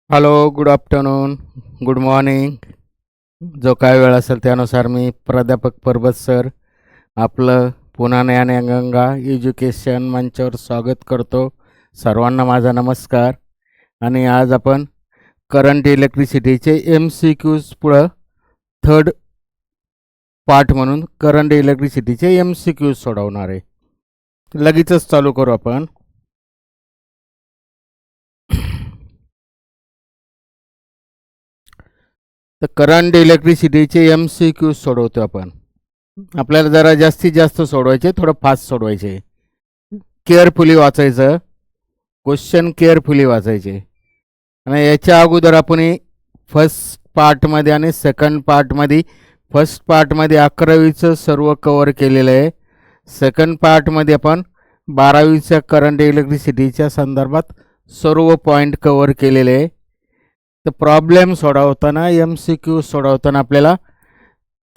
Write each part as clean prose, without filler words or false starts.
Hello, good afternoon, good morning. जो काय वेळ असेल त्यानुसार मी प्राध्यापक परबत सर आपलं पुन्हा ज्ञानगंगा एज्युकेशन मंचावर स्वागत करतो. सर्वांना माझा नमस्कार. आणि आज आपण करंट इलेक्ट्रिसिटीचे MCQज पुढं थर्ड पार्ट म्हणून करंट इलेक्ट्रिसिटीचे MCQज सोडवणार आहे. लगेचच चालू करू आपण. तर करंट इलेक्ट्रिसिटीचे MCQ सोडवतो आपण. आपल्याला जरा जास्तीत जास्त सोडवायचे, थोडं फास्ट सोडवायचे. केअरफुली वाचायचं, क्वेश्चन केअरफुली वाचायचे. आणि याच्या अगोदर आपण फर्स्ट पार्टमध्ये आणि सेकंड पार्टमध्ये, फर्स्ट पार्टमध्ये 11वीचं सर्व कवर केलेलं आहे. सेकंड पार्टमध्ये आपण 12वीच्या करंट इलेक्ट्रिसिटीच्या संदर्भात सर्व पॉईंट कवर केलेले आहे. तर प्रॉब्लेम सोडवताना, MCQ सोडवताना आपल्याला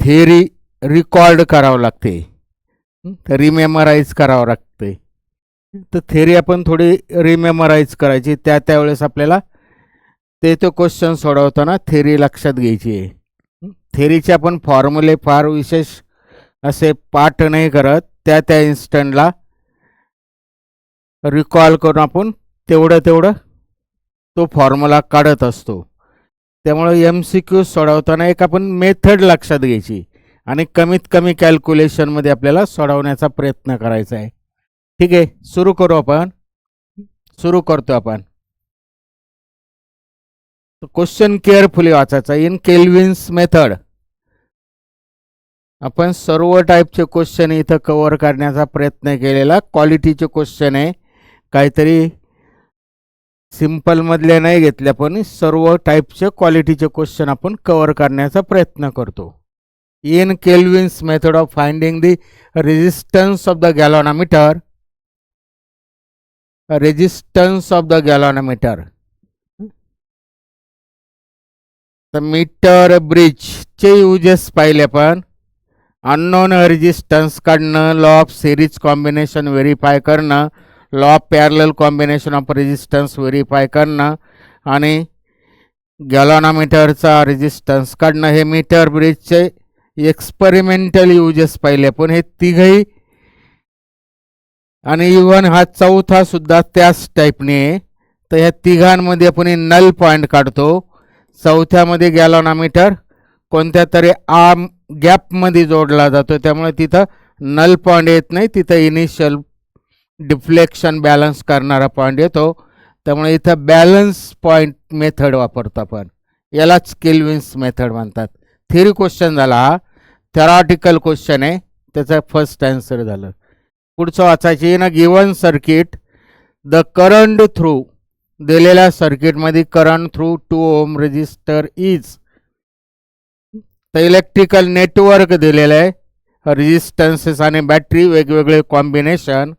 थेअरी रिकॉर्ड करावं लागते, रिमेमराईज करावं लागते. तर थेअरी आपण थोडी रिमेमराईज करायची. त्यावेळेस आपल्याला ते क्वेश्चन सोडवताना थेअरी लक्षात घ्यायची आहे. थेअरीचे आपण फॉर्म्युले फार विशेष असे पाठ नाही करत, त्या इन्स्टंटला रिकॉल करून आपण तेवढं तो फॉर्म्युला काढत असतो. त्यामुळे MCQ सोडवताना एक आपण मेथड लक्षात घ्यायची आणि कमीत कमी कॅल्क्युलेशनमध्ये आपल्याला सोडवण्याचा प्रयत्न करायचा आहे. ठीक आहे, सुरू करतो आपण. क्वेश्चन केअरफुली वाचायचा. इन केल्विन्स मेथड आपण सर्व टाईपचे क्वेश्चन इथं कव्हर करण्याचा प्रयत्न केलेला. क्वालिटीचे क्वेश्चन आहे, काहीतरी सिंपलमधले नाही घेतले, पण सर्व टाईपचे क्वालिटीचे क्वेश्चन आपण कव्हर करण्याचा प्रयत्न करतो. In Kelvin's method of finding the resistance of the galvanometer, resistance of the galvanometer. तर मीटर ब्रिजचे युजेस पाहिले आपण. अननोन रेजिस्टन्स काढणं, law of series combination verify करणं, law of parallel combination of resistance verify करणं आणि गॅलॉनोमीटरचा रेजिस्टन्स काढणं, हे मीटर ब्रिजचे एक्सपेरिमेंटल युजेस पाहिले. पण हे तिघही आणि इव्हन हा चौथा सुद्धा त्याच टाईपने आहे. तर ह्या तिघांमध्ये आपण नल पॉईंट काढतो. चौथ्यामध्ये गॅलॉनोमीटर कोणत्या तरी आर्म गॅपमध्ये जोडला जातो, त्यामुळे तिथं नल पॉईंट येत नाही, तिथं इनिशियल डिफ्लेक्शन बॅलन्स करणारा पॉईंट येतो. त्यामुळे इथं बॅलन्स पॉईंट मेथड वापरतो आपण. यालाच केल्विन्स मेथड म्हणतात. थेअरी क्वेश्चन झाला, हा थेरॉटिकल क्वेश्चन आहे, त्याचा फर्स्ट आन्सर झालं. पुढचं वाचायची ना. Given circuit the current through, दिलेल्या सर्किटमध्ये current through 2 ohm resistor is. तर इलेक्ट्रिकल नेटवर्क दिलेलं आहे, रेजिस्टन्सेस आणि बॅटरी वेगवेगळे कॉम्बिनेशन,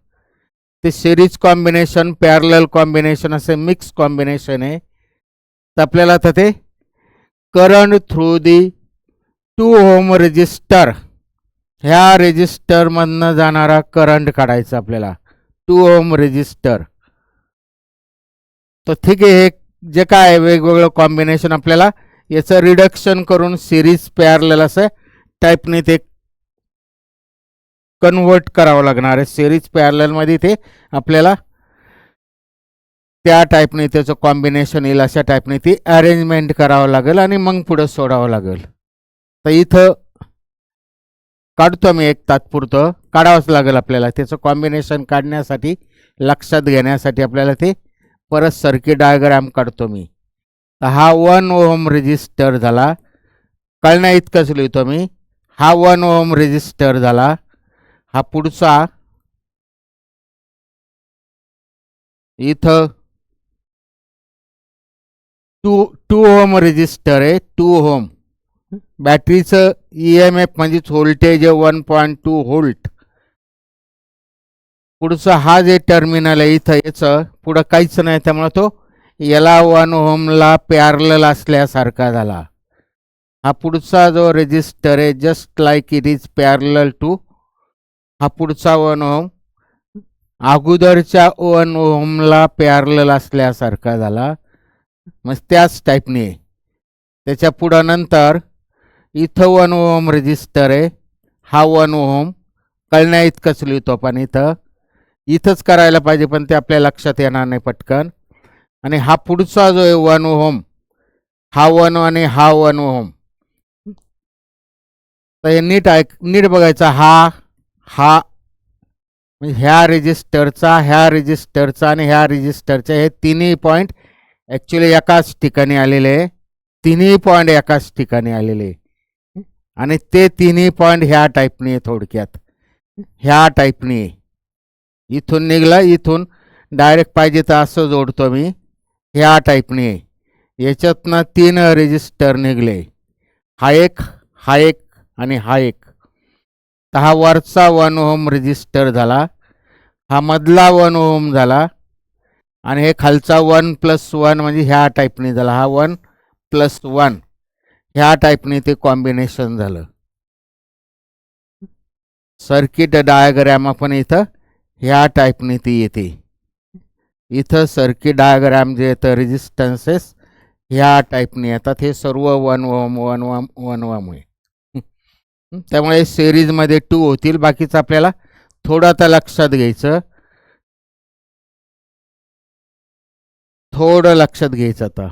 ते सिरीज कॉम्बिनेशन, पॅरलल कॉम्बिनेशन असे मिक्स कॉम्बिनेशन आहे. तर आपल्याला तर ते current through the 2 ohm resistor, ह्या रेजिस्टरमधनं जाणारा करंट काढायचा आपल्याला. 2 ओम रेजिस्टर. तर ठीक आहे, हे जे काय वेगवेगळं कॉम्बिनेशन आपल्याला याचं रिडक्शन करून सिरीज पॅरलल असं टाईपने ते कन्वर्ट करावं लागणार आहे. सिरीज पॅरललमध्ये ते आपल्याला त्या टाईपने त्याचं कॉम्बिनेशन येईल, अशा टाईपने ती अरेंजमेंट करावं लागेल आणि मग पुढं सोडावं लागेल. तर इथं काढतो मी एक तात्पुरतं, काढावंच लागेल आपल्याला. त्याचं कॉम्बिनेशन काढण्यासाठी, लक्षात घेण्यासाठी आपल्याला ते परत सर्किट डायग्राम काढतो मी. तर हा 1 ओम रेजिस्टर झाला, कळण्या इतकंच लिहितो मी. हा 1 ओम रेजिस्टर झाला. हा पुढचा इथं 2 ओम रेजिस्टर आहे. 2 ओम बॅटरीचं EMF म्हणजेच व्होल्टेज आहे 1.2 व्होल्ट. पुढचा हा जे टर्मिनल आहे इथं, याचं पुढं काहीच नाही, त्यामुळे तो याला 1 ओमला पॅरलल असल्यासारखा झाला. हा पुढचा जो रेजिस्टर आहे, just like it is parallel to हा पुढचा 1 ओम, अगोदरच्या 1 ओमला पॅरलल असल्यासारखा झाला. मग त्याच टाईपने आहे. त्याच्या पुढं नंतर इथं 1 ओहम रेजिस्टर आहे. हा 1 ओहम कळण्या इतकंच लिहितो आपण इथंच करायला पाहिजे, पण ते आपल्या लक्षात येणार नाही पटकन. आणि हा पुढचा जो आहे 1 ओहम, हा 1 आणि हा 1 ओहम. तर हे नीट बघायचा. हा म्हणजे ह्या रेजिस्टरचा, ह्या रेजिस्टरचा आणि ह्या रेजिस्टरच्या हे तिन्ही पॉईंट ॲक्च्युली एकाच ठिकाणी आलेले आहे. तिन्ही पॉईंट एकाच ठिकाणी आलेले आहे. आणि ते तिन्ही पॉईंट ह्या टाईपने आहे. थोडक्यात ह्या टाईपने इथून निघला, इथून डायरेक्ट पाहिजे तर असं जोडतो मी. ह्या टाईपने याच्यातनं 3 रेजिस्टर निघले. हा एक, हा एक आणि हा एक. तर हा वरचा 1 ओहम रेजिस्टर झाला, हा मधला 1 ओहम झाला आणि हे खालचा 1+1 म्हणजे ह्या टाईपने झाला. हा 1+1 ह्या टाईपने ते कॉम्बिनेशन झालं. सर्किट डायग्रॅम आपण इथं ह्या टाईपने ती येते. इथं सर्किट डायग्रॅम जे येतं रेजिस्टन्सेस ह्या टाईपने येतात. हे सर्व 1 ओहम 1 ओहम 1 ओहम आहे. त्यामुळे सिरीजमध्ये 2 होतील. बाकीचं आपल्याला थोडं आता लक्षात घ्यायचं, आता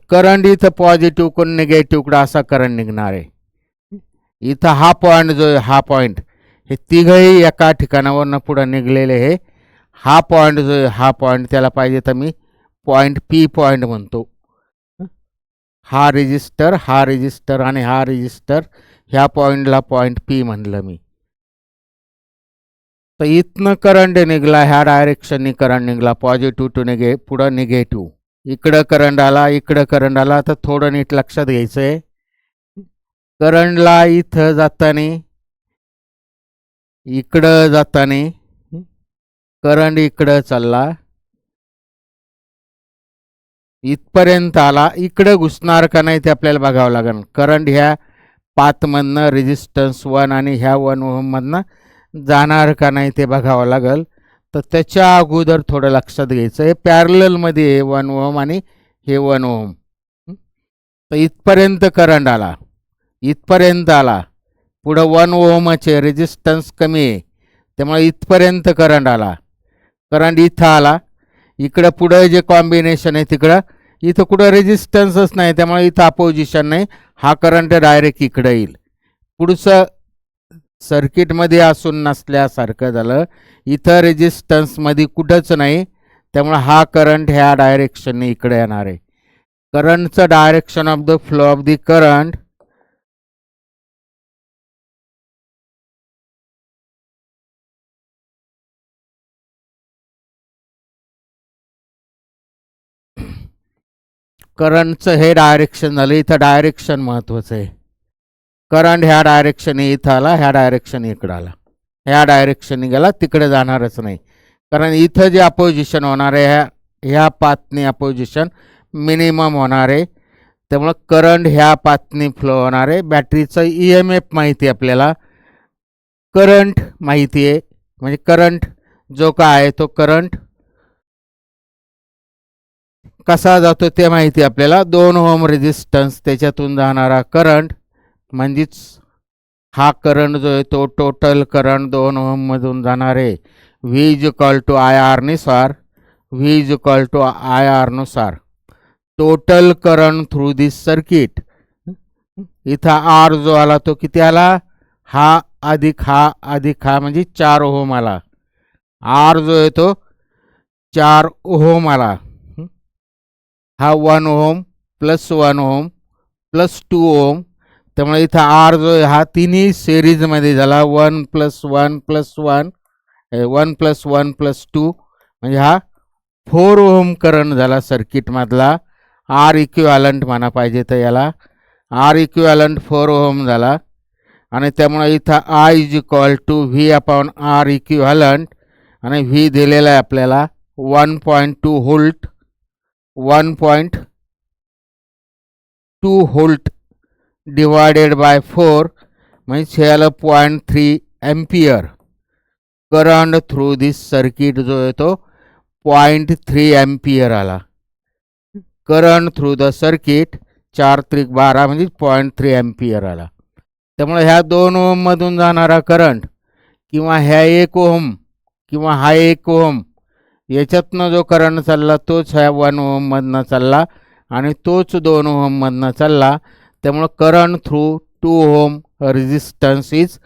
करंट इथं पॉझिटिव्ह कोण निगेटिव्हकडे असा करंट निघणार आहे. इथं हा पॉईंट जो आहे, हा पॉईंट, हे तिघही एका ठिकाणावरनं पुढं निघलेले आहे. हा पॉईंट जो आहे, हा पॉईंट, त्याला पाहिजे तर मी पॉईंट पी पॉईंट म्हणतो. हा रेजिस्टर आणि हा रेजिस्टर, ह्या पॉईंटला पॉईंट पी म्हणलं मी. तर इथनं करंट निघाला, ह्या डायरेक्शननी करंट निघाला, पॉझिटिव्ह टू पुढं निगेटिव्ह. इकडं करंट आला, इकडं करंट आला. तर थोडं नीट लक्षात घ्यायचं आहे. करंटला इथं जाताना, इकडं जाताना करंट इकडं चालला, इथपर्यंत आला. इकडं घुसणार का नाही ते आपल्याला बघावं लागेल. करंट ह्या पाथमधनं रेजिस्टन्स 1 आणि ह्या 1 ओहममधनं जाणार का नाही ते बघावं लागेल. तर त्याच्या अगोदर थोडं लक्षात घ्यायचं, हे पॅरललमध्ये आहे 1 ओहम आणि हे 1 ओहम. तर इथपर्यंत करंट आला, इथपर्यंत आला. पुढं 1 ओहमचे रेजिस्टन्स कमी आहे, त्यामुळे इथपर्यंत करंट आला. करंट इथं आला. इकडं पुढं जे कॉम्बिनेशन आहे तिकडं, इथं कुठं रेजिस्टन्सच नाही, त्यामुळे इथं अपोजिशन नाही. हा करंट डायरेक्ट इकडं येईल. पुढचं सर्किटमध्ये असून नसल्यासारखं झालं. इथं रेजिस्टन्समध्ये कुठंच नाही, त्यामुळे हा करंट ह्या डायरेक्शनने इकडे येणार आहे. करंटचं direction of the flow of the current करंटचं हे डायरेक्शन झालं. इथं डायरेक्शन महत्त्वाचं आहे. करंट ह्या डायरेक्शनने इथं आला, ह्या डायरेक्शन इकडं आला, ह्या डायरेक्शनने गेला, तिकडे जाणारच नाही. कारण इथं जे अपोजिशन होणार आहे, ह्या पाथने अपोजिशन मिनिमम होणार आहे. त्यामुळं करंट ह्या पाथने फ्लो होणार आहे. बॅटरीचं EMF माहिती आहे आपल्याला, करंट माहिती आहे. म्हणजे करंट जो काय आहे तो करंट कसा जातो ते माहिती आहे आपल्याला. 2 ओहम रेजिस्टन्स, त्याच्यातून जाणारा करंट, म्हणजेच हा करंट जो आहे तो टोटल करंट 2 ओहममधून जाणार आहे. V = IR नुसार, V = IR नुसार total current through this circuit. इथं R जो आला तो किती आला, हा अधिक हा म्हणजे 4 ओहम आला. R जो आहे तो 4 ओहम आला. हा 1 ohm plus 1 ohm plus 2 ohm. त्यामुळे इथं R जो आहे हा तिन्ही सिरीजमध्ये झाला. 1 + 1 + 1 1 + 1 + 2 म्हणजे हा 4 ओहम करंट झाला सर्किटमधला. R इक्विवॅलंट म्हणा पाहिजे तर याला, R इक्विवॅलंट 4 ओहम झाला. आणि त्यामुळे इथं I = V/R इक्विवॅलंट, आणि V दिलेला आहे आपल्याला 1.2 व्होल्ट, 1.2 व्होल्ट डिवायडेड बाय 4 म्हणजे याला 0.3 ampere. Current through this circuit जो आहे तो 0.3 एम्पियर आला. करंट थ्रू द सर्किट 4×12 म्हणजे 0.3 अँपियर आला. त्यामुळे ह्या 2 ओहममधून जाणारा करंट किंवा ह्या 1 ओहम किंवा हा 1 ओहम याच्यातनं जो करंट चालला तोच ह्या 1 ओहममधनं चालला आणि तोच 2 ओहममधनं चालला. त्यामुळं current through 2 ohm resistance is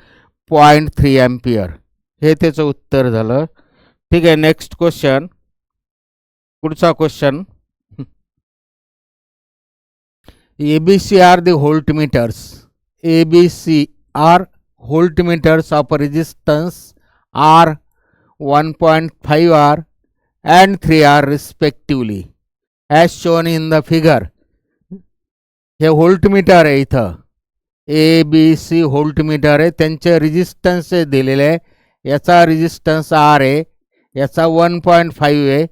0.3 ampere. हे त्याचं उत्तर झालं. ठीक आहे, नेक्स्ट क्वेश्चन. पुढचा question. ABC are the voltmeters. ABC are voltmeters of resistance R, 1.5R and 3R respectively as shown in the figure. हे व्होल्टमीटर आहे. इथं ABC व्होल्टमीटर आहे. त्यांचे रेजिस्टन्स दिलेले आहे. याचा रेजिस्टन्स R आहे, याचा 1.5 आहे,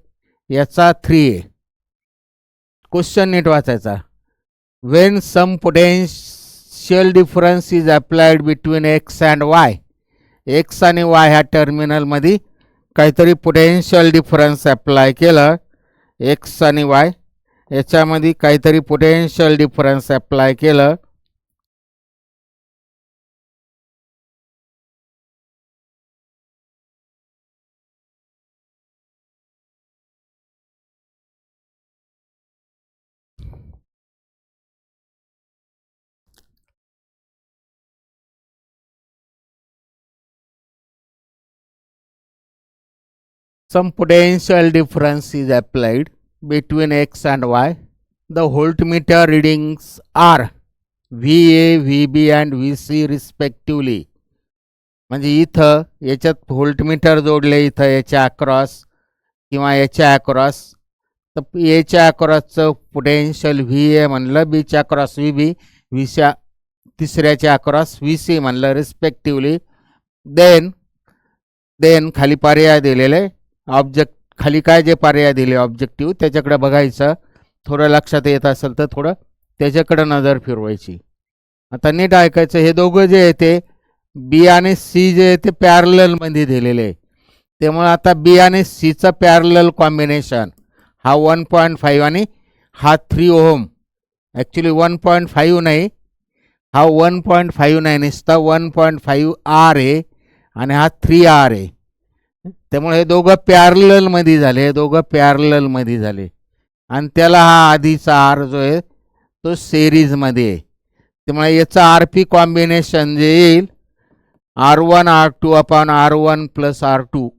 याचा 3 आहे. क्वेश्चन नीट वाचायचा. When some potential difference is applied between X and Y. X आणि Y ह्या टर्मिनलमध्ये काहीतरी पोटेन्शियल डिफरन्स अप्लाय केलं. X आणि Y याच्यामध्ये काहीतरी पोटेन्शियल डिफरन्स अप्लाय केलं. Some potential difference is applied between X and Y. The voltmeter readings are VA, VB and VC respectively. म्हणजे इथं याच्यात व्होल्टमीटर जोडले, इथं याच्या अक्रॉस किंवा याच्या अक्रॉस. तर याच्या अक्रॉसचं पोटेन्शियल VA म्हणलं, बीच्या अक्रॉस VB, व्हीच्या तिसऱ्याच्या अक्रॉस VC म्हणलं रिस्पेक्टिवली. देन खाली पर्याय दिलेले. ऑब्जेक्ट खाली काय जे पर्याय दिले ऑब्जेक्टिव्ह त्याच्याकडे बघायचं. थोडं लक्षात येत असेल तर थोडं त्याच्याकडे नजर फिरवायची. आता नीट ऐकायचं. हे दोघं जे आहे ते बी आणि सी जे आहे ते पॅरललमध्ये दिलेले आहे. त्यामुळे आता बी आणि सीचं पॅरलल कॉम्बिनेशन हा 1.5 आणि हा 3 ओहम. ॲक्च्युली 1.5 नाही, हा 1.5 नाही, नुसता 1.5 R आहे आणि हा 3R आहे. त्यामुळे हे दोघं पॅरललमध्ये झाले, हे दोघं पॅरललमध्ये झाले. आणि त्याला हा आधीचा R जो आहे तो सिरीजमध्ये आहे. त्यामुळे याचं RP कॉम्बिनेशन जे येईल R1 R2 upon R1 plus R2,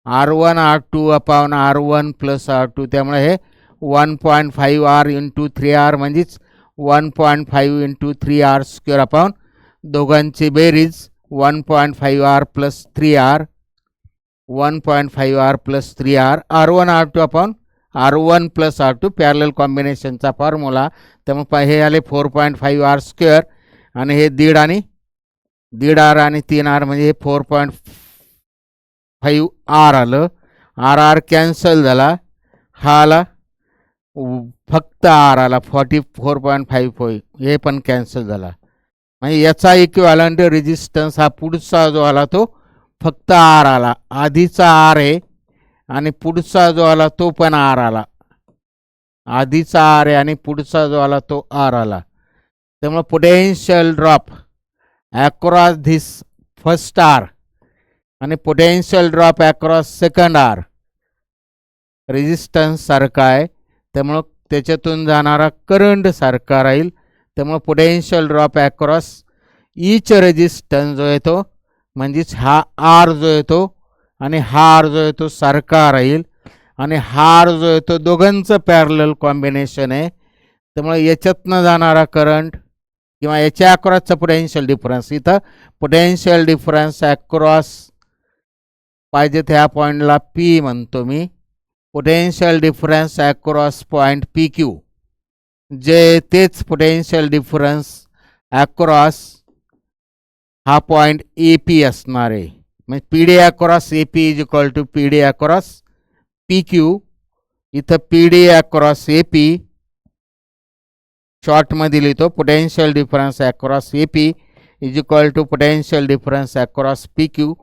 R1 R2 upon R1 plus R2. त्यामुळे हे 1.5 R इंटू 3R म्हणजेच 1.5 इंटू 3R स्क्वेअर अपॉन दोघांची बेरीज 1.5 R plus 3R, 1.5 R plus 3R, R1 R2 upon R1 plus R2 parallel कॉम्बिनेशनचा formula. त्यामुळे हे आले 4.5 R square आणि हे 1.5 आणि 1.5 R आणि 3R म्हणजे हे 4.5 R आलं. R कॅन्सल झाला, हा आला फक्त R आला 44.5. हे पण कॅन्सल झाला. म्हणजे याचा इक्विव्हॅलंट रेजिस्टन्स हा पुढचा जो आला तो फक्त R आला. आधीचा R आहे आणि पुढचा जो आला तो पण R आला. आधीचा R आहे आणि पुढचा जो आला तो R आला. त्यामुळे potential drop across this first R आणि potential drop across second R resistance सारखा आहे. त्यामुळं त्याच्यातून जाणारा करंट सारखा राहील. त्यामुळे potential drop across each resistance जो आहे तो म्हणजेच हा R जो आहे तो आणि हा R जो आहे तो सारखा राहील. आणि हा R जो आहे तो दोघांचं पॅरलल कॉम्बिनेशन आहे. त्यामुळे याच्यातनं जाणारा करंट किंवा याच्या अक्रॉसचा पोटेन्शियल डिफरन्स, इथं पोटेन्शियल डिफरन्स अक्रॉस पाहिजे त्या पॉईंटला P म्हणतो मी. Potential difference across point PQ जे तेच पोटेन्शियल डिफरन्स अक्रॉस हा पॉईंट AP असणार आहे. म्हणजे PD across AP is equal to PD across PQ. इथं PD अक्रॉस AP शॉर्टमध्ये लिहितो. Potential difference across AP is equal to potential difference across PQ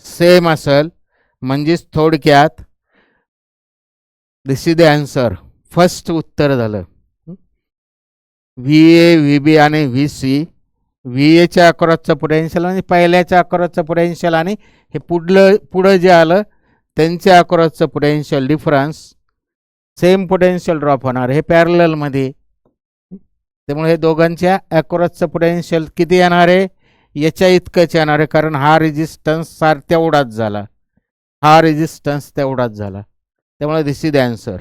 same असेल. म्हणजेच थोडक्यात this is the answer first उत्तर झालं. व्ही ए, व्ही बी आणि V C. V एच्या अक्रॉसचं पोटेन्शियल म्हणजे पहिल्याच्या अक्रॉसचं पोटेन्शियल आणि हे पुढं जे आलं त्यांच्या अक्रॉसचं potential difference, same potential drop होणार हे पॅरललमध्ये. त्यामुळे हे दोघांच्या अक्रॉसचं पोटेन्शियल किती येणार आहे, याच्या इतकंच येणार आहे, कारण हा रेजिस्टन्स तेवढाच झाला, हा रेजिस्टन्स तेवढाच झाला. त्यामुळे दिस इज द आन्सर.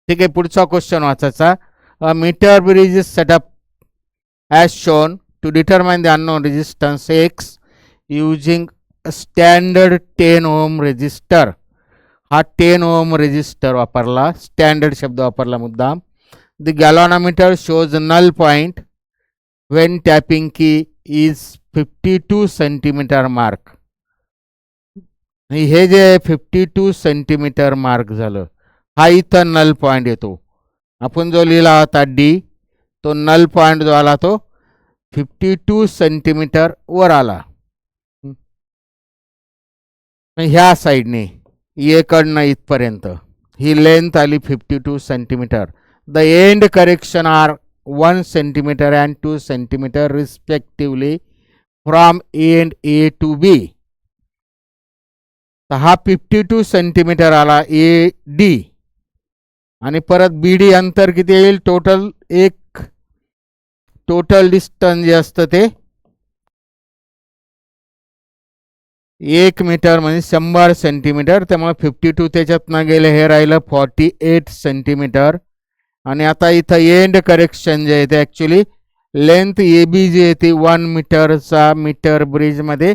ठीक आहे, पुढचा क्वेश्चन वाचायचा. A metre bridge is set up as shown to determine the unknown resistance X using a standard 10 ohm resistor. हा 10 ohm resistor वापरला, स्टँडर्ड शब्द वापरला मुद्दाम. The galvanometer shows null point when tapping key is 52 centimetre mark. हे जे 52 centimetre mark झालं, हा इथं नल पॉइंट येतो. आपण जो लिहिला होता डी, तो नल पॉइंट जो आला तो 52 सेंटीमीटर वर आला. ह्या साईडने एकडनं इथपर्यंत ही लेंथ आली 52 centimetre. The end correction are 1 centimetre and 2 centimetre respectively from end A to B. तर हा 52 सेंटीमीटर आला ए डी, आणि परत बी डी अंतर किती येईल, टोटल डिस्टन्स जे असतं ते 1 मीटर म्हणजे 100 सेंटीमीटर. त्यामुळे 52 त्याच्यातनं गेले, हे राहिलं 48 सेंटीमीटर. आणि आता इथं एंड करेक्शन जे आहे ते ॲक्च्युली लेंथ ए बी जी आहे ती 1 मीटरचा, मीटर ब्रिजमध्ये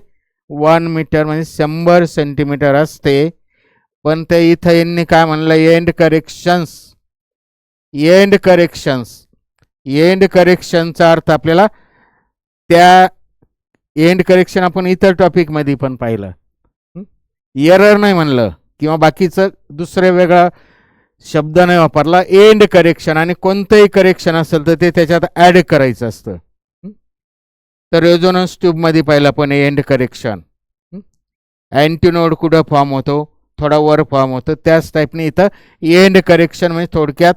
1 मीटर म्हणजे 100 सेंटीमीटर असते. पण ते इथं यांनी काय म्हणलं, एंड करेक्शनचा अर्थ आपल्याला त्या एंड करेक्शन आपण इतर टॉपिकमध्ये पण पाहिलं. एरर नाही म्हणलं किंवा बाकीचं दुसरे वेगळा शब्द नाही वापरला. एंड करेक्शन, आणि कोणतंही करेक्शन असेल तर ते त्याच्यात ॲड करायचं असतं. तर रेझोनन्स ट्यूबमध्ये पाहिलं पण एंड करेक्शन. अँटीनोड कुठं फॉर्म होतो, थोडा वर फॉर्म होतो, त्याच टाईपने इथं एंड करेक्शन म्हणजे थोडक्यात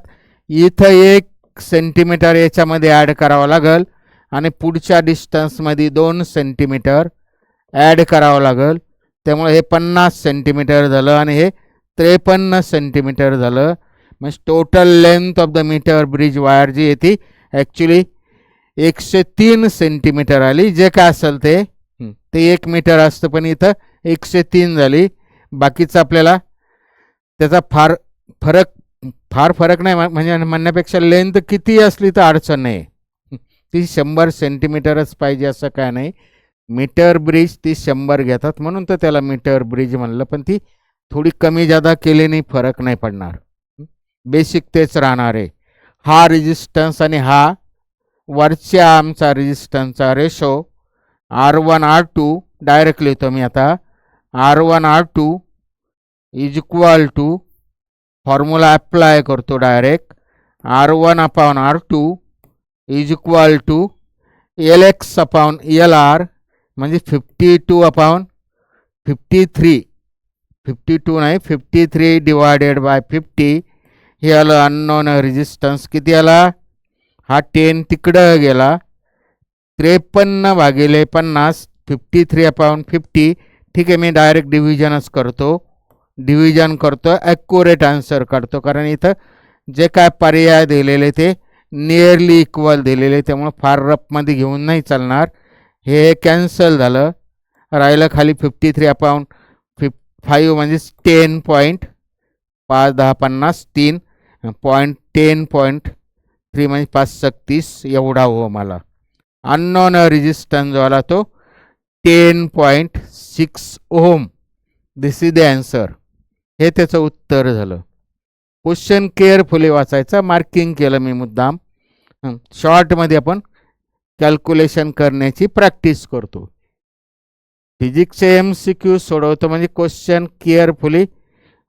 इथं 1 सेंटीमीटर याच्यामध्ये ॲड करावं लागेल आणि पुढच्या डिस्टन्समध्ये 2 सेंटीमीटर ॲड करावं लागेल. त्यामुळे हे 50 सेंटीमीटर झालं आणि हे 53 सेंटीमीटर झालं. म्हणजे total length of the metre bridge wire जी आहे ती ॲक्च्युली 103 सेंटीमीटर आली. जे काय असेल ते 1 मीटर असतं, पण इथं 103 झाली. बाकीचं आपल्याला त्याचा फार फरक नाही, म्हणजे म्हणण्यापेक्षा लेंथ किती असली तर अडचण नाही, ती 100 सेंटीमीटरच पाहिजे असं काय नाही. मीटर ब्रिज ती 100 घेतात म्हणून तर त्याला मीटर ब्रिज म्हणलं, पण ती थोडी कमी जादा केल्याने फरक नाही पडणार, बेसिक तेच राहणार आहे. हा रेजिस्टन्स आणि हा वरच्या आमचा रेजिस्टन्सचा रेशो R1 R2 डायरेक्ट लिहितो मी आता. R1 R2 is equal to, formula apply करतो direct, R1/R2 is equal to LX/LR म्हणजे 52/53, 52 नाही 53 डिवायडेड बाय 50. हे आलं अननोन रेजिस्टन्स. किती आला, हा 10 तिकडं गेला, 53/50, 53/50. ठीक आहे, मी डायरेक्ट डिव्हिजनच करतो, ॲक्युरेट आन्सर काढतो, कारण इथं जे काय पर्याय दिलेले ते नियरली इक्वल दिलेले, त्यामुळे फार रफमध्ये घेऊन नाही चालणार. हे कॅन्सल झालं, राहिलं खाली 53/5 म्हणजे 10.5 10 50 3.10.3 म्हणजे 536 एवढा हो मला. अननोन रेजिस्टन्स जो आला तो 10.6 ओम. This is the answer. हे त्याचं उत्तर झालं. क्वेश्चन केअरफुली वाचायचा, मार्किंग केलं मी मुद्दाम. शॉर्टमध्ये आपण कॅल्क्युलेशन करण्याची प्रॅक्टिस करतो. फिजिक्सचे MCQ सोडवतो म्हणजे क्वेश्चन केअरफुली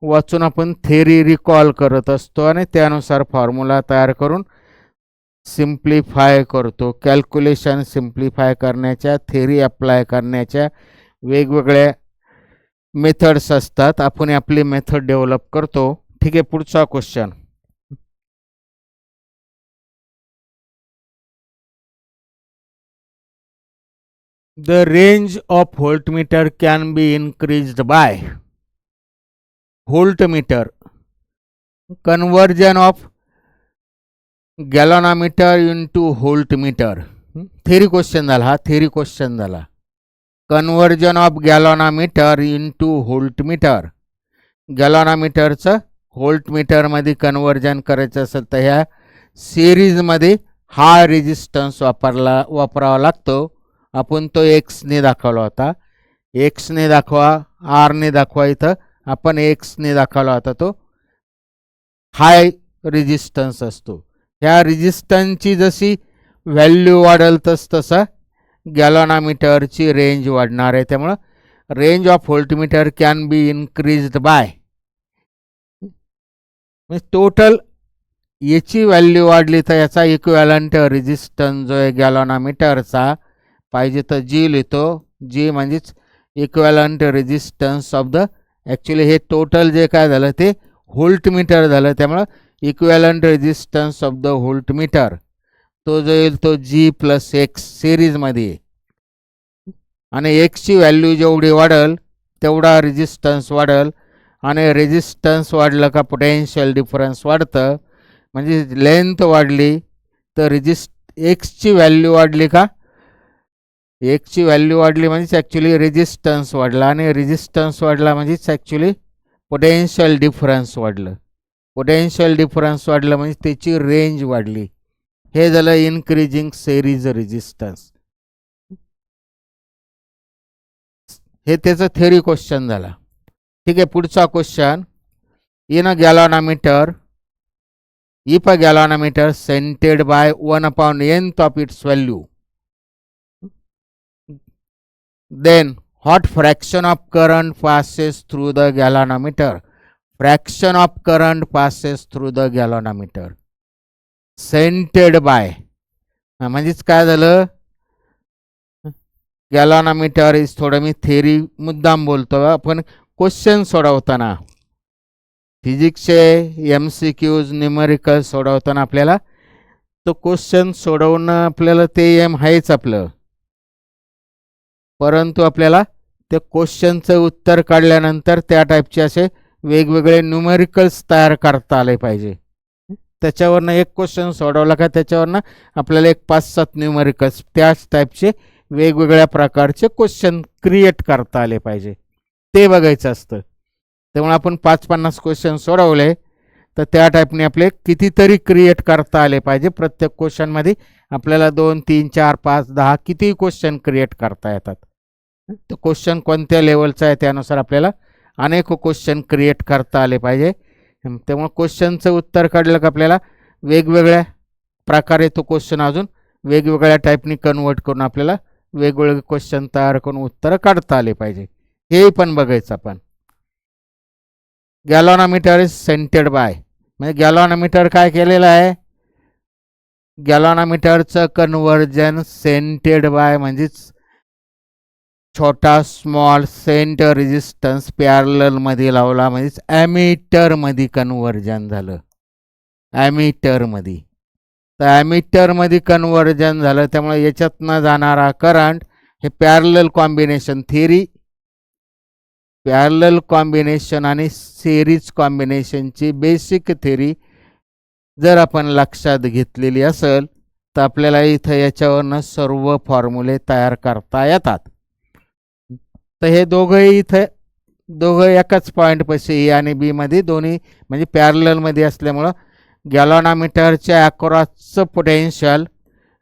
वाचून आपण थेरी रिकॉल करत असतो आणि त्यानुसार फॉर्म्युला तयार करून सिम्प्लिफाय करतो. कॅल्क्युलेशन सिम्प्लिफाय करण्याच्या, थेरी अप्लाय करण्याच्या वेगवेगळ्या मेथड्स असतात. आपण आपली मेथड डेव्हलप करतो. ठीक आहे, पुढचा question. The range of voltmeter can be increased by voltmeter, conversion of galvanometer into voltmeter. Theory question झाला हा, थेरी क्वेश्चन झाला. Conversion of galvanometer into voltmeter. गॅलॉनोमीटरचं व्होल्टमीटरमध्ये कन्वर्जन करायचं असेल तर ह्या सिरीजमध्ये हा रेजिस्टन्स वापरावा लागतो. आपण तो एक्सने दाखवला होता. एक्सने दाखवा, आरने दाखवा. इथं आपण एक्सने दाखवला होता. तो हाय रेजिस्टन्स असतो. ह्या रेजिस्टन्सची जशी व्हॅल्यू वाढेल तसं गॅलॉनोमीटरची रेंज वाढणार आहे. त्यामुळं range of voltmeter can be increased by, total याची व्हॅल्यू वाढली तर याचा इक्विव्हॅलंट रेजिस्टन्स जो आहे गॅलॉनोमीटरचा पाहिजे तर जी लिहितो. जी म्हणजेच equivalent resistance of the, actually हे टोटल जे काय झालं ते व्होल्टमीटर झालं. त्यामुळं equivalent resistance of the voltmeter तो जो येईल तो जी प्लस एक्स सिरीजमध्ये. आणि एक्सची व्हॅल्यू जेवढी वाढेल तेवढा रेजिस्टन्स वाढेल. आणि रेजिस्टन्स वाढलं का पोटेन्शियल डिफरन्स वाढतं. म्हणजे लेंथ वाढली तर एक्सची व्हॅल्यू वाढली का, एक्सची व्हॅल्यू वाढली म्हणजेच ॲक्च्युली रेजिस्टन्स वाढला. आणि रेजिस्टन्स वाढला म्हणजेच ॲक्च्युली पोटेन्शियल डिफरन्स वाढलं. पोटेन्शियल डिफरन्स वाढलं म्हणजे त्याची रेंज वाढली. हे झालं इन्क्रीजिंग सिरीज रेजिस्टन्स. हे त्याचं थेरी क्वेश्चन झाला. ठीक आहे, पुढचा question. In a galvanometer, if a galvanometer shunted by 1/nth of its value, then what fraction of current passes through the galvanometer? Fraction of current passes through the galvanometer. Centered by म्हणजेच काय झालं, गॅलॉनोमीटर is, थोडं मी theory मुद्दाम बोलतो. आपण question सोडवताना फिजिक्सचे MCQs numerical सोडवताना आपल्याला तो क्वेश्चन सोडवणं आपल्याला ते एम आहेच आपलं. परंतु आपल्याला त्या क्वेश्चनचं उत्तर काढल्यानंतर त्या टाईपचे असे वेगवेगळे न्यूमेरिकल्स तयार करता आले पाहिजे. त्याच्यावरनं एक क्वेश्चन सोडवला का त्याच्यावरनं आपल्याला एक 5-7 न्यूमेरिकल्स त्याच टाईपचे वेगवेगळ्या प्रकारचे क्वेश्चन क्रिएट करता आले पाहिजे, ते बघायचं असतं. त्यामुळे आपण 5-50 क्वेश्चन सोडवले तर त्या टाईपने आपले कितीतरी क्रिएट करता आले पाहिजे. प्रत्येक क्वेश्चनमध्ये आपल्याला 2, 3, 4, 5, 10 किती क्वेश्चन क्रिएट करता येतात. तो क्वेश्चन कोणत्या लेवलचा आहे त्यानुसार आपल्याला अनेक क्वेश्चन क्रिएट करता आले पाहिजे. त्यामुळे क्वेश्चनचं उत्तर काढलं का आपल्याला वेगवेगळ्या प्रकारे तो क्वेश्चन अजून वेगवेगळ्या टाईपनी कन्वर्ट करून आपल्याला वेगवेगळे क्वेश्चन तयार करून उत्तरं काढता आले पाहिजे. हे पण बघायचं आपण. गॅलॉनोमीटर इज सेंटेड बाय, म्हणजे गॅलॉनोमीटर काय केलेलं आहे, गॅलॉनोमीटरचं कन्वर्जन सेंटेड बाय म्हणजेच छोटा स्मॉल सेंट रेजिस्टन्स पॅरललमध्ये लावला म्हणजेच ॲमीटरमध्ये कन्वर्जन झालं. ॲमीटरमध्ये तर ॲमीटरमध्ये कन्वर्जन झालं. त्यामुळे याच्यातनं जाणारा करंट हे parallel combination theory, parallel combination आणि सिरीज कॉम्बिनेशनची बेसिक थेरी जर आपण लक्षात घेतलेली असेल तर आपल्याला इथं याच्यावरनं सर्व फॉर्म्युले तयार करता येतात. तर हे दोघंही इथं दोघं एकाच पॉईंटपाशी ए आणि बी मध्ये दोन्ही म्हणजे पॅरललमध्ये असल्यामुळं गॅलॉनोमीटरच्या अक्रॉसचं पोटेन्शियल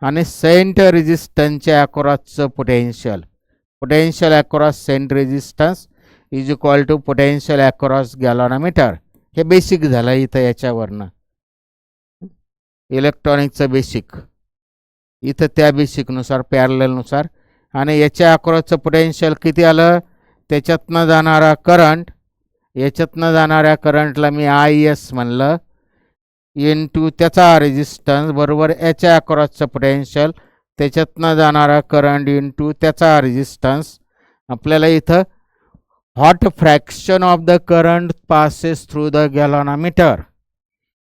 आणि सेंट रेजिस्टन्सच्या अक्रॉसचं potential, potential across shunt resistance is equal to potential across galvanometer. हे बेसिक झालं इथं याच्यावरनं, इलेक्ट्रॉनिकचं बेसिक. इथं त्या बेसिकनुसार पॅरललनुसार आणि याच्या अक्रॉसचं पोटेन्शियल किती आलं, त्याच्यातनं जाणारा करंट, याच्यातनं जाणाऱ्या करंटला मी IS म्हणलं इंटू त्याचा रेजिस्टन्स बरोबर याच्या अक्रॉसचं पोटेन्शियल, त्याच्यातनं जाणारा करंट इंटू त्याचा रेजिस्टन्स. आपल्याला इथं what fraction of the current passes through the galvanometer,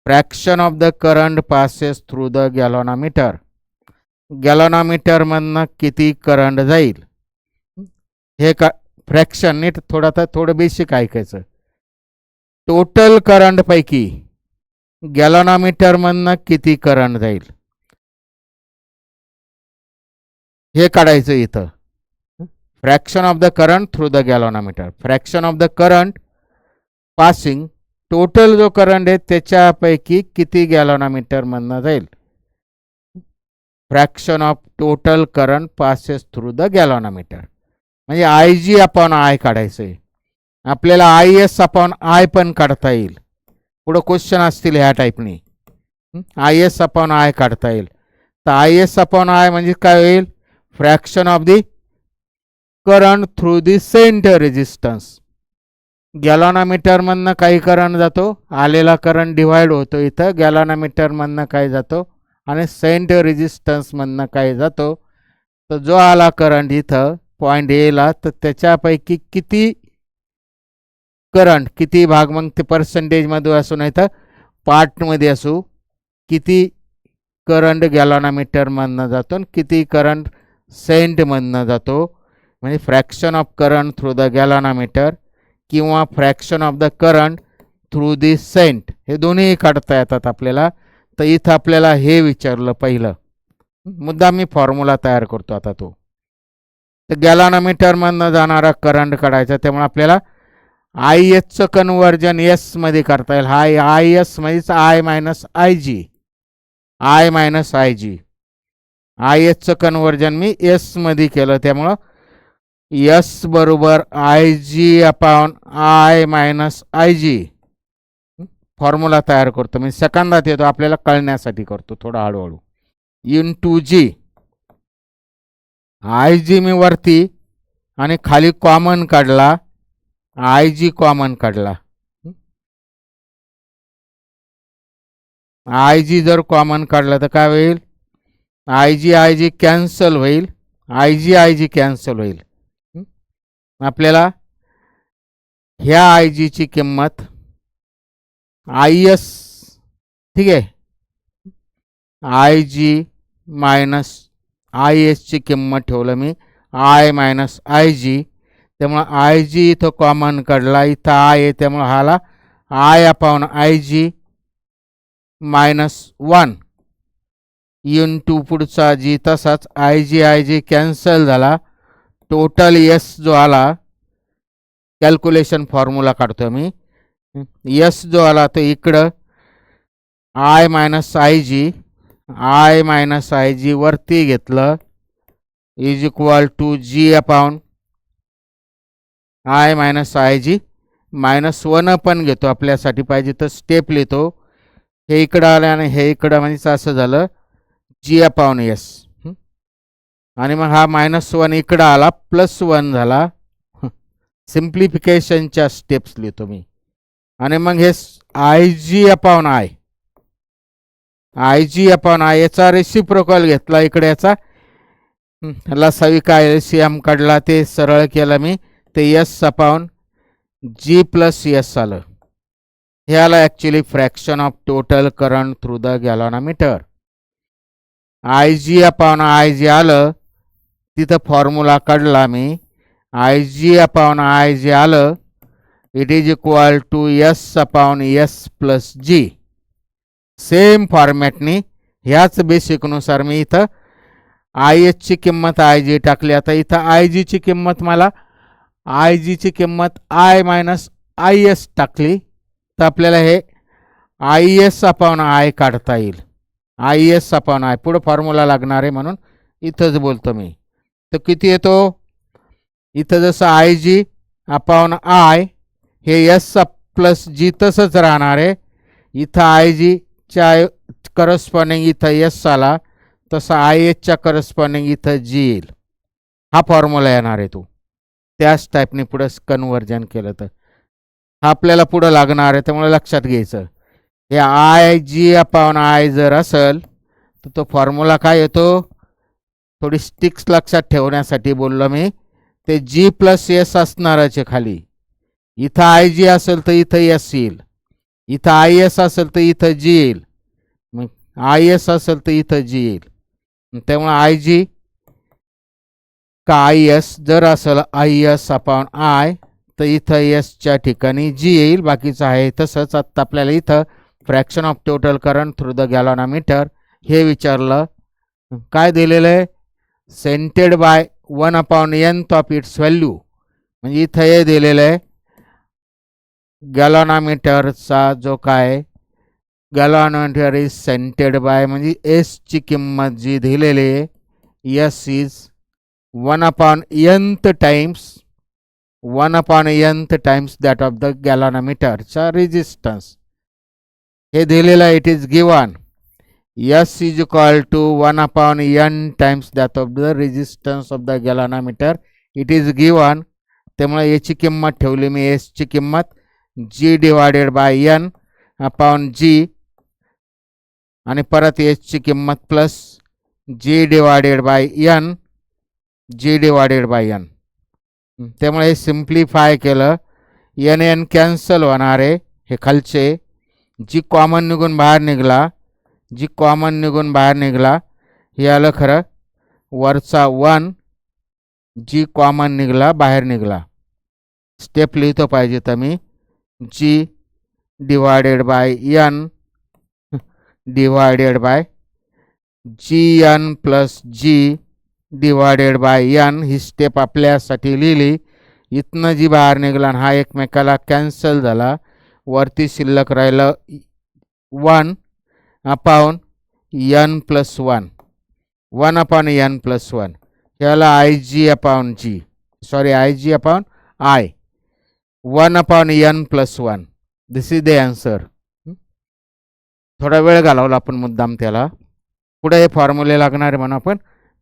fraction of the current passes through the galvanometer, गॅलॉनोमीटरमधनं किती करंट जाईल हे का फ्रॅक्शन नीट थोडं बेसिक ऐकायचं. टोटल करंट पैकी गॅलॉनोमीटर मधनं किती करंट जाईल हे काढायचं इथं. Fraction of the current through the galvanometer, fraction of the current passing, total जो करंट आहे त्याच्यापैकी किती गॅलॉनोमीटर मधनं जाईल. Fraction of total current passes through the galvanometer म्हणजे आय जी अपॉन आय काढायचं आहे. आपल्याला आय एस अपॉन आय पण काढता येईल. पुढं क्वेश्चन असतील ह्या टाईपनी. आय एस अपॉन आय काढता येईल. तर आय एस अपॉन आय म्हणजे काय होईल, fraction of the current through the shunt resistance. Galvanometer मधनं काही करंट जातो, आलेला करंट डिवाइड होतो इथं, गॅलॉनोमीटर मधनं काय जातो आणि सेंट रेजिस्टन्स मधनं काय जातो. तर जो आला करंट इथं पॉईंट एला तर त्याच्यापैकी किती करंट, किती भाग, मग ते पर्सेंटेजमध्ये असू नाही तर पार्टमध्ये असू, किती करंट गॅलॉनोमीटरमधनं जातो आणि किती करंट सेंटमधनं जातो. म्हणजे fraction of current through the galvanometer किंवा fraction of the current through the shunt हे दोन्ही काढता येतात आपल्याला. तर इथं आपल्याला हे विचारलं पहिलं मुद्दा, मी फॉर्म्युला तयार करतो आता तो. तर गॅलॉनोमीटरमधनं जाणारा करंट काढायचा, त्यामुळे आपल्याला आय एसचं कन्व्हर्जन एसमध्ये करता येईल. हा आय एस म्हणजेच I minus I G, I minus I G. I एसचं कन्व्हर्जन मी एसमध्ये केलं, त्यामुळं एस बरोबर I G upon I minus I G. Formula तयार करतो मी सेकंदात येतो, आपल्याला कळण्यासाठी करतो थोडं हळूहळू. इन टू जी, आय जी मी वरती आणि खाली कॉमन काढला, आय जी कॉमन काढला. आय जी जर कॉमन काढला तर काय होईल, आय जी कॅन्सल होईल, आय जी कॅन्सल होईल. आपल्याला ह्या आय जीची किंमत आय एस, ठीक आहे, आय जी मायनस आय एसची किंमत ठेवलं मी आय मायनस आय जी. त्यामुळं आय जी इथं कॉमन काढला, इथं आय आहे त्यामुळं हाला I upon I G minus 1 into पुढचा जी तसाच आय जी कॅन्सल झाला. टोटल एस जो आला, कॅल्क्युलेशन फॉर्म्युला काढतो मी, एस जो आला तो इकडं आय मायनस आय जी वरती घेतलं is equal to G upon I minus I G -1 पण घेतो, आपल्यासाठी पाहिजे तर स्टेप लिहितो. हे इकडं आलं आणि हे इकडं म्हणजे असं झालं जी अपॉन एस. आणि मग हा -1 इकडं आला +1 झाला. सिम्प्लिफिकेशनच्या स्टेप्स लिहितो मी. आणि मग हे आय जी अपॉन आय याचा रेसिप्रोकल घेतला इकडे, याचा लसावी काय एलसीएम काढला, ते सरळ केलं मी, ते S upon G plus S आलं. हे आलं actually fraction of total current through the galvanometer. I G upon I G आलं, तिथं फॉर्म्युला काढला मी, I G upon I G आलं it is equal to S upon S plus G. Same फॉर्मॅटनी ह्याच बेसिकनुसार मी इथं आय एसची किंमत आय जी टाकली. आता इथं आय जीची किंमत मला आय जीची किंमत आय मायनस आय एस टाकली, तर आपल्याला हे आय एस अपॉन आय काढता येईल. आय एस अपॉन आय पुढं फॉर्म्युला लागणार आहे म्हणून इथंच बोलतो मी. तर किती येतो, इथं जसं आय जी अपॉन आय हे एस प्लस जी तसंच राहणार आहे. इथं आय जीच्या करस्पॉन्डिंग इथं एस आला, तसं आय एसच्या करस्पॉन्डिंग इथं जी येईल. हा फॉर्म्युला येणार आहे. तो त्याच टाईपने पुढं कन्व्हर्जन केलं तर आपल्याला पुढं लागणार आहे, त्यामुळे लक्षात घ्यायचं. हे आय जी अपॉन आय जर असेल तर तो फॉर्म्युला काय येतो, थोडी स्टिक्स लक्षात ठेवण्यासाठी बोललो मी, ते जी प्लस एस असणारच आहे खाली. इथं आय जी असेल तर इथं एस येईल, इथं आय एस असेल तर इथं जी येईल, मग आय एस असेल तर इथं जी येईल. त्यामुळे आय जी का आय एस. जर असेल आय एस अपॉन आय तर इथं एसच्या ठिकाणी जी येईल, बाकीचं आहे तसंच. आत्ता आपल्याला इथं fraction of total current through the galvanometer हे विचारलं. काय दिलेलं आहे, shunted by 1/nth of its value. म्हणजे इथं हे दिलेलं आहे गॅलॉनोमीटरचा जो काय गॅलॉनोमीटर इज सेंटेड बाय, म्हणजे एसची किंमत जी दिलेली आहे S is 1/nth times that of the गॅलॉनोमीटरचा रेजिस्टन्स हे दिलेलं आहे. It is given S is equal to 1/n times that of the resistance of the galvanometer. It is given. त्यामुळे याची किंमत ठेवली मी, एसची किंमत G divided by N upon G, आणि परत एसची किंमत plus G divided by N, त्यामुळे सिम्प्लिफाय केलं. एन एन कॅन्सल होणार आहे, हे खालचे जी कॉमन निघून बाहेर निघला, हे आलं खरं. वरचा 1 जी कॉमन निघला बाहेर निघला. स्टेप लिहितो पाहिजे तर मी, G divided by N divided by G N plus G divided by N, ही स्टेप आपल्यासाठी लिहिली. इथनं जी बाहेर निघाला हा एकमेकाला कॅन्सल झाला. वरती शिल्लक राहिलं 1 upon N plus 1, 1/n plus 1. याला I G upon I, 1/n plus 1. This is the answer. थोडा वेळ घालवला आपण मुद्दाम त्याला. पुढे हे फॉर्म्युले लागणार आहे म्हणून आपण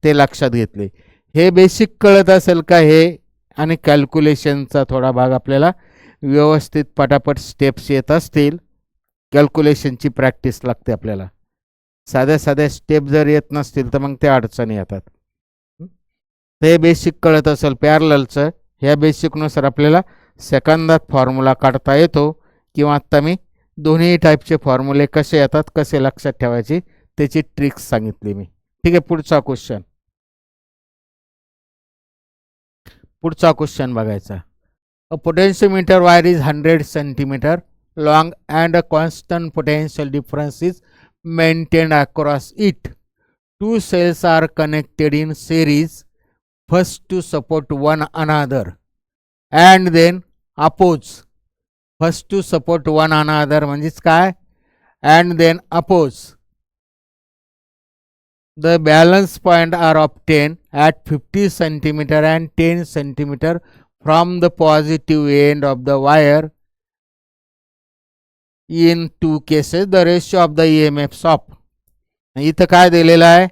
ते लक्षात घेतले. हे बेसिक कळत असेल का हे, आणि कॅल्क्युलेशनचा थोडा भाग आपल्याला व्यवस्थित पटापट स्टेप्स येत असतील. कॅल्क्युलेशनची प्रॅक्टिस लागते आपल्याला. साध्या स्टेप जर येत नसतील तर मग ते अडचणी येतात. ते बेसिक कळत असेल पॅरललचं, ह्या बेसिकनुसार आपल्याला सेकंदात फॉर्म्युला काढता येतो. किंवा आत्ता मी दोन्ही टाईपचे फॉर्म्युले कसे येतात, कसे लक्षात ठेवायचे त्याची ट्रिक्स सांगितली मी. ठीक आहे, पुढचा क्वेश्चन बघायचा. A potentiometer wire is 100 centimetre long and a constant potential difference is maintained across it. Two cells are connected in series, first to support one another and then oppose. First to support one another म्हणजेच काय, and then oppose. The balance point are obtained at 50 centimeter and 10 centimeter from the positive end of the wire. In two cases the ratio of the EMFs of. इथं काय दिलेलं आहे,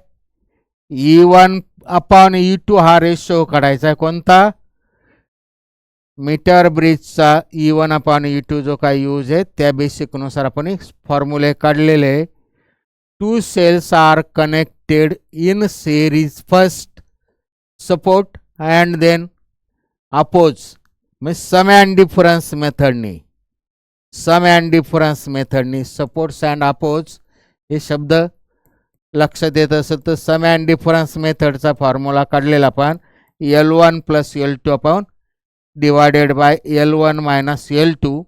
E1/E2 हा ratio काढायचा आहे. कोणता, मीटर ब्रिजचा E1/E2 जो काय यूज आहे त्या बेसिकनुसार आपण फॉर्म्युले काढलेले. Two cells are connected in series, first support and then oppose. म्हणजे सम अँड डिफरन्स मेथडनी सपोर्ट्स अँड अपोज हे शब्द लक्षात येत असेल तर सम अँड डिफरन्स मेथडचा फॉर्म्युला काढलेला आपण L1 plus L2 upon divided by L1 minus L2.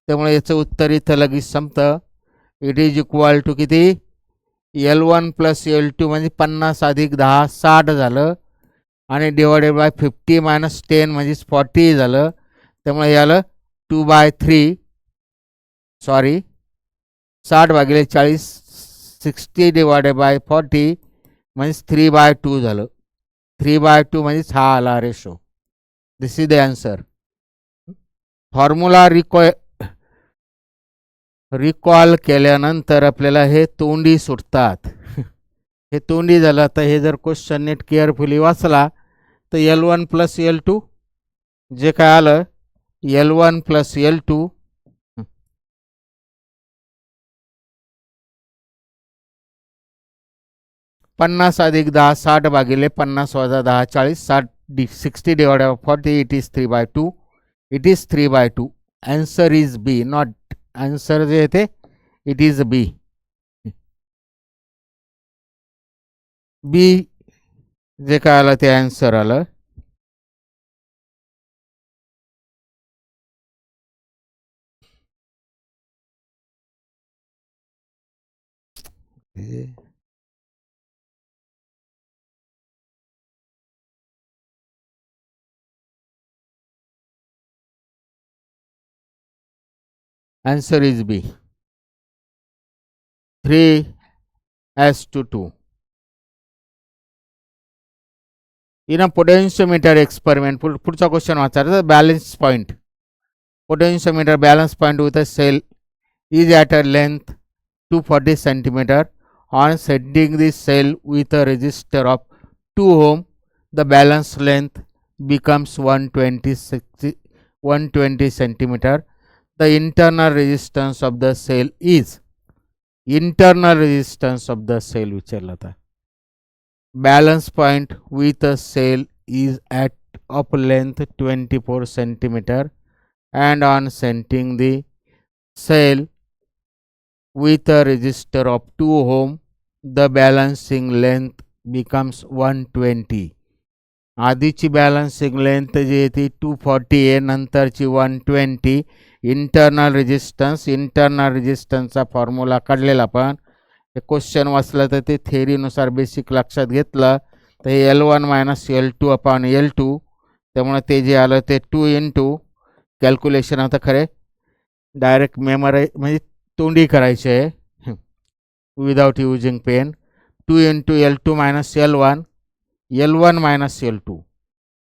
त्यामुळे याचं उत्तर इथं लगेच संपतं. इट इज इक्वल टू किती, L1 प्लस L2 म्हणजे 50 अधिक 10 60 झालं, आणि डिवायडेड बाय 50 मायनस 10 म्हणजे 40 झालं. त्यामुळे याला 2/3 60 भागिले 40, 60 डिवायडेड बाय 40 म्हणजे 3/2 झालं. 3/2 म्हणजे हा आला ratio. This is the answer. Formula recall केल्यानंतर आपल्याला हे तोंडी सुटतात. हे तोंडी झालं. तर हे जर क्वेश्चन नीट केअरफुली वाचला तर L1 प्लस L2 जे काय आलं, L1 प्लस L2 50 अधिक 10 60 भागिले 50 वजा 10 40, 60 divided by 40, it is 3/2. It is 3/2. Answer is B. Not answer जे येते it is B. B J काय आलं ते आन्सर आलं. Answer is B. 3:2. In a potentiometer experiment, पुढचा क्वेश्चन वाचायचा. Balance point, potentiometer balance point with a cell is at a length 240 centimeter. On setting the cell with a resistor of 2 ohm, the balance length becomes 120 centimeter. The internal resistance of the cell is, internal resistance of the cell विचारला था. Balance point with a cell is at of length 24 centimeter, and on setting the cell with a resistor of 2 ohm, the balancing length becomes 120. आधीची balancing length जी आहे ती 240 आहे, नंतरची 120. Internal रेजिस्टन्सचा formula काढलेला आपण question वाचलं तर ते थेअरीनुसार बेसिक लक्षात घेतलं तर हे L1 - L2 अपॉन L2, त्यामुळे ते जे आलं ते 2 इंटू कॅल्क्युलेशन आता खरे डायरेक्ट मेमराईज म्हणजे तोंडी करायची आहे without using pen. 2 into L2 - L1, L1 - L2,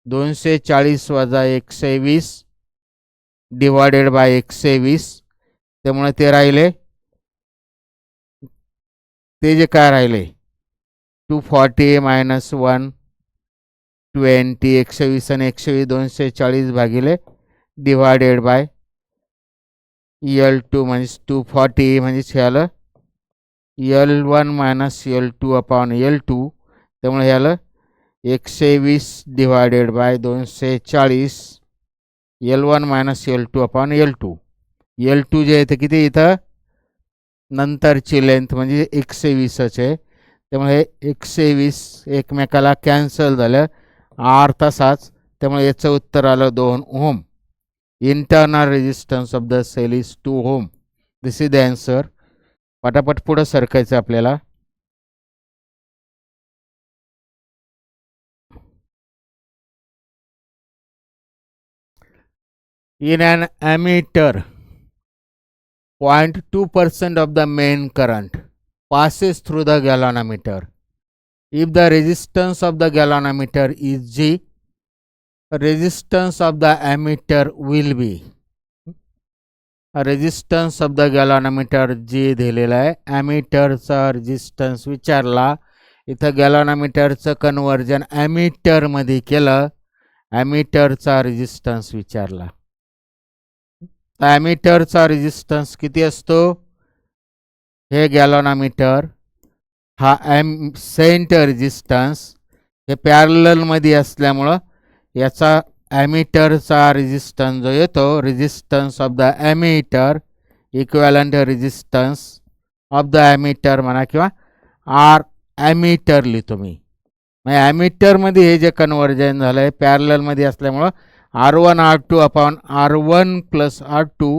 240 वजा 120 डिवायडेड बाय 120. त्यामुळे ते राहिले, ते जे काय राहिले 240 - 120, 120 आणि 120, 240 भागिले डिवायडेड बाय L2 म्हणजे 240, म्हणजे झालं L1 - L2 अपॉन L2. त्यामुळे हे आलं 120 divided by 240 L1 - L2 upon L2. L2 जे आहे ते किती इथं नंतरची लेंथ म्हणजे 120च आहे, त्यामुळे 120 एकमेकाला कॅन्सल झालं, तसाच. त्यामुळे याचं उत्तर आलं 2 ohm. Internal resistance of the cell is 2 ohm. This is the answer. पटापट पुढं सरकायचं आपल्याला. In an ammeter, 0.2% of the main current passes through the galvanometer. If the resistance of the galvanometer is G, resistance of the ammeter will be, resistance of the galvanometer G दिलेला आहे. ॲमीटरचा resistance विचारला. इथं गॅल्व्हनोमीटरचं conversion ॲमीटरमध्ये केलं, ॲमीटरचा resistance विचारला. ॲमीटरचा resistance किती असतो, हे galvanometer हा सेंट रेजिस्टन्स हे पॅरललमध्ये असल्यामुळं याचा ॲमीटरचा रेजिस्टन्स जो येतो, resistance of the ammeter equivalent resistance of the ammeter म्हणा किंवा आर ॲमीटर लिहितो मी. म्हणजे ॲमीटरमध्ये हे जे कन्व्हर्जन झालं आहे पॅरललमध्ये असल्यामुळं R1 R2 upon R1 + R2,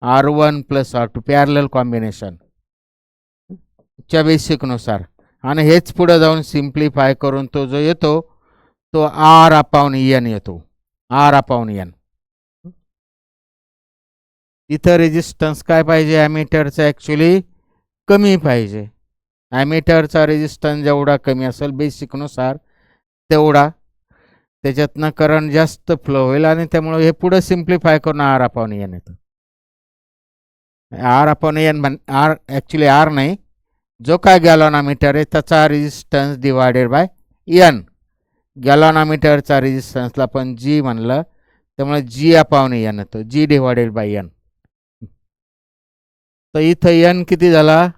R1 + R2 parallel combination च्या बेसिकनुसार. आणि हेच पुढे जाऊन सिम्प्लिफाय करून तो जो येतो तो R/N येतो, R/N. इथं रेजिस्टन्स काय पाहिजे ॲमीटरचा, ॲक्च्युली कमी पाहिजे. ॲमीटरचा रेजिस्टन्स जेवढा कमी असेल बेसिकनुसार तेवढा त्याच्यातनं करंट जास्त फ्लो होईल, आणि त्यामुळे हे पुढे सिम्प्लिफाय करून R/N येतं. R/N R ॲक्च्युली R नाही, जो काय गॅल्व्हनोमीटर आहे त्याचा रेजिस्टन्स डिवायडेड बाय N. गॅल्व्हनोमीटरचा रेजिस्टन्सला आपण G म्हणलं, त्यामुळे G/N येतो, G डिवायडेड बाय N. तर इथं N किती झाला,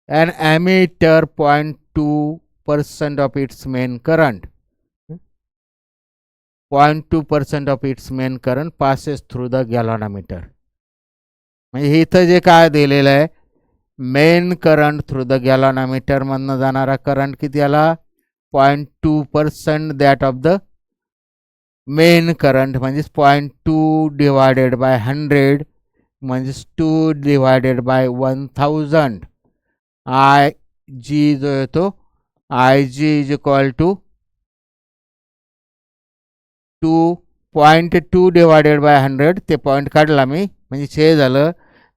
an ammeter 0.2% of its main current, 0.2% of its main current passes through the galvanometer. म्हणजे इथं जे काय दिलेलं आहे main current through the galvanometer मधनं जाणारा करंट किती आला, 0.2% that of the main current, म्हणजे 0.2 डिवायडेड बाय 100 म्हणजे 2 डिवायडेड बाय 1000. आय जी जो येतो I G is equal to 2.2 divided by 100 ते पॉईंट काढला मी म्हणजे हे झालं.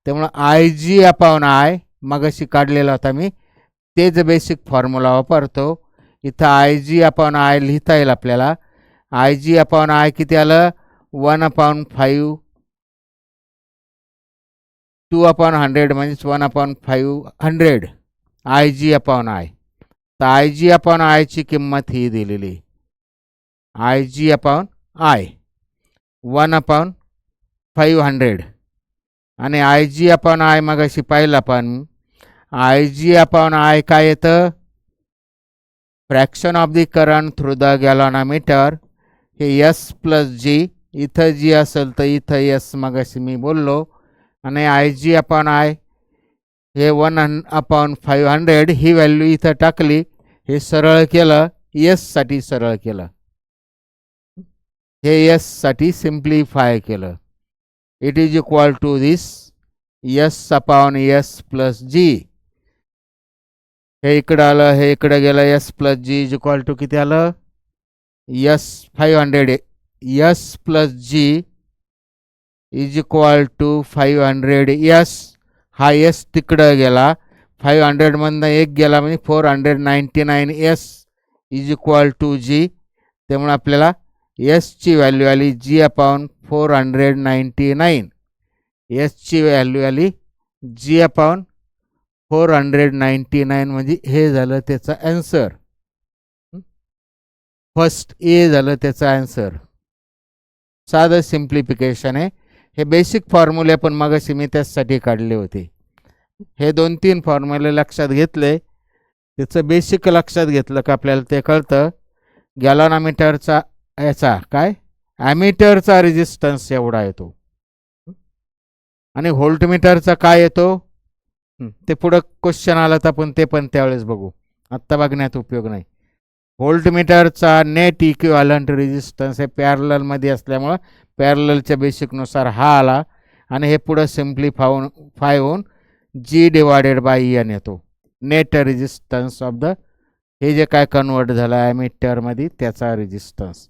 त्यामुळं आय जी अपॉन आय मगाशी काढलेला होता मी तेच बेसिक फॉर्म्युला वापरतो. इथं आय जी अपॉन आय लिहिता येईल आपल्याला. आय जी अपॉन आय किती आलं 1/5 2/100 म्हणजेच 1/500 आय जी अपॉन आय. तर आय जी अपॉन आयची किंमत ही दिलेली आय जी अपॉन आय 1/500 आणि आय जी अपॉन आय मगाशी पाहिलं आपण आय जी अपॉन आय काय येतं fraction of the current through the galvanometer हे एस प्लस जी इथं जी असेल तर इथं एस मगाशी मी बोललो आणि आय जी अपॉन आय हे 1/500 ही व्हॅल्यू इथं टाकली. हे सरळ केलं एससाठी सरळ केलं हे एससाठी सिम्प्लिफाय केलं. It is equal to this S upon S plus G. हे इकडं आलं हे इकडं गेलं S plus G is equal to किती आलं S 500 S plus G is equal to 500 S. हा एस तिकडं गेला 500मधनं एक गेला म्हणजे 499 S is equal to G. त्यामुळे आपल्याला एसची व्हॅल्यू आली जी अपॉन 499 एसची व्हॅल्यू आली जी अपॉन 499 म्हणजे हे झालं त्याचं ॲन्सर. फर्स्ट ए झालं त्याचं ॲन्सर. साधं सिम्प्लिफिकेशन आहे. हे बेसिक फॉर्म्युले पण मगाशी मी त्यासाठी काढले होते. हे 2-3 फॉर्म्युले लक्षात घेतले त्याचं बेसिक लक्षात घेतलं का आपल्याला ते कळतं. गॅलॉनोमीटरचा याचा काय ॲमीटरचा रेजिस्टन्स एवढा येतो आणि व्होल्टमीटरचा काय येतो ते पुढं क्वेश्चन आला तर आपण ते पण त्यावेळेस बघू. आत्ता बघण्यात उपयोग नाही. व्होल्टमीटरचा नेट इक्विव्हॅलंट रेजिस्टन्स हे पॅरललमध्ये असल्यामुळं पॅरललच्या बेसिकनुसार हा आला आणि हे पुढं सिम्प्लिफाय होऊन जी डिवायडेड बाय एन येतो नेट रेजिस्टन्स ऑफ द हे जे काय कन्वर्ट झालं ॲमीटरमध्ये त्याचा रेजिस्टन्स.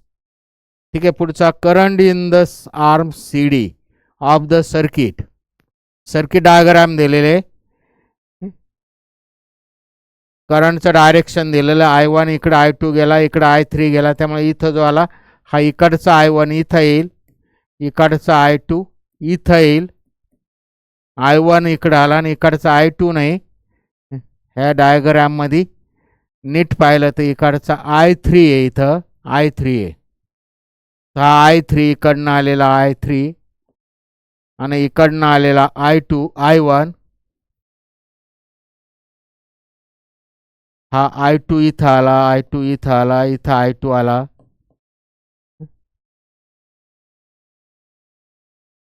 ठीक आहे. पुढचा current in the arm C D of the circuit. Circuit diagram दिलेले करंटचं डायरेक्शन दिलेलं I1 इकडं I2 गेला इकडं I3 गेला त्यामुळे इथं जो आला हा इकडचा I1 इथं येईल इकडचा I2 इथं येईल I1 इकडं आला आणि इकडचा I2 नाही. ह्या डायग्राममध्ये नीट पाहिलं तर इकडचा I3 आहे इथं I3 आहे. हा I3 इकडनं आलेला I3 आणि इकडनं आलेला I2 I1 हा I2 इथं आला I2 इथं आला इथं I2 आला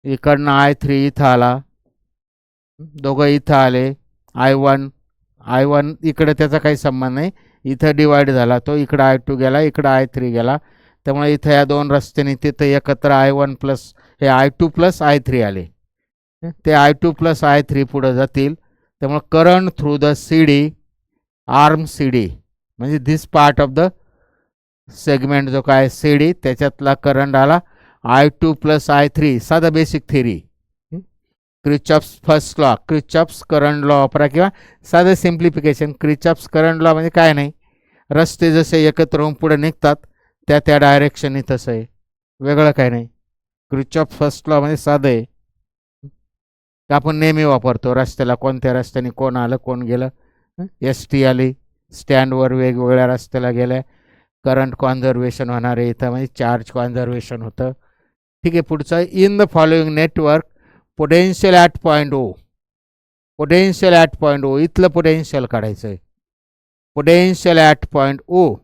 इकडनं I3 इथं आला दोघं इथं आले I1 इकडे त्याचा काही संबंध नाही इथं डिवाइड झाला तो इकडं I2 गेला इकडं I3 गेला त्यामुळे इथं या दोन रस्त्याने तिथं एकत्र I1 प्लस हे I2 प्लस I3 आले ते I2 प्लस I3 पुढं जातील. त्यामुळे current through the C D arm C D म्हणजे this part of the segment जो काय सी डी त्याच्यातला करंट आला I2 प्लस I3. साधा basic theory क्रिचॉप्स first law क्रिचॉप्स current law वापरा किंवा साधं सिम्प्लिफिकेशन क्रिचॉप्स करंट लॉ म्हणजे काय नाही रस्ते जसे एकत्र होऊन पुढे निघतात त्या डायरेक्शनने तसं आहे वेगळं काय नाही. क्रिचॉप फर्स्ट लॉ म्हणजे साधं आहे आपण नेहमी वापरतो रस्त्याला कोणत्या रस्त्याने कोण आलं कोण गेलं एस टी आली स्टँडवर वेगवेगळ्या रस्त्याला गेल्या करंट कॉन्झर्वेशन होणार आहे इथं म्हणजे चार्ज कॉन्झर्वेशन होतं. ठीक आहे. पुढचं in the following network potential at point O potential at point O इथलं पोटेन्शियल काढायचं आहे potential at point O.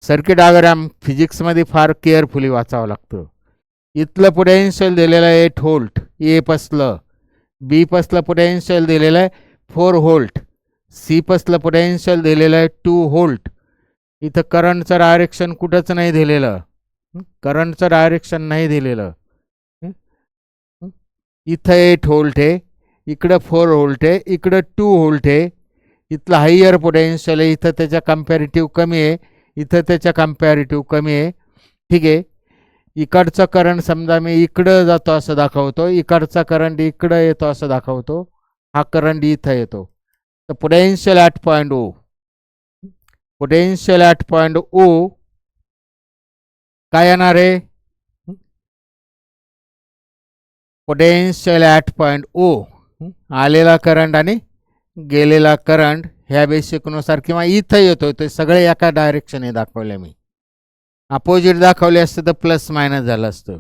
Circuit diagram फिजिक्समध्ये फार केअरफुली वाचावं लागतं. इथलं पोटेन्शियल दिलेलं आहे 8 व्होल्ट ए पसलं बी पसलं पोटेन्शियल दिलेलं आहे 4 व्होल्ट सी पसलं पोटेन्शियल दिलेलं आहे 2 व्होल्ट. इथं करंटचं डायरेक्शन कुठंच नाही दिलेलं करंटचं डायरेक्शन नाही दिलेलं. इथं 8 व्होल्ट आहे इकडं 4 व्होल्ट आहे, इकडं 2 व्होल्ट आहे. इथलं हायर पोटेन्शियल आहे, इथं त्याच्या कम्पॅरेटिव्ह कमी आहे, इथं त्याच्या कम्पॅरेटिव्ह कमी आहे. ठीक आहे. इकडचा करंट समजा मी इकडं जातो असं दाखवतो, इकडचा करंट इकडं येतो असं दाखवतो, हा करंट इथं येतो. तर potential at point O, potential at point O काय येणार आहे? पोटेन्शियल ॲट पॉईंट ओ, आलेला करंट आणि गेलेला करंट ह्या बेसिकनुसार किंवा इथं येतो, ते सगळे एका डायरेक्शनने दाखवले. मी अपोजिट दाखवले असतं तर प्लस मायनस झालं असतं.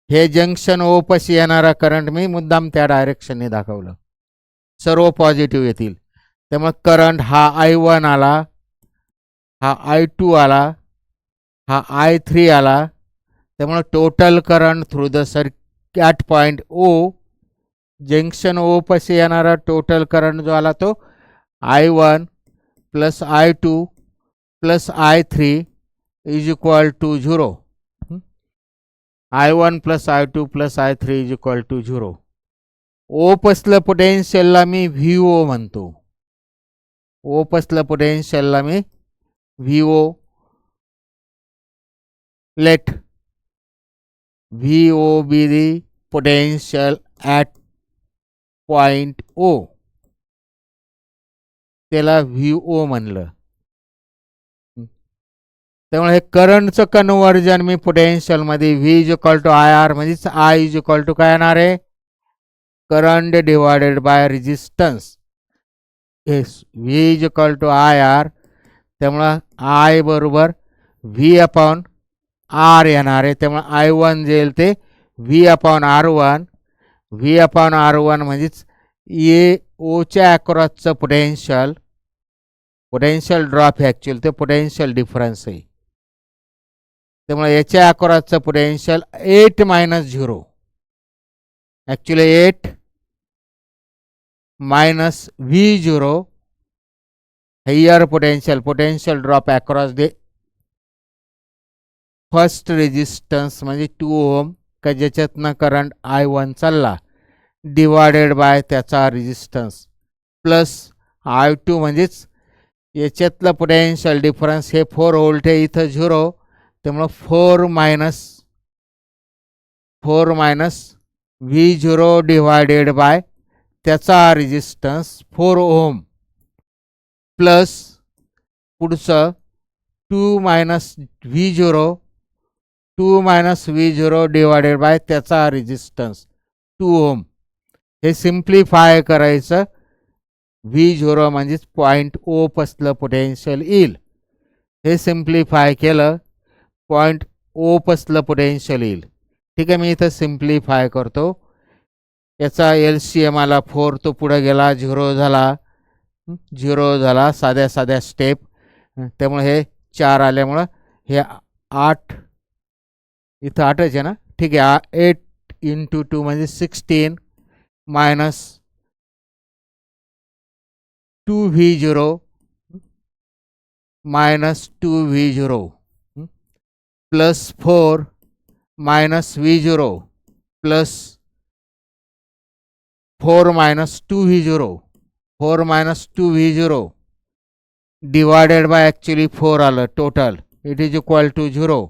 हे जंक्शन ओ पाशी येणारा करंट मी मुद्दाम त्या डायरेक्शनने दाखवलं, सर्व पॉझिटिव्ह येतील. त्यामुळे करंट हा I1 आला, हा I2 आला, हा I3 आला. त्यामुळे total current through the circuit at point O, junction O पाशी येणारा टोटल करंट जो आला तो I1 plus I2 plus I3 is equal to 0. I1 plus I2 plus I3 is equal to 0. O पसलं पोटेन्शियलला मी VO म्हणतो. ओ पसलं पोटेन्शियलला मी VO, let VO be the potential at point O, त्याला VO म्हणलं. त्यामुळे हे करंटचं कन्व्हर्जन मी पोटेन्शियलमध्ये V is equal to IR म्हणजेच I इज इक्वल टू काय येणार आहे? Current divided by resistance. Yes, V is equal to IR. त्यामुळं I बरोबर V अपॉन R येणार आहे. त्यामुळे I1 जे येईल ते V upon R1. V upon R1 म्हणजेच ए ओच्या अक्रॉसचं पोटेन्शियल, पोटेन्शियल ड्रॉप ॲक्च्युअल ते पोटेन्शियल डिफरन्स आहे. त्यामुळे याच्या अक्रॉसचं potential 8 minus 0, actually 8 minus V0 higher potential, potential drop across the first resistance म्हणजे 2 ओम का ज्याच्यातनं करंट I1 चालला, डिवायडेड बाय त्याचा रेजिस्टन्स प्लस I2 म्हणजेच याच्यातलं पोटेन्शियल डिफरन्स हे 4 व्होल्ट आहे, इथं 0. त्यामुळं 4 मायनस V0 डिवायडेड बाय त्याचा रेजिस्टन्स 4 ओम प्लस पुढचं 2 मायनस V0 डिवायडेड बाय त्याचा रेजिस्टन्स 2 ओम. हे सिम्प्लिफाय करायचं, V0 म्हणजेच पॉईंट ओ पसलं पोटेन्शियल येईल. हे सिम्प्लिफाय केलं, पॉईंट ओ पसलं पोटेन्शियल येईल. ठीक आहे, मी इथं सिम्प्लिफाय करतो. याचा LCM आला 4, तो पुढे गेला 0 झाला, साध्या साध्या स्टेप. त्यामुळे हे 4 आल्यामुळं हे 8, इथं 8च आहे ना. ठीक आहे, 8 इंटू 2 म्हणजे 16 minus 2V0 minus 2V0 plus 4 minus V0 plus 4 minus 2V0 divided by actually 4 आलं total, it is equal to 0.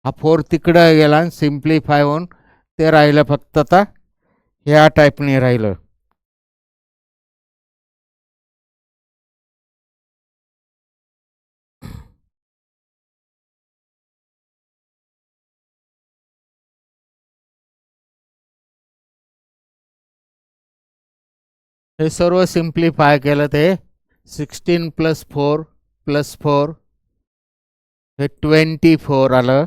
हा 4 तिकडं गेला आणि सिम्प्लिफाय होऊन ते राहिलं फक्त आता ह्या टाईपने राहिलं. हे सर्व सिम्प्लिफाय केलं ते 16 प्लस 4 प्लस 4 हे 24 आलं.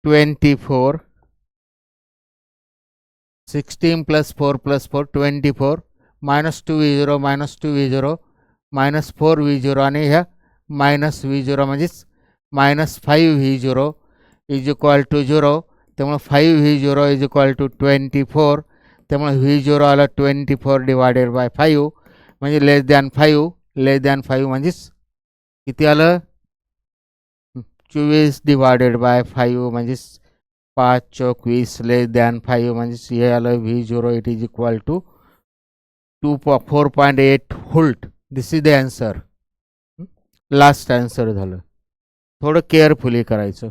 24 16 plus 4 plus 4 24 minus 2V0 minus 4V0 आणि ह्या मायनस V0 म्हणजेच minus 5V0 is equal to 0. त्यामुळे 5V0 इज इक्वल टू 24. त्यामुळे V0 आलं 24 डिवायडेड बाय 5 म्हणजे लेस दॅन 5 म्हणजेच किती आलं 24 डिवायडेड बाय 5 म्हणजेच 5 चौक 20 लेस दॅन 5 म्हणजे हे आलं V0 it is equal to 4.8 volt. This is the answer. Last answer झालं. थोडं केअरफुली करायचं.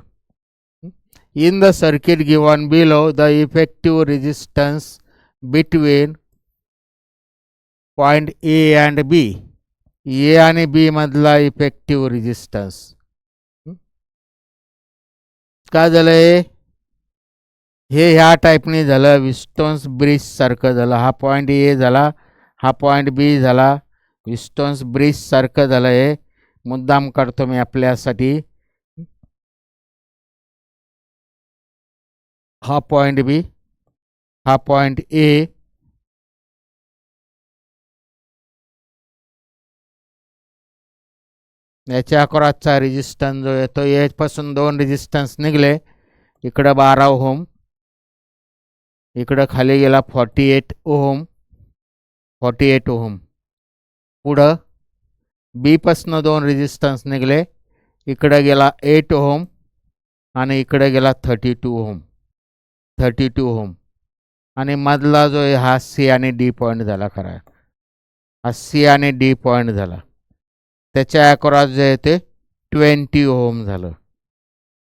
In the circuit given below the effective resistance between point A and B. A आणि बी मधला effective resistance काय झालंय, हे ह्या टाईपने झालं, विस्टोन्स ब्रिज सारखं झालं. हा पॉइंट ए झाला, हा पॉइंट बी झाला, विस्टोन्स ब्रिज सारखं झालं. हे मुद्दाम काढतो मी आपल्यासाठी. हा पॉइंट बी, हा पॉइंट ए, याच्या अक्रॉसचा रेजिस्टन्स जो येतो, यापासून 2 रेजिस्टन्स निघले. इकडं 12 ओहम, इकडं खाली गेला 48 ओहम, 48 ओहम. पुढं बी पासून 2 रेजिस्टन्स निघले. इकडं गेला 8 ओहम आणि इकडे गेला 32 ओहम, 32 ओहम. आणि मधला जो आहे हा सी आणि डी पॉईंट झाला. खरा हा सी आणि डी पॉईंट झाला. त्याच्या अक्रॉस जे आहे ते 20 ओहम झालं,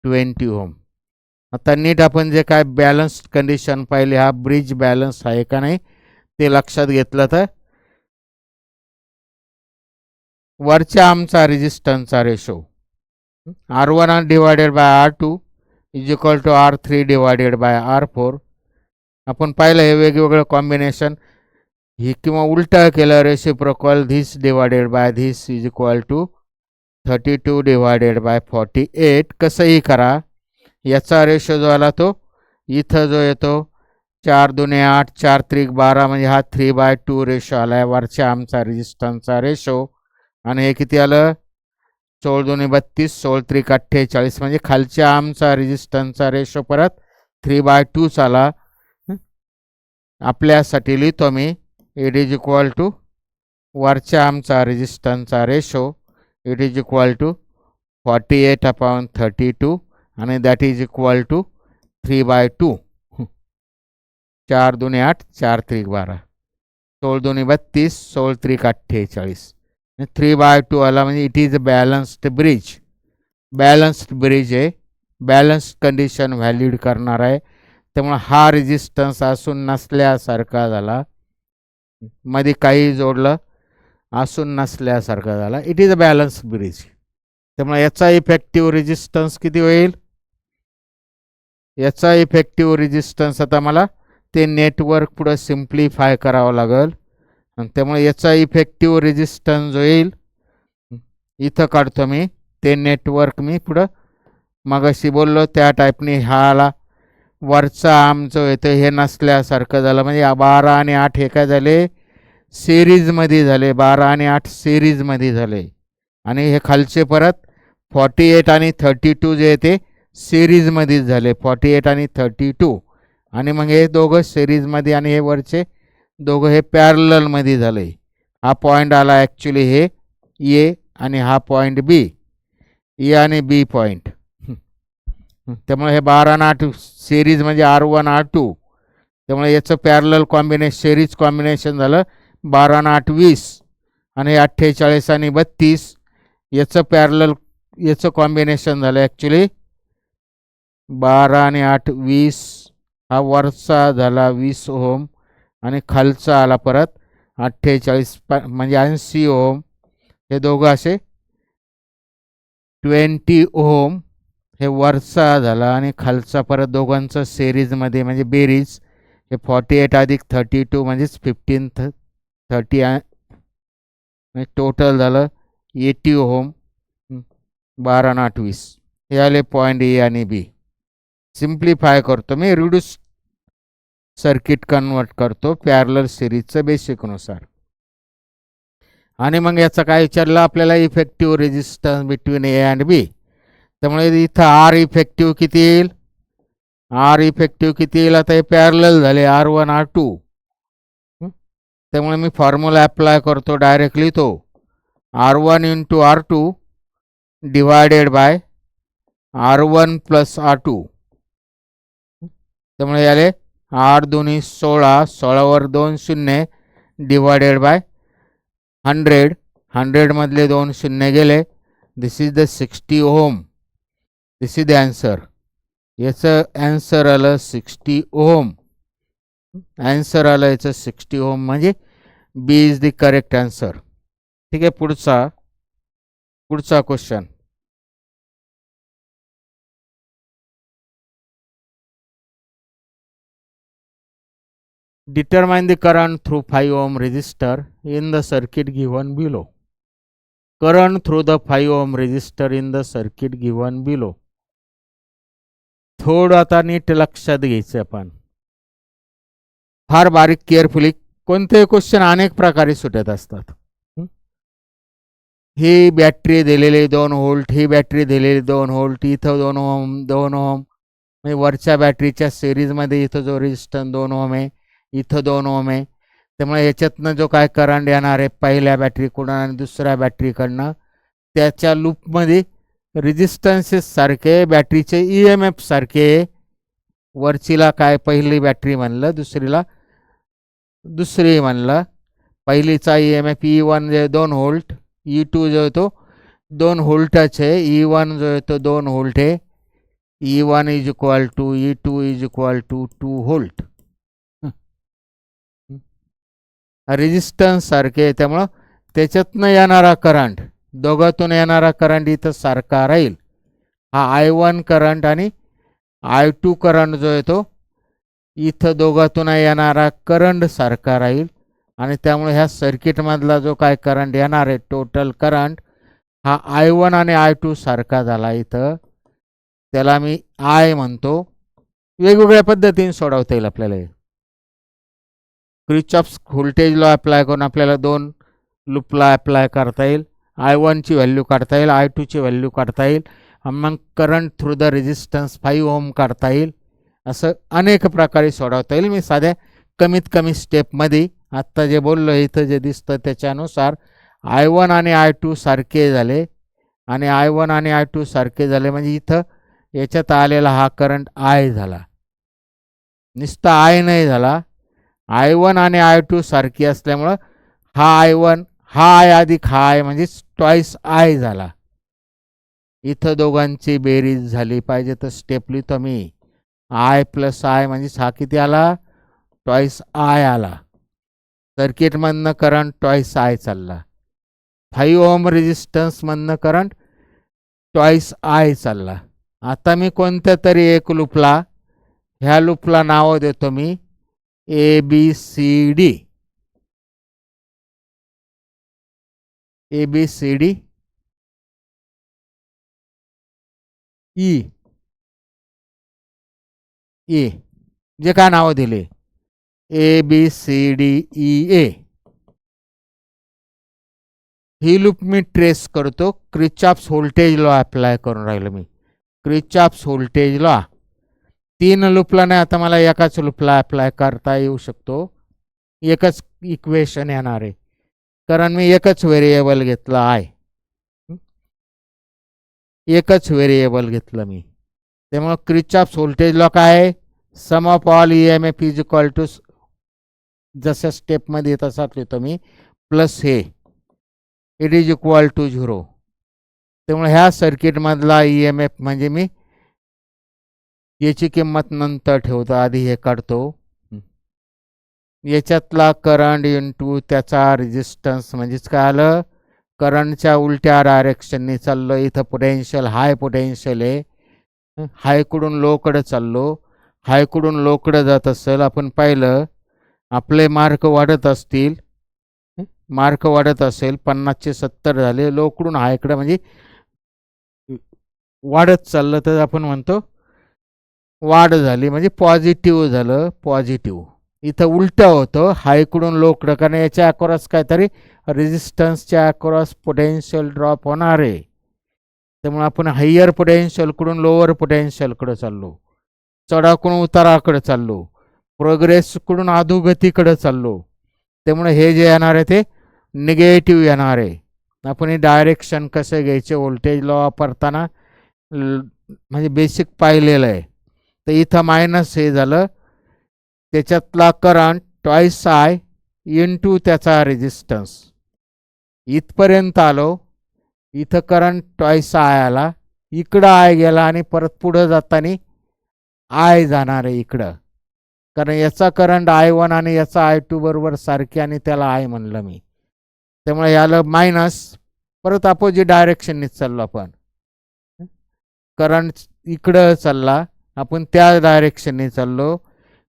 20 ओहम. आता नीट आपण जे काय बॅलन्स्ड कंडिशन पाहिली, हा ब्रिज बॅलन्स आहे का नाही ते लक्षात घेतलं तर वरच्या आमचा रेजिस्टन्सचा ratio R1 divided by R2 is equal to R3 divided by R4. आपण पाहिलं हे वेगवेगळं कॉम्बिनेशन ही किंवा उलटा केलं, reciprocal this divided by this is equal to 32 divided by 48. कसंही करा, याचा रेशो जो आला तो इथं जो येतो 4 दुने 8, 4 त्रिक 12 म्हणजे हा 3/2 रेशो आला आहे वरच्या आमचा रेजिस्टन्सचा रेशो. आणि हे किती आलं 16 दुने 32, 16 त्रिक 48 म्हणजे खालच्या आमचा रेजिस्टन्सचा रेशो परत 3/2 आला. आपल्यासाठी लिहितो मी, इट इज इक्वल टू वरच्या आमचा रेजिस्टन्सचा ratio it is equal to 48/32 आणि दॅट इज इक्वल टू 3/2. 4 दुने 8, 4 त्रिक 12, 16 दुने 32, 16 त्रिक 48. 3/2 आला म्हणजे it is a balanced bridge. Balanced bridge आहे, बॅलन्स्ड कंडिशन व्हॅलिड करणार आहे. त्यामुळे हा रेजिस्टन्स असून नसल्यासारखा झाला, मध्ये काही जोडलं असून नसल्यासारखा झाला. It is a balanced bridge. त्यामुळे याचा इफेक्टिव्ह रेजिस्टन्स किती होईल, याचा इफेक्टिव्ह रेजिस्टन्स आता मला ते नेटवर्क पुढं सिम्प्लिफाय करावं लागेल. आणि त्यामुळे याचा इफेक्टिव्ह रेजिस्टन्स जो येईल इथं काढतो मी, ते नेटवर्क मी पुढं मगाशी बोललो त्या टाईपने हा आला. वरचा आम जो येतो हे नसल्यासारखं झालं म्हणजे 12 आणि 8 हे काय झाले सिरीजमध्ये झाले, 12 आणि 8 सिरीजमध्ये झाले. आणि हे खालचे परत 48 आणि 32 जे ते सिरीजमध्येच झाले, 48 आणि 32. आणि मग हे दोघं सिरीजमध्ये आणि हे वरचे दोघं हे पॅरललमध्ये झाले. हा पॉईंट आला ॲक्च्युली हे ए आणि हा पॉईंट बी, ए आणि बी पॉईंट. त्यामुळे हे 12 आणि 8 सिरीज म्हणजे R1 R2. त्यामुळे याचं पॅरलल कॉम्बिनेशन सिरीज कॉम्बिनेशन झालं 12 आणि 8 20 आणि 48 आणि 32 याचं पॅरलल याचं कॉम्बिनेशन झालं ॲक्च्युली 12 आणि 8 20. हा वरचा झाला 20 ओहम आणि खालचा आला परत 48 म्हणजे 80 ओहम. हे दोघं असे 20 ओहम. हे वरचा झाला आणि खालचा परत दोघांचं सिरीजमध्ये म्हणजे बेरीज हे 48 अधिक 32 म्हणजेच 15 30 म्हणजे टोटल झालं 80 ओहम. 12 आणि 8 20 हे आले पॉईंट ए आणि बी. सिम्प्लिफाय करतो मी, रिड्यूस सर्किट कन्वर्ट करतो पॅरलल सिरीजचं बेसिकनुसार. आणि मग याचा काय विचारलं आपल्याला effective resistance between A and B. त्यामुळे इथं आर इफेक्टिव्ह किती येईल, आर इफेक्टिव्ह किती येईल, आता हे पॅरलल झाले R1 R2. त्यामुळे मी फॉर्म्युला अप्लाय करतो डायरेक्टली, तो R1 into R2 divided by R1 plus R2. त्यामुळे याले 8 दुनी 16, 16वर 2 शून्य डिवायडेड बाय 100, 100 मधले 2 शून्य गेले. This is the 60 ohm. This is the answer. याचं आन्सर आलं 60 ओम. आन्सर आलं याचं 60 ओम, म्हणजे B is the correct answer. ठीक आहे, पुढचा question. Determine the current through 5 ohm resistor in the circuit given below. Current through the 5 ohm resistor in the circuit given below. थोडं आता नीट लक्षात घ्यायचं आपण, फार बारीक केअरफुली. कोणते क्वेश्चन अनेक प्रकारे सुटत असतात. ही बॅटरी दिलेली 2 व्होल्ट, ही बॅटरी दिलेली 2 व्होल्ट, इथं 2 ओम 2 ओम, म्हणजे वरच्या बॅटरीच्या सिरीजमध्ये इथं जो रेजिस्टन्स 2 ओम आहे, इथं 2 ओम आहे. त्यामुळे याच्यातनं जो काय करंट येणार आहे पहिल्या बॅटरीकडून आणि दुसऱ्या बॅटरीकडनं, त्याच्या लूपमध्ये रेजिस्टन्सेस सारखे, बॅटरीचे EMF सारखे. वरचीला काय पहिली बॅटरी म्हणलं, दुसरीला दुसरी म्हणलं. पहिलीचा EMF E1 जे 2 व्होल्ट, E2 जो आहे तो 2 व्होल्टच आहे, E1 जो आहे तो 2 व्होल्ट आहे. E1 is equal to E2 is equal to 2 volt. Resistance सारखे, त्यामुळं त्याच्यातनं येणारा करंट, दोघातून येणारा करंट इथं सारखा राहील. हा I1 करंट आणि I2 करंट जो आहे तो इथं दोघातून येणारा करंट सारखा राहील. आणि त्यामुळे ह्या सर्किटमधला जो काय करंट येणार आहे टोटल करंट, हा I1 आणि I2 सारखा झाला इथं. त्याला मी I म्हणतो. वेगवेगळ्या पद्धतीने सोडवता येईल आपल्याला. क्रिचॉफ्स व्होल्टेज लॉ अप्लाय करून आपल्याला 2 लूपला अप्लाय करता येईल. I1 ची व्हॅल्यू काढता येईल, I2 ची व्हॅल्यू काढता येईल, मग करंट थ्रू द रेजिस्टन्स 5 ओम काढता येईल. असं अनेक प्रकारे सोडवता येईल. मी साध्या कमीत कमी स्टेपमध्ये आत्ता जे बोललो इथं जे दिसतं त्याच्यानुसार I1 आणि I2 सारखे झाले, आणि I1 आणि I2 सारखे झाले म्हणजे इथं याच्यात आलेला हा करंट I झाला, नुसता I नाही झाला. I1 आणि I2 सारखी असल्यामुळं हा I1 हा I अधिक हा I म्हणजे ट्वाईस I झाला. इथं दोघांची बेरीज झाली पाहिजे तर स्टेप लिहितो मी. I प्लस I म्हणजे हा किती आला, ट्वाईस I आला. सर्किटमधनं करंट ट्वाईस I चालला. 5 ओम रेजिस्टन्समधनं करंट ट्वाईस I चालला. आता मी कोणत्या तरी एक लूपला, ह्या लूपला नाव देतो मी ABCD. ABCD E जे काय नाव दिले ABCDEA, ही लूप मी ट्रेस करतो. क्रिचॉफ्स व्होल्टेज लॉ अप्लाय करून राहिलो मी. क्रिचॉफ्स व्होल्टेज लॉ 3 लूपला नाही, आता मला एकाच लूपला अप्लाय करता येऊ शकतो. एकच इक्वेशन येणार आहे कारण मी एकच व्हेरिएबल घेतला आहे, एकच व्हेरिएबल घेतलं मी. त्यामुळे क्रिचॉफ्स व्होल्टेज लॉ काय आहे, sum of all EMF is equal to, जसं स्टेपमध्ये तसाच लिहितो मी, प्लस हे इट इज इक्वल टू 0. त्यामुळे ह्या सर्किटमधला EMF म्हणजे मी याची किंमत नंतर ठेवतो, आधी हे काढतो. याच्यातला करंट इंटू त्याचा रेजिस्टन्स, म्हणजेच काय आलं, करंटच्या उलट्या डायरेक्शनने चाललो. इथं पोटेन्शियल हाय पोटेन्शियल आहे, हायकडून लोकडं चाललो. हायकडून लोकडं जात असेल, आपण पाहिलं आपले मार्क वाढत असतील, मार्क वाढत असेल 50चे 70 झाले, लोकडून हायकडं म्हणजे वाढत चाललं तर आपण म्हणतो वाढ झाली, म्हणजे पॉझिटिव्ह झालं, पॉझिटिव्ह. इथं उलटं होतं, हायकडून लोकडं, कारण याच्या अक्रॉस काहीतरी रेजिस्टन्सच्या अक्रॉस पोटेन्शियल ड्रॉप होणार आहे. त्यामुळे आपण हायर पोटेन्शियलकडून लोअर पोटेन्शियलकडे चाललो, चढाकडून उताराकडे चाललो, प्रोग्रेसकडून अधोगतीकडे चाललो. त्यामुळे हे जे येणार आहे ते निगेटिव्ह येणार आहे. आपण हे डायरेक्शन कसं घ्यायचे व्होल्टेज लॉ वापरताना म्हणजे बेसिक पाहिलेलं आहे. तर इथं मायनस हे झालं, त्याच्यातला करंट ट्वाईस आय इंटू त्याचा रेजिस्टन्स. इथपर्यंत आलो, इथं करंट ट्वाईस आय आला, इकडं आय गेला आणि परत पुढं जाताना आय जाणार आहे इकडं, कारण याचा करंट I1 आणि याचा I2 बरोबर सारखे आणि त्याला आय म्हणलं मी. त्यामुळे याला मायनस, परत अपोजिट डायरेक्शनने चाललो आपण. करंट इकडं चालला, आपण त्या डायरेक्शनने चाललो,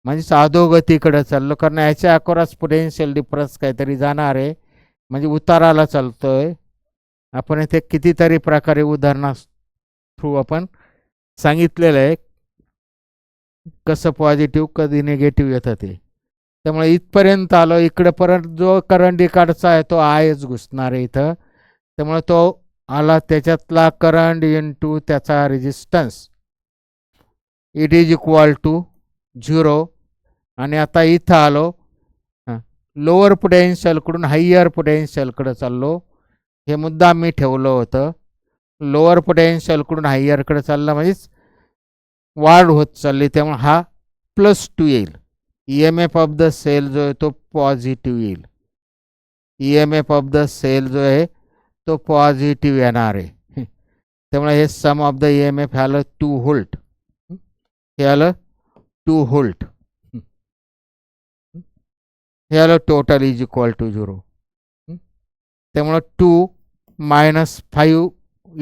म्हणजे अधोगतीकडे चाललो, कारण याच्या अक्रॉस पोटेन्शियल डिफरन्स काहीतरी जाणार आहे, म्हणजे उताराला चालतोय. आपण इथे कितीतरी प्रकारे उदाहरणा थ्रू आपण सांगितलेलं आहे कसं पॉझिटिव्ह कधी निगेटिव्ह येतं ते. त्यामुळे इथपर्यंत आलो, इकडे परत जो करंट इकडचा आहे तो आयच घुसणार आहे इथं. त्यामुळे तो आला, त्याच्यातला करंट इंटू त्याचा resistance, it is equal to 0. आणि आता इथं आलो, लोअर पोटेन्शियलकडून हायर पोटेन्शियलकडे चाललो. हे मुद्दा मी ठेवलं होतं, लोअर पोटेन्शियलकडून हायरकडे चाललं म्हणजेच वाढ होत चालली. त्यामुळे हा +2 येईल. EMF ऑफ द सेल जो आहे तो पॉझिटिव्ह येईल. EMF ऑफ द सेल जो आहे तो पॉझिटिव्ह येणार आहे. त्यामुळे हे सम ऑफ द EMF आलं 2 व्होल्ट, हे आलं 2 व्होल्ट, हे आलं टोटल इज इक्वल टू 0. त्यामुळं 2 मायनस 5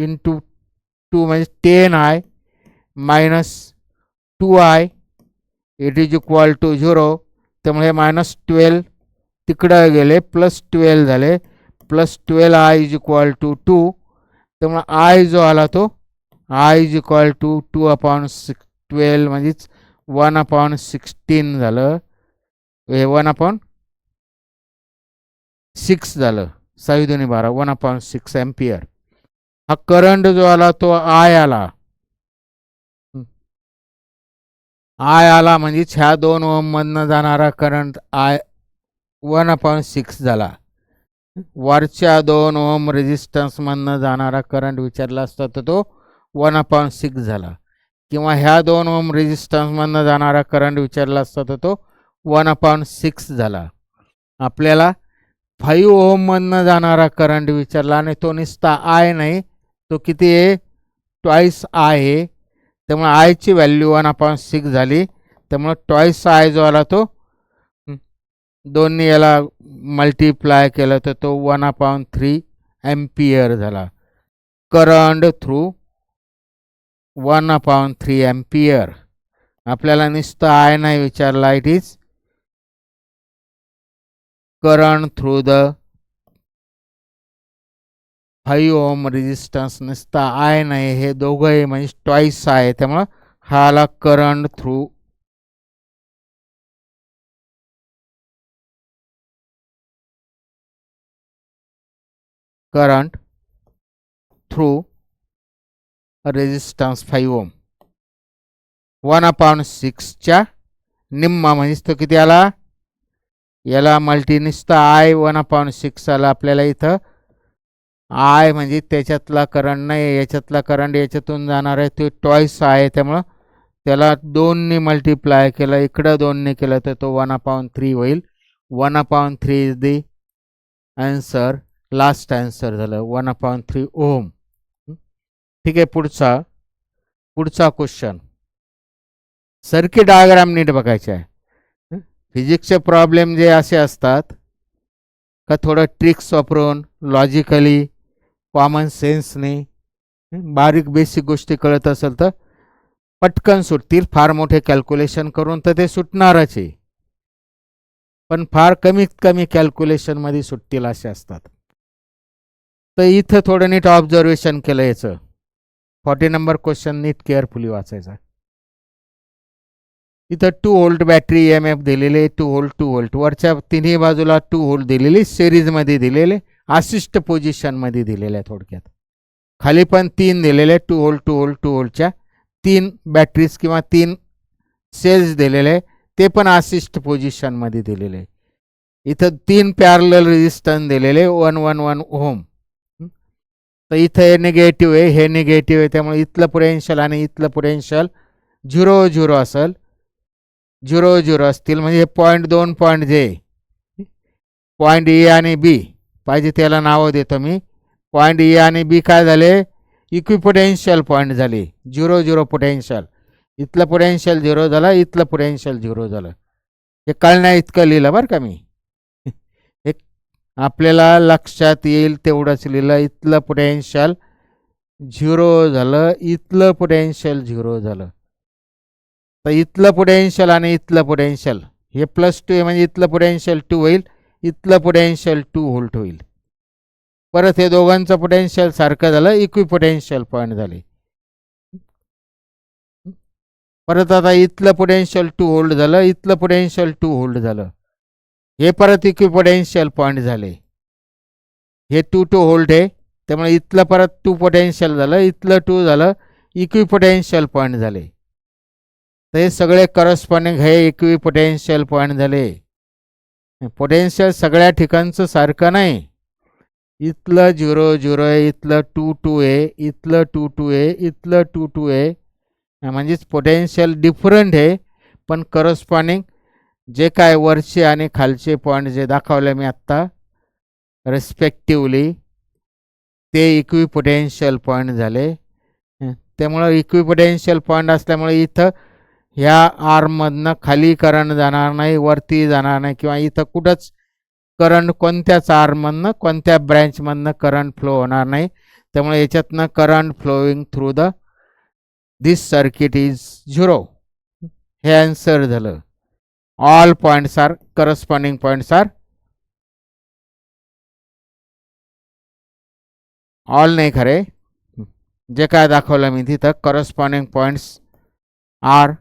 इंटू 2 म्हणजे 10I minus 2I it is equal to 0. त्यामुळे -12 तिकडं गेले, +12 झाले, +12I इज इक्वल टू 2. त्यामुळे I जो आला तो I इज इक्वल टू 2/12 म्हणजेच 1/16 झालं, हे 1/6 झालं, 6 × 12 1/6 एम्पियर. हा करंट जो आला तो I आला, I आला म्हणजेच ह्या 2 ओम मधनं जाणारा करंट I 1/6 झाला. वरच्या 2 ओम रेजिस्टन्स मधनं जाणारा करंट विचारला असता तर तो 1/6 झाला, किंवा ह्या 2 ओम रेजिस्टन्स मधनं जाणारा करंट विचारला असता तर तो 1/6 झाला. आपल्याला 5 ओम मधनं जाणारा करंट विचारला आणि तो नुसता I नाही, तो किती आहे, ट्वाईस I आहे. त्यामुळे आयची व्हॅल्यू 1/6 झाली. त्यामुळे ट्वाईस I जो आला तो दोन्ही याला मल्टिप्लाय केलं तर तो 1/3 एम्पियर झाला. Current through 1/3 ampere. आपल्याला नुसतं I नाही विचारला, it is current through the 5 ohm resistance. नुसता I नाही, हे दोघंही म्हणजे ट्वाईस आहे. त्यामुळं हा आला करंट थ्रू रेजिस्टन्स 5 ओम 1/6च्या निम्मा, म्हणजे तो किती आला, याला मल्टी नुसता I 1/6 आला. आपल्याला इथं I म्हणजे त्याच्यातला करंट नाही, याच्यातला करंट याच्यातून जाणार आहे, ते ट्वाईस आहे. त्यामुळं त्याला 2ने मल्टिप्लाय केलं, इकडं 2ने केलं तर तो 1/3 होईल. 1/3 is the answer, last answer झालं 1/3 ओम. ठीक आहे, पुढचा क्वेश्चन. सर्किट डायग्राम नीट बघायचा आहे. फिजिक्सचे प्रॉब्लेम जे असे असतात का थोडं ट्रिक्स वापरून, लॉजिकली, कॉमन सेन्सने, बारीक बेसिक गोष्टी कळत असेल तर पटकन सुटतील. फार मोठे कॅल्क्युलेशन करून तर ते सुटणारच आहे, पण फार कमीत कमी कॅल्क्युलेशनमध्ये सुटतील असे असतात. तर इथं थोडं नीट ऑब्झर्वेशन केलं याचं. 40 नंबर क्वेश्चन नीट केअरफुली वाचायचा. इथं 2 व्होल्ट बॅटरी EMF दिलेले, 2 व्होल्ट 2 व्होल्ट, वरच्या तिन्ही बाजूला 2 व्होल्ट दिलेले, सिरीजमध्ये दिलेले, असिस्ट पोझिशनमध्ये दिलेले. थोडक्यात खाली पण 3 दिलेले, 2 व्होल्ट 2 व्होल्ट 2 व्होल्टच्या 3 बॅटरीज किंवा 3 सेल्स दिलेले, ते पण असिस्ट पोझिशनमध्ये दिलेले. इथं 3 पॅरलल रेजिस्टन्स दिलेले 1 1 1 ओम. तर इथं हे निगेटिव्ह आहे, हे निगेटिव्ह आहे, त्यामुळे इथलं पोटेन्शियल आणि इथलं पोटेन्शियल 0 असेल, 0 असतील म्हणजे हे पॉईंट 2 पॉईंट जे पॉईंट ए आणि बी पाहिजे त्याला नावं देतो मी. पॉईंट ए आणि बी काय झाले, इक्विपोटेन्शियल पॉईंट झाले. 0 पोटेन्शियल, इथलं पोटेन्शियल 0 झालं, इथलं पोटेन्शियल 0 झालं. हे कळण्या इतकं लिहिलं बरं का मी. एक आपल्याला लक्षात येईल तेवढंच लिहिलं. इथलं पोटेन्शियल 0 झालं, इथलं पोटेन्शियल 0 झालं. तर इथलं पोटेन्शियल आणि इथलं पोटेन्शियल हे +2 आहे म्हणजे इथलं पोटेन्शियल 2 होईल, इथलं पोटेन्शियल 2 व्होल्ट होईल. परत हे दोघांचं पोटेन्शियल सारखं झालं, इक्विपोटेन्शियल पॉईंट झाले. परत आता इथलं पोटेन्शियल 2 व्होल्ट झालं, इथलं पोटेन्शियल 2 व्होल्ट झालं. हे परत इक्विपोटेन्शियल पॉईंट झाले. हे 2 व्होल्ट आहे त्यामुळे इथलं परत 2 पोटेन्शियल झालं, इथलं 2 झालं, इक्विपोटेन्शियल पॉईंट झाले. तर हे सगळे करस्पॉन्डिंग हे इक्विपोटेन्शियल पॉईंट झाले. पोटेन्शियल सगळ्या ठिकाणचं सारखं नाही. इथलं 0 आहे, इथलं 2 आहे, इथलं 2 आहे, इथलं 2 आहे. म्हणजेच पोटेन्शियल डिफरंट आहे, पण करस्पॉन्डिंग जे काय वरचे आणि खालचे पॉईंट जे दाखवले मी आत्ता रिस्पेक्टिवली ते इक्विपोटेन्शियल पॉईंट झाले. त्यामुळं इक्विपोटेन्शियल पॉईंट असल्यामुळे इथं ह्या आर्ममधनं खाली करंट जाणार नाही, वरती जाणार नाही, किंवा इथं कुठंच करंट कोणत्याच आर्ममधनं कोणत्या ब्रँचमधनं करंट फ्लो होणार नाही. त्यामुळे याच्यातनं current flowing through this circuit is 0. हे आन्सर झालं. All points are corresponding points are, all नाही खरे, जे काय दाखवलं मी तिथं corresponding points are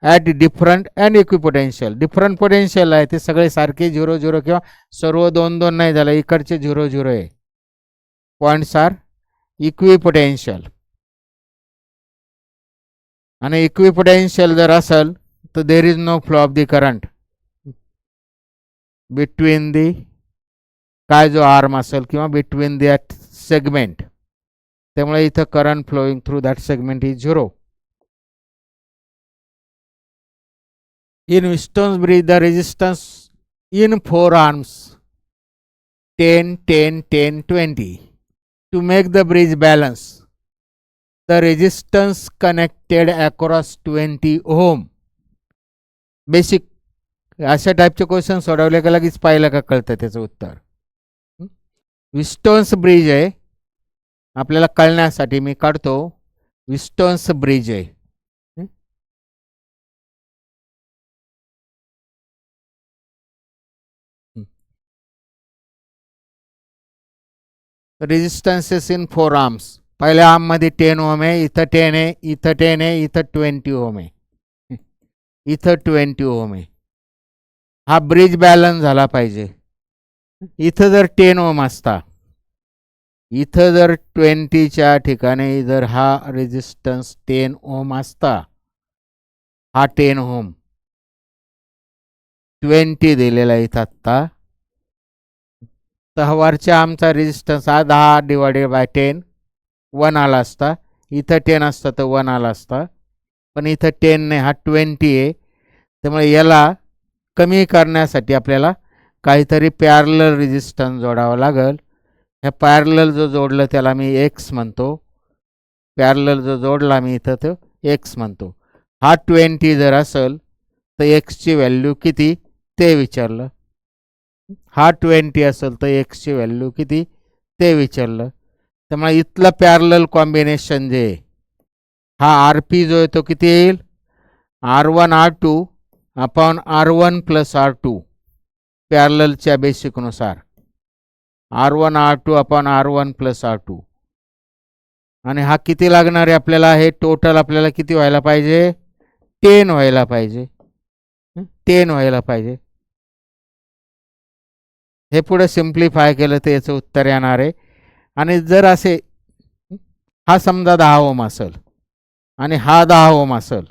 at different and equipotential. Different potential आहे ते सगळे सारखे 0 किंवा सर्व 2 नाही झालं, इकडचे 0 आहे. Points are equipotential. आणि इक्विपोटेन्शियल जर असेल तर there is no flow of the current between the काय जो आर्म असेल किंवा बिटवीन दॅट सेगमेंट. त्यामुळे इथं current flowing through that segment is 0. In Wheatstone's bridge, the resistance in 4 arms 10, 10, 10, 20. To make the bridge balance, the resistance connected across 20 ohm. Basic अशा टाईपचे question सोडवले का लगेच पाहिलं का कळतं त्याचं उत्तर. व्हीटस्टोन्स ब्रिज आहे, आपल्याला कळण्यासाठी मी काढतो. व्हीटस्टोन्स ब्रिज आहे. रेजिस्टन्सेस इन 4 आर्म्स. पहिल्या आर्ममध्ये 10 ओम आहे, इथं 10 आहे, इथं 10 आहे, इथं 20 ओम आहे, इथं 20 ओम आहे. हा ब्रिज बॅलन्स झाला पाहिजे. इथं जर 10 ओम असता, इथं जर 20च्या ठिकाणी जर हा रेजिस्टन्स 10 ओम असता, हा 10 ओम 20 दिलेला आहे इथं आत्ता, तर वरच्या आमचा रेजिस्टन्स हा 10/10 1 आला असता. इथं 10 असतं तर 1 आला असता, पण इथं 10 नाही, हा 20 आहे. त्यामुळे याला कमी करण्यासाठी आपल्याला काहीतरी पॅरलल रेजिस्टन्स जोडावा लागेल. ह्या पॅरलल जो जोडलं त्याला मी एक्स म्हणतो. पॅरलल जो जोडला मी इथं तो एक्स म्हणतो. हा 20 जर असेल तर एक्सची व्हॅल्यू किती ते विचारलं. हा 20 असेल तर एक्सची व्हॅल्यू किती ते विचारलं. त्यामुळे इथलं पॅरलल कॉम्बिनेशन जे हा आर पी जो आहे तो किती येईल, R1 R2 upon R1 plus R2 पॅरललच्या बेसिकनुसार, R1 R2 upon R1 plus R2. आणि हा किती लागणार आहे आपल्याला, हे टोटल आपल्याला किती व्हायला पाहिजे, 10 व्हायला पाहिजे, 10 व्हायला पाहिजे. हे पुढे सिम्प्लिफाय केलं तर याचं उत्तर येणार आहे. आणि जर असे हा समजा 10 ओम असेल आणि हा 10 ओम असेल,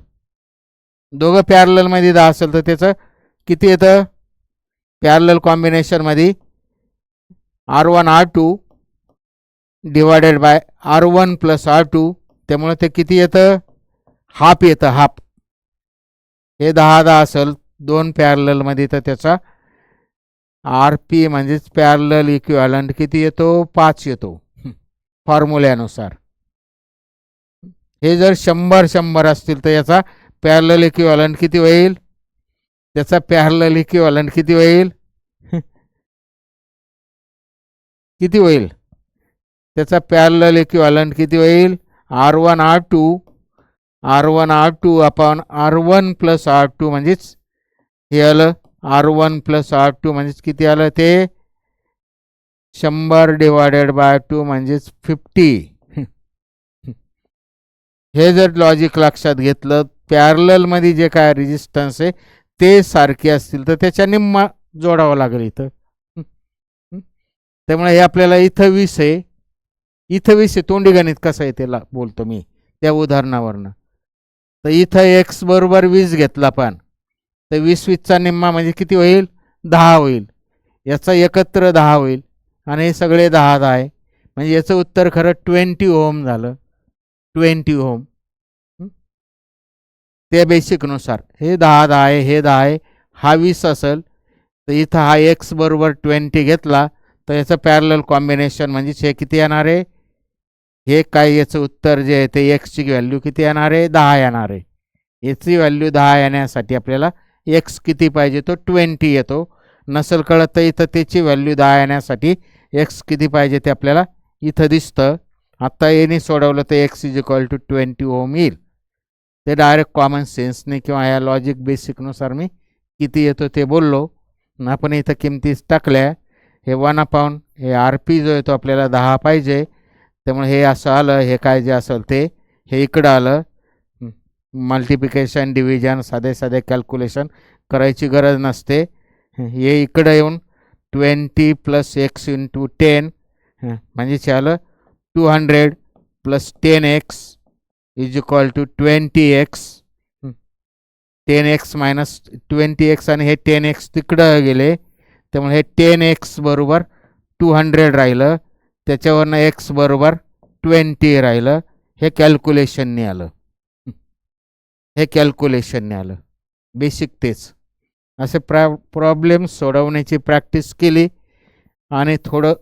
दोघं पॅरललमध्ये 10 असेल तर त्याचं किती येतं, पॅरलल कॉम्बिनेशनमध्ये R1 R2 divided by R1 plus R2. त्यामुळे ते किती येतं, हाफ येतं हाफ. हे 10 असेल 2 पॅरललमध्ये तर त्याचा आर पी म्हणजेच पॅरलल इक्विव्हॅलंट किती येतो 5 येतो फॉर्म्युल्यानुसार. हे जर 100 असतील तर याचा पॅरलल इक्विव्हॅलंट किती होईल, त्याचा पॅरलल इक्विव्हॅलंट किती होईल किती होईल त्याचा पॅरलल इक्विव्हॅलंट किती होईल R1 R2 upon R1 plus R2 म्हणजेच हे आलं R1 प्लस R2 म्हणजेच किती आलं ते 100 डिवायडेड बाय 2 म्हणजेच 50. हे जर लॉजिक लक्षात घेतलं पॅरलल मध्ये जे काय रेजिस्टन्स आहे ते सारखे असतील तर त्याच्या निम्मा जोडावा लागेल इथं. त्यामुळे हे आपल्याला इथं 20 आहे, इथं 20 आहे. तोंडी गणित कसं आहे त्याला बोलतो मी त्या उदाहरणावरनं. तर इथं एक्स बरोबर 20 घेतला पण तर 20चा निम्मा म्हणजे किती होईल 10 होईल. याचा एकत्र 10 होईल आणि हे सगळे 10 आहे म्हणजे याचं उत्तर खरं 20 ओम झालं. 20 ओम त्या बेसिकनुसार हे 10 आहे, हे 10 आहे, हा 20 असेल तर इथं हा एक्स बरोबर 20 घेतला तर याचं पॅरलल कॉम्बिनेशन म्हणजेच हे किती येणार आहे, हे काय याचं उत्तर जे आहे ते एक्सची व्हॅल्यू किती येणार आहे 10 येणार आहे. याची व्हॅल्यू 10 येण्यासाठी आपल्याला एक्स किती पाहिजे तो 20 येतो. नसेल कळत तर इथं त्याची व्हॅल्यू 10 येण्यासाठी एक्स किती पाहिजे ते आपल्याला इथं दिसतं. आत्ता याने सोडवलं तर एक्स इज इक्वल टू 20 ओम येईल. ते डायरेक्ट कॉमन सेन्सने किंवा या लॉजिक बेसिकनुसार मी किती येतो ते बोललो. आपण इथं किमतीच टाकल्या. हे 1 हे आर पी जो येतो आपल्याला 10 पाहिजे त्यामुळे हे असं आलं. हे काय जे असेल ते हे इकडं आलं. मल्टिप्लिकेशन डिव्हिजन साधे कॅल्क्युलेशन करायची गरज नसते. हे इकडं येऊन 20 प्लस एक्स इंटू 10 म्हणजे आलं 200 plus 10x is equal to 20x. 10x minus 20x आणि हे 10x तिकडं गेले त्यामुळे हे 10x बरोबर 200 राहिलं. त्याच्यावरनं x बरोबर 20 राहिलं. हे कॅल्क्युलेशनने आलं. बेसिक तेच. असे प्रॉब्लेम सोडवण्याची प्रॅक्टिस केली आणि थोडं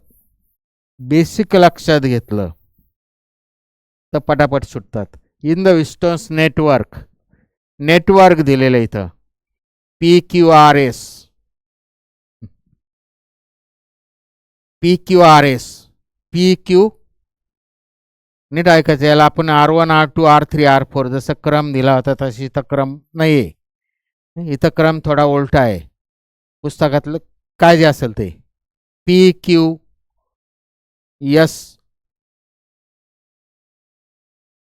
बेसिक लक्षात घेतलं तर पटापट सुटतात. इन द विस्टन्स नेटवर्क दिलेलं इथं PQRS PQ नीट ऐकायचं. याला आपण R1 R2 R3 R4 जसं क्रम दिला होता तशी इथं क्रम नाही आहे. इथं क्रम थोडा उलटा आहे. पुस्तकातलं काय जे असेल ते PQS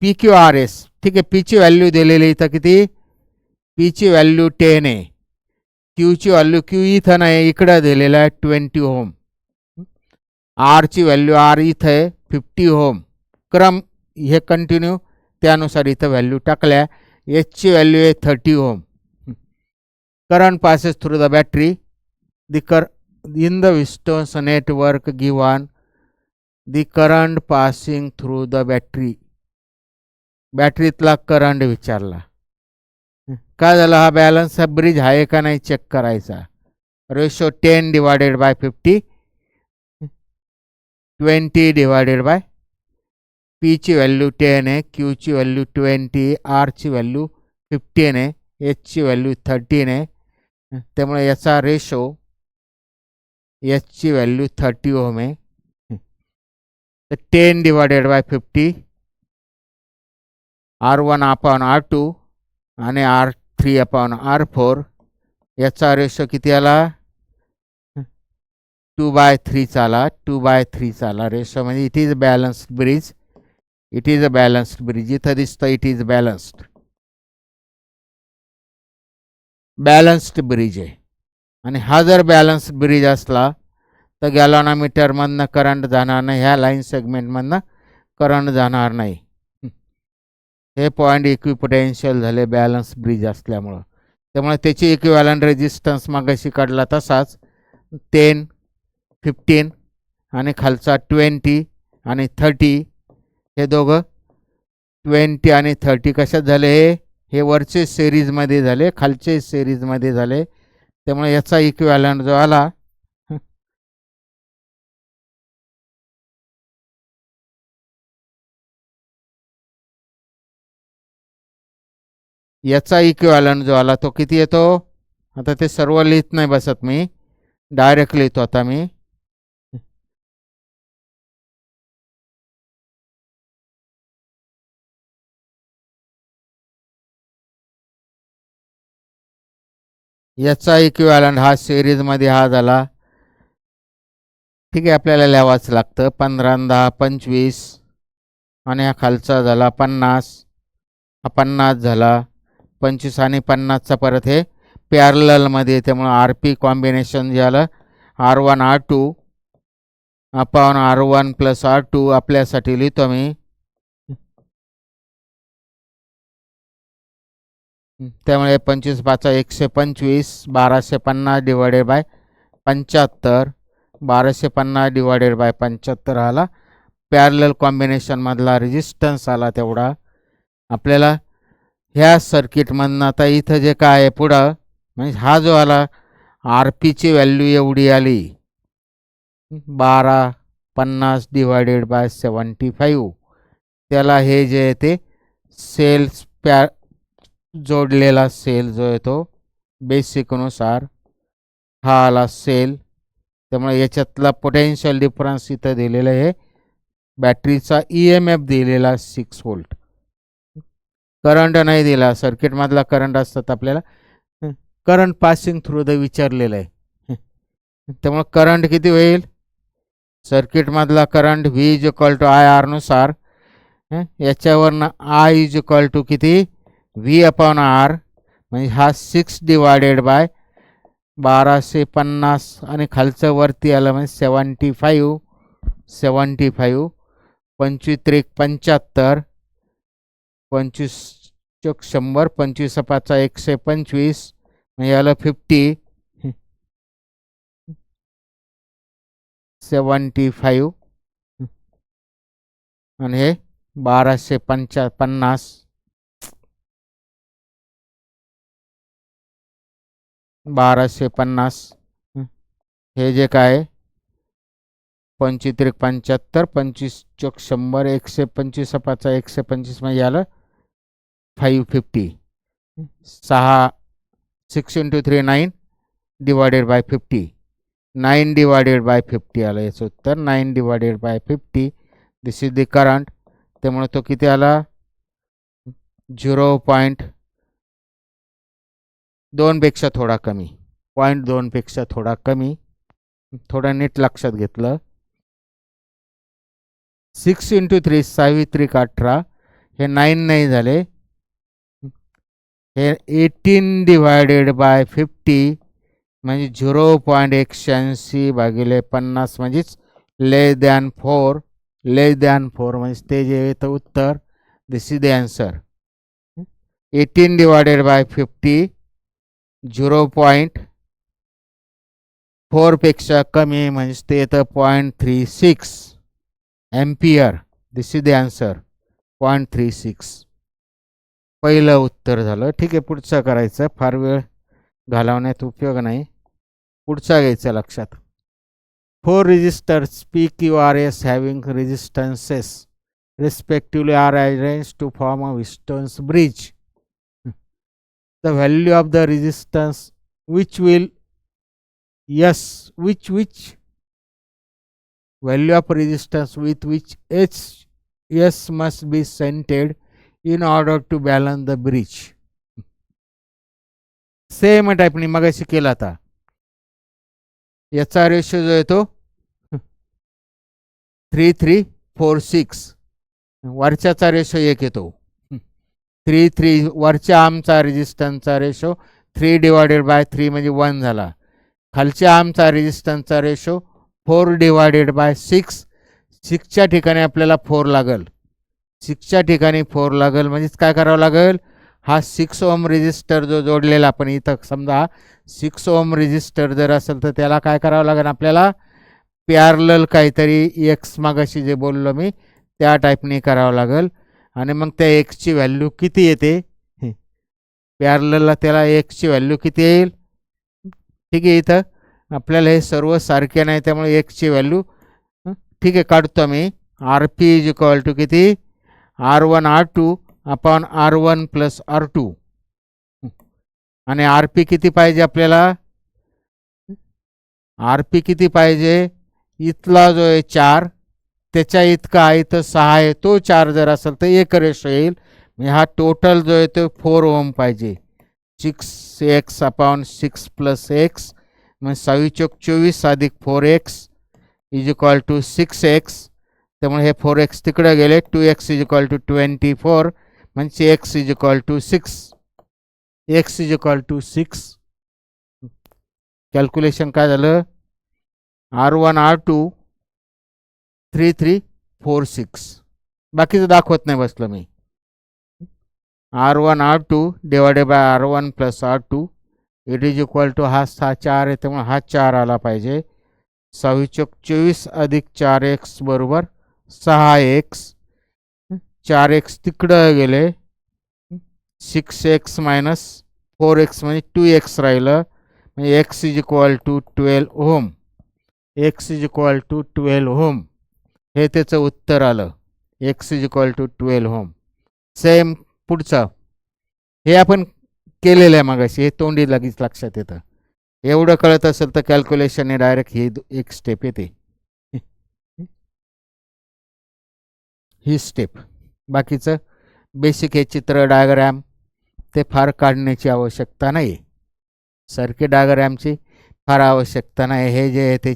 PQRS ठीक आहे. पीची व्हॅल्यू दिलेली इथं किती पीची व्हॅल्यू 10 आहे. क्यूची व्हॅल्यू क्यू इथं नाही इकडं दिलेलं आहे 20 ओम. आरची व्हॅल्यू आर इथं आहे 50 ओम. क्रम हे कंटिन्यू त्यानुसार इथं व्हॅल्यू टाकल्या. एचची व्हॅल्यू आहे 30 ohm. Current passes through the battery. In the Wheatstone's network given the current passing through the battery. बॅटरीतला करंट विचारला. काय झालं हा बॅलन्स ब्रिज आहे का नाही चेक करायचा. Ratio 10 divided by 50 20 divided by पीची व्हॅल्यू 10 आहे, क्यूची व्हॅल्यू 20, आरची व्हॅल्यू 15 आहे, एचची व्हॅल्यू 13 आहे. त्यामुळे याचा रेशो एचची व्हॅल्यू 30 ओम आहे. तर 10 divided by 50 R1 upon R2 आणि R3 अपॉन R4 याचा रेशो किती आला 2/3 चाला. 2/3 चाला रेशो म्हणजे इट इज बॅलन्स्ड ब्रिज. इथं दिसतं इट इज बॅलन्स्ड ब्रिज आहे. आणि हा जर बॅलन्स्ड ब्रिज असला तर गॅलॉनोमीटरमधनं करंट जाणार नाही. ह्या लाईन सेगमेंटमधनं करंट जाणार नाही. हे पॉईंट इक्विपोटेन्शियल झाले बॅलन्स ब्रिज असल्यामुळं. त्यामुळे त्याची इक्विव्हॅलंट रेजिस्टन्स मागाशी काढला तसाच 10 15 आणि खालचा 20 आणि 30 हे दोघं 20 आणि 30 कशात झाले? हे वरचे सिरीजमध्ये झाले, खालचे सिरीजमध्ये झाले. त्यामुळे याचा इक्विव्हॅलंट जो आला याचा इक्विव्हॅलंट जो आला तो किती येतो? आता ते सर्व लिहित नाही बसत मी, डायरेक्ट लिहितो आता मी. याचा इक्विव्हॅलंट हा सिरीजमध्ये हा झाला. ठीक आहे, आपल्याला लिहावाच लागतं. 15 आणि 10 25 आणि हा खालचा झाला 50, हा 50 झाला. 25 आणि 50चा परत हे पॅरललमध्ये, त्यामुळे आर पी कॉम्बिनेशन जे आलं R1 R2 upon R1 plus R2 आपल्यासाठी लिहितो मी. त्यामुळे 25 5 125, 1250 डिवायडेड बाय 75, 1250 डिवायडेड बाय 75 आला पॅरलल कॉम्बिनेशनमधला रेजिस्टन्स आला तेवढा. आपल्याला ह्या सर्किटमधनं आता इथं जे काय आहे पुढं, म्हणजे हा जो आला आर पीची व्हॅल्यू एवढी आली 1250 डिवायडेड बाय 75. त्याला हे जे आहे ते सेल्स जोडलेला सेल जो आहे तो बेसिकनुसार हा आला सेल. त्यामुळे याच्यातला पोटेन्शियल डिफरन्स इथं दिलेलं आहे. बॅटरीचा EMF दिलेला 6 व्होल्ट. करंट नाही दिला, सर्किटमधला करंट असतात आपल्याला करंट पासिंग थ्रू द विचारलेलं आहे. त्यामुळे करंट किती होईल? सर्किटमधला current V is equal to IR नुसार याच्यावरनं I इज इक्वल टू किती? V अपॉन R, म्हणजे हा 6 डिवायडेड बाय 1250 आणि खालचं वरती आलं म्हणजे 75. 25 3 75, 25 चौक 100, 25 5 125 म्हणजे आलं 50. 75 आणि हे 1250, 1250 हे जे काय 25 3 75, 25 चौक 100, 125 5 125 म्हणजे आलं 550. 6 into 3 9 divided by 50, 9 divided by 50 आलं याचं उत्तर. 9 divided by 50 this is the current. त्यामुळे तो किती आला? 0.2 पेक्षा थोडा कमी, 0.2 पेक्षा थोडा कमी. थोडं नीट लक्षात घेतलं. 6 इंटू 3 6 3 18, हे 9 नाही झाले, हे 18 डिवायडेड बाय 50 म्हणजे 0.81 भागिले 50 म्हणजेच लेस दॅन 4. लेस दॅन 4 म्हणजे ते जे येतं उत्तर. This is the answer. 18 divided by 50 0.4 पेक्षा कमी म्हणजे ते येतं 0.36 ampere. This is the answer 0.36. पहिलं उत्तर झालं. ठीक आहे, पुढचं करायचं, फार वेळ घालवण्यात उपयोग नाही. पुढचा घ्यायचा लक्षात. 4 resistors PQRS having resistances respectively are arranged to form a Wheaton's bridge. The value of the resistance which value of resistance with which S must be centered in order to balance the bridge. Same टाईपने मगाशी केला आता. याचा ratio जो येतो 3346, वरच्याचा ratio 1 येतो. 33 वरच्या आर्मचा रेजिस्टन्सचा ratio 3 divided by 3 म्हणजे 1 झाला. खालच्या आर्मचा रेजिस्टन्सचा रेशो 4 डिवायडेड बाय 6. 6च्या ठिकाणी आपल्याला 4 लागल. 6च्या ठिकाणी 4 लागल म्हणजेच काय करावं लागेल? हा 6 ओम रेजिस्टर जो जोडलेला आपण इथं समजा 6 ओम रेजिस्टर जर असेल तर त्याला काय करावं लागेल आपल्याला? पॅरलल काहीतरी एक्स मागाशी जे बोललो मी त्या टाईपने करावं लागेल. आणि मग त्या एक्सची व्हॅल्यू किती येते, पॅरललला त्याला एक्सची व्हॅल्यू किती येईल. ठीक आहे, इथं आपल्याला हे सर्व सारखे नाही त्यामुळे एक्सची व्हॅल्यू ठीक आहे काढतो मी. R P is equal to किती, R1 upon R1 plus R2. आणि आर पी किती पाहिजे आपल्याला, आर पी किती पाहिजे, इथला जो आहे 4 त्याच्या इतका आहे तर 6 आहे, तो 4 जर असेल तर 1 येईल. हा टोटल जो आहे तो 4 ओम पाहिजे. 6x अपॉन 6 प्लस एक्स म्हणजे 6 चौक 24 अधिक 4x is equal to 6x. त्यामुळे हे 4x तिकडे गेले, 2x इज इक्वल टू 24 म्हणजे x is equal to 6. x is equal to 6. Calculation काय झालं, R1 R2 3346. बाकीचं दाखवत नाही बसलं मी. R1 R2 divided by R1 plus R2 it is equal to हा 4 आहे त्यामुळे हा 4 आला पाहिजे. 6 चौक 24 अधिक 4x बरोबर 6x. 4x तिकडं गेले, 6x मायनस 4x म्हणजे 2x राहिलं म्हणजे x is equal to 12 ohm. x is equal to 12 ohm हे त्याचं उत्तर आलं. x is equal to 12 ohm. Same पुढचं हे आपण केलेलं आहे मगाशी, हे तोंडी लगेच लक्षात येतं. एवढं कळत असेल तर कॅल्क्युलेशनने डायरेक्ट ही एक स्टेप येते, ही स्टेप. बाकीचं बेसिक हे चित्र डायग्रॅम ते फार काढण्याची आवश्यकता नाही, सर्किट डायग्रॅमची फार आवश्यकता नाही. हे जे आहे ते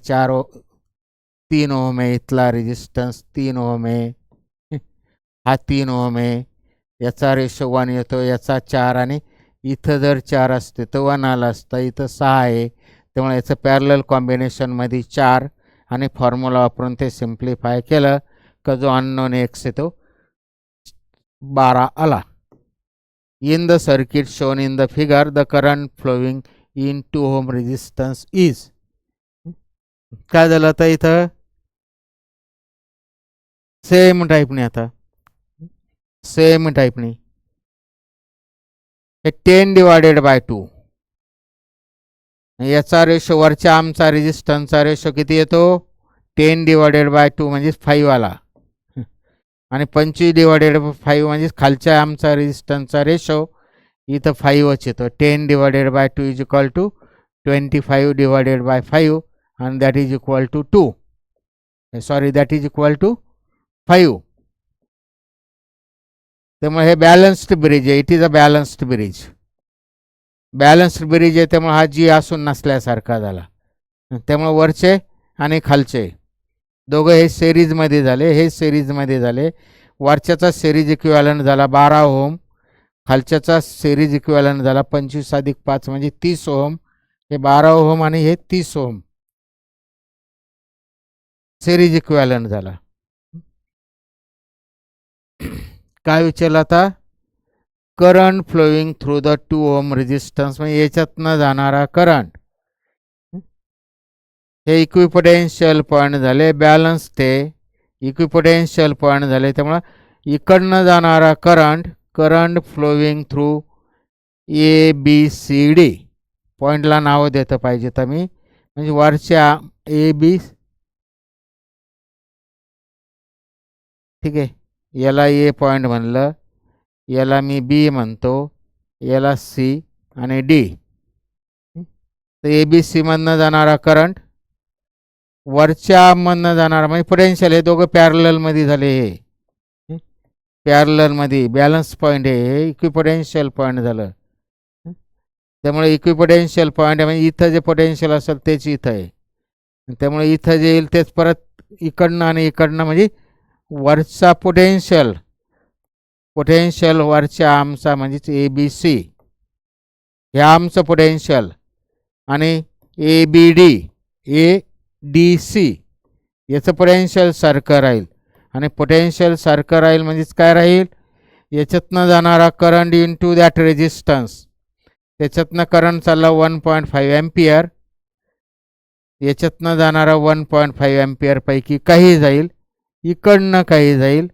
3 ओम आहे, इथला रेजिस्टन्स 3 ओम आहे, हा 3 ओम आहे, याचा रेशो 1 येतो, याचा 4 आणि इथं जर 4 असते तर 1 आला असता, इथं 6 आहे त्यामुळे याचं पॅरलल कॉम्बिनेशनमध्ये 4 आणि फॉर्म्युला वापरून ते सिम्प्लिफाय केलं का जो अननोन एक्स आहे तो 12 आला. In the circuit shown in the figure the current flowing in 2 ohm resistance is. काय झालं आता इथं सेम टाईपने, आता सेम टाईपने हे 10 डिवायडेड बाय 2 याचा रेशो वरच्या आमचा रेजिस्टन्सचा रेशो किती येतो 10 डिवायडेड बाय 2 म्हणजे 5 आला आणि 25 डिवायडेड बाय 5 म्हणजे खालच्या आमचा रेजिस्टन्सचा रेशो इथं 5च येतो. 10 divided by 2 is equal to 25 divided by 5 and that is equal to 2. Sorry, that is equal to 5. त्यामुळे हे बॅलन्स्ड ब्रिज आहे, it is a balanced bridge. Balanced bridge आहे त्यामुळे हा जी असून नसल्यासारखा झाला. त्यामुळे वरचे आणि खालचे दोघं हे सिरीजमध्ये झाले, हे सिरीजमध्ये झाले. वरच्याचा सिरीज इक्विव्हॅलंट झाला 12 ओम, खालच्याचा सिरीज इक्विव्हॅलंट झाला 25 अधिक 5 म्हणजे 30 ओम. हे 12 ओम आणि हे 30 ओम सिरीज इक्विव्हॅलंट झाला. काय विचारलं आता, current flowing through the 2 ohm resistance म्हणजे याच्यातनं जाणारा करंट. हे इक्विपोटेन्शियल पॉईंट झाले, बॅलन्स ते इक्विपोटेन्शियल पॉईंट झाले. त्यामुळं इकडनं जाणारा current, current flowing through ABCD पॉईंटला नाव देतं पाहिजे तर मी, म्हणजे वरच्या AB, ठीक आहे, याला ए पॉईंट म्हणलं, याला मी बी म्हणतो, याला सी आणि डी. तर ABC मधनं जाणारा करंट, वरच्या मधनं जाणारा म्हणजे पोटेन्शियल, हे दोघं पॅरललमध्ये झाले. हे पॅरललमध्ये बॅलन्स पॉईंट आहे, हे इक्विपोटेन्शियल पॉईंट झालं. त्यामुळे इक्विपोटेन्शियल पॉईंट म्हणजे इथं जे पोटेन्शियल असेल तेच इथं आहे. त्यामुळे इथं जे येईल तेच परत इकडनं आणि इकडनं म्हणजे वरचा पोटेन्शियल, पोटेन्शियल वरच्या आमचा म्हणजेच ABC हे आमचं पोटेन्शियल आणि ABD ADC याचं पोटेन्शियल सारखं राहील. आणि पोटेन्शियल सारखं राहील म्हणजेच काय राहील, याच्यातनं जाणारा करंट इंटू दॅट रेजिस्टन्स, त्याच्यातनं करंट चालला 1.5 एम्पियर, याच्यातनं जाणारा 1.5 एम्पियर पैकी काही जाईल, इकडनं काही जाईल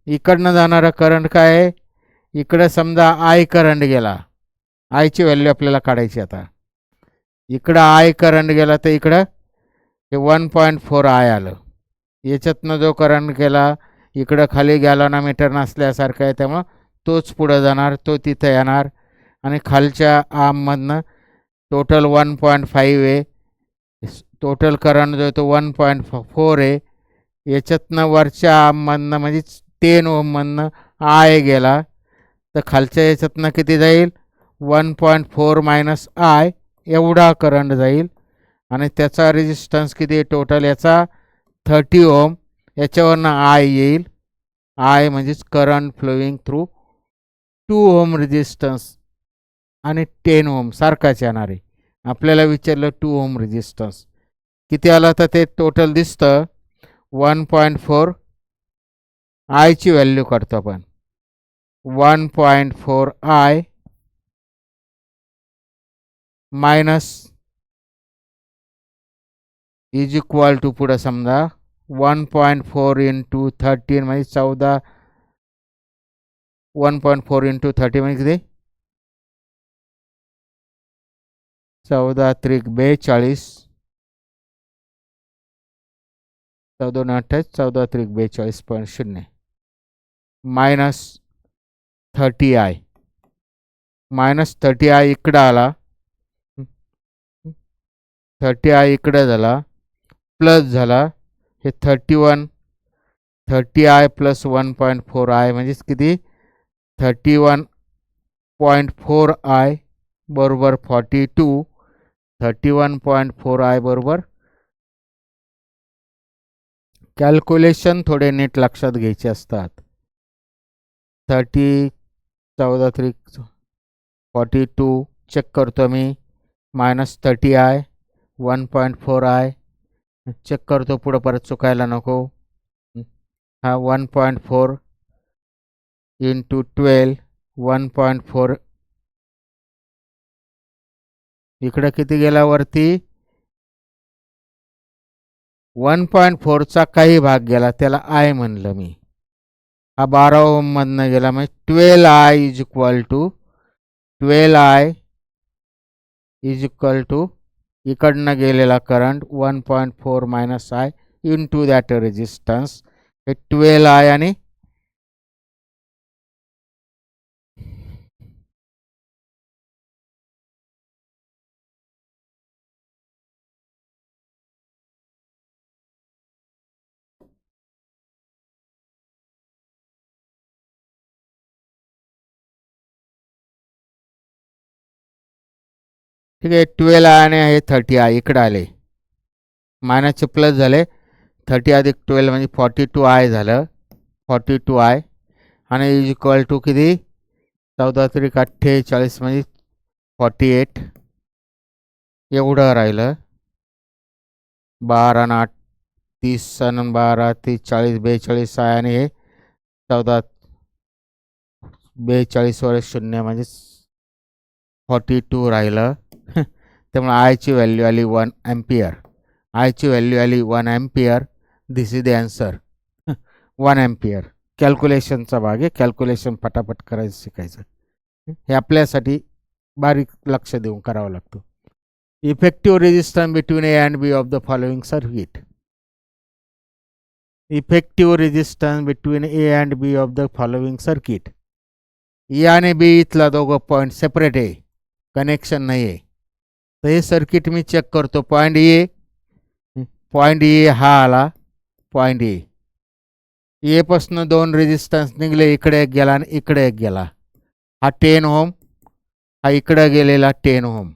इकडनं जाणारा करंट काय आहे, इकडं समजा आय करंट गेला, आयची व्हॅल्यू आपल्याला काढायची आता. इकडं आय करंट गेला तर इकडं हे 1.4 आय आलं. याच्यातनं जो करंट गेला इकडं खाली गॅलॉनोमीटर नसल्यासारखं आहे, त्यामुळं तोच पुढं जाणार, तो तिथं येणार आणि खालच्या आर्ममधनं टोटल 1.5 आहे, टोटल करंट जो आहे तो 1.4 आहे. याच्यातनं वरच्या आर्ममधनं म्हणजे 10 ओममधनं आय गेला तर खालच्या याच्यातनं किती जाईल, 1.4 मायनस आय एवढा करंट जाईल आणि त्याचा रेजिस्टन्स किती टोटल याचा 30 ओम. याच्यावरनं आय येईल, आय म्हणजेच current flowing through 2 ohm resistance आणि 10 ओम सारखाच येणार आहे. आपल्याला विचारलं 2 ओम रेजिस्टन्स किती आला तर ते टोटल दिसतं 1.4. आयची व्हॅल्यू काढतो आपण, 1.4 I minus is equal to पुढं समजा 1.4 इंटू 13 म्हणजे 14, 1.4 इंटू 30 म्हणजे किती, 14 त्रिक 42, 14 14 त्रिक 42.0 मायनस 30 आय, मायनस 30 आय इकडं आला, 30 आय इकडं झाला, प्लस झाला हे 30 आय प्लस 1.4 आय म्हणजेच किती 31.4 आय बरोबर 42, 31.4 आय बरोबर. कॅल्क्युलेशन थोडे नीट लक्षात घ्यायचे असतात. 14 3 42 चेक करतो मी, मायनस 30 आय 1.4 आय चेक करतो पुढं परत चुकायला नको. हा 1.4 इंटू 12, 1.4 इकडं किती गेला वरती, 1.4चा काही भाग गेला त्याला आय म्हणलं मी. हा 12 ओम मधनं गेला म्हणजे 12 I is equal to 12 I is equal to इकडनं गेलेला current 1.4 minus I into that resistance, हे 12 आय आणि ठीक आहे. 12 आय आणि हे 30 आय इकडं आले, मायनसचे प्लस झाले, 30 अधिक 12 म्हणजे 42 आय झालं, 42 आय आणि इज इक्वल टू किती 14 त्रिक 48 म्हणजे 48 एवढं राहिलं. 12 आणि 8 30 आणि 12 30 40 42 आहे आणि हे 14 42 वर 0 म्हणजे 42 राहिलं. त्यामुळे आयची व्हॅल्यू आली 1 ॲम्पियर, आयची व्हॅल्यू आली 1 ampere. This is the answer 1 ampere. कॅल्क्युलेशनचा भाग आहे, कॅल्क्युलेशन पटापट करायचं शिकायचं, हे आपल्यासाठी बारीक लक्ष देऊन करावं लागतं. Effective resistance between A and B of the following circuit. Effective resistance between A and B of the following circuit. A आणि बी इथला दोघं पॉईंट सेपरेट आहे, कनेक्शन नाही आहे. तर हे सर्किट मी चेक करतो. पॉईंट ए हा आला, पॉईंट ए पासून 2 रेजिस्टन्स निघले, इकडे एक गेला आणि इकडे एक गेला. हा 10 ओम, हा इकडे गेलेला 10 ओम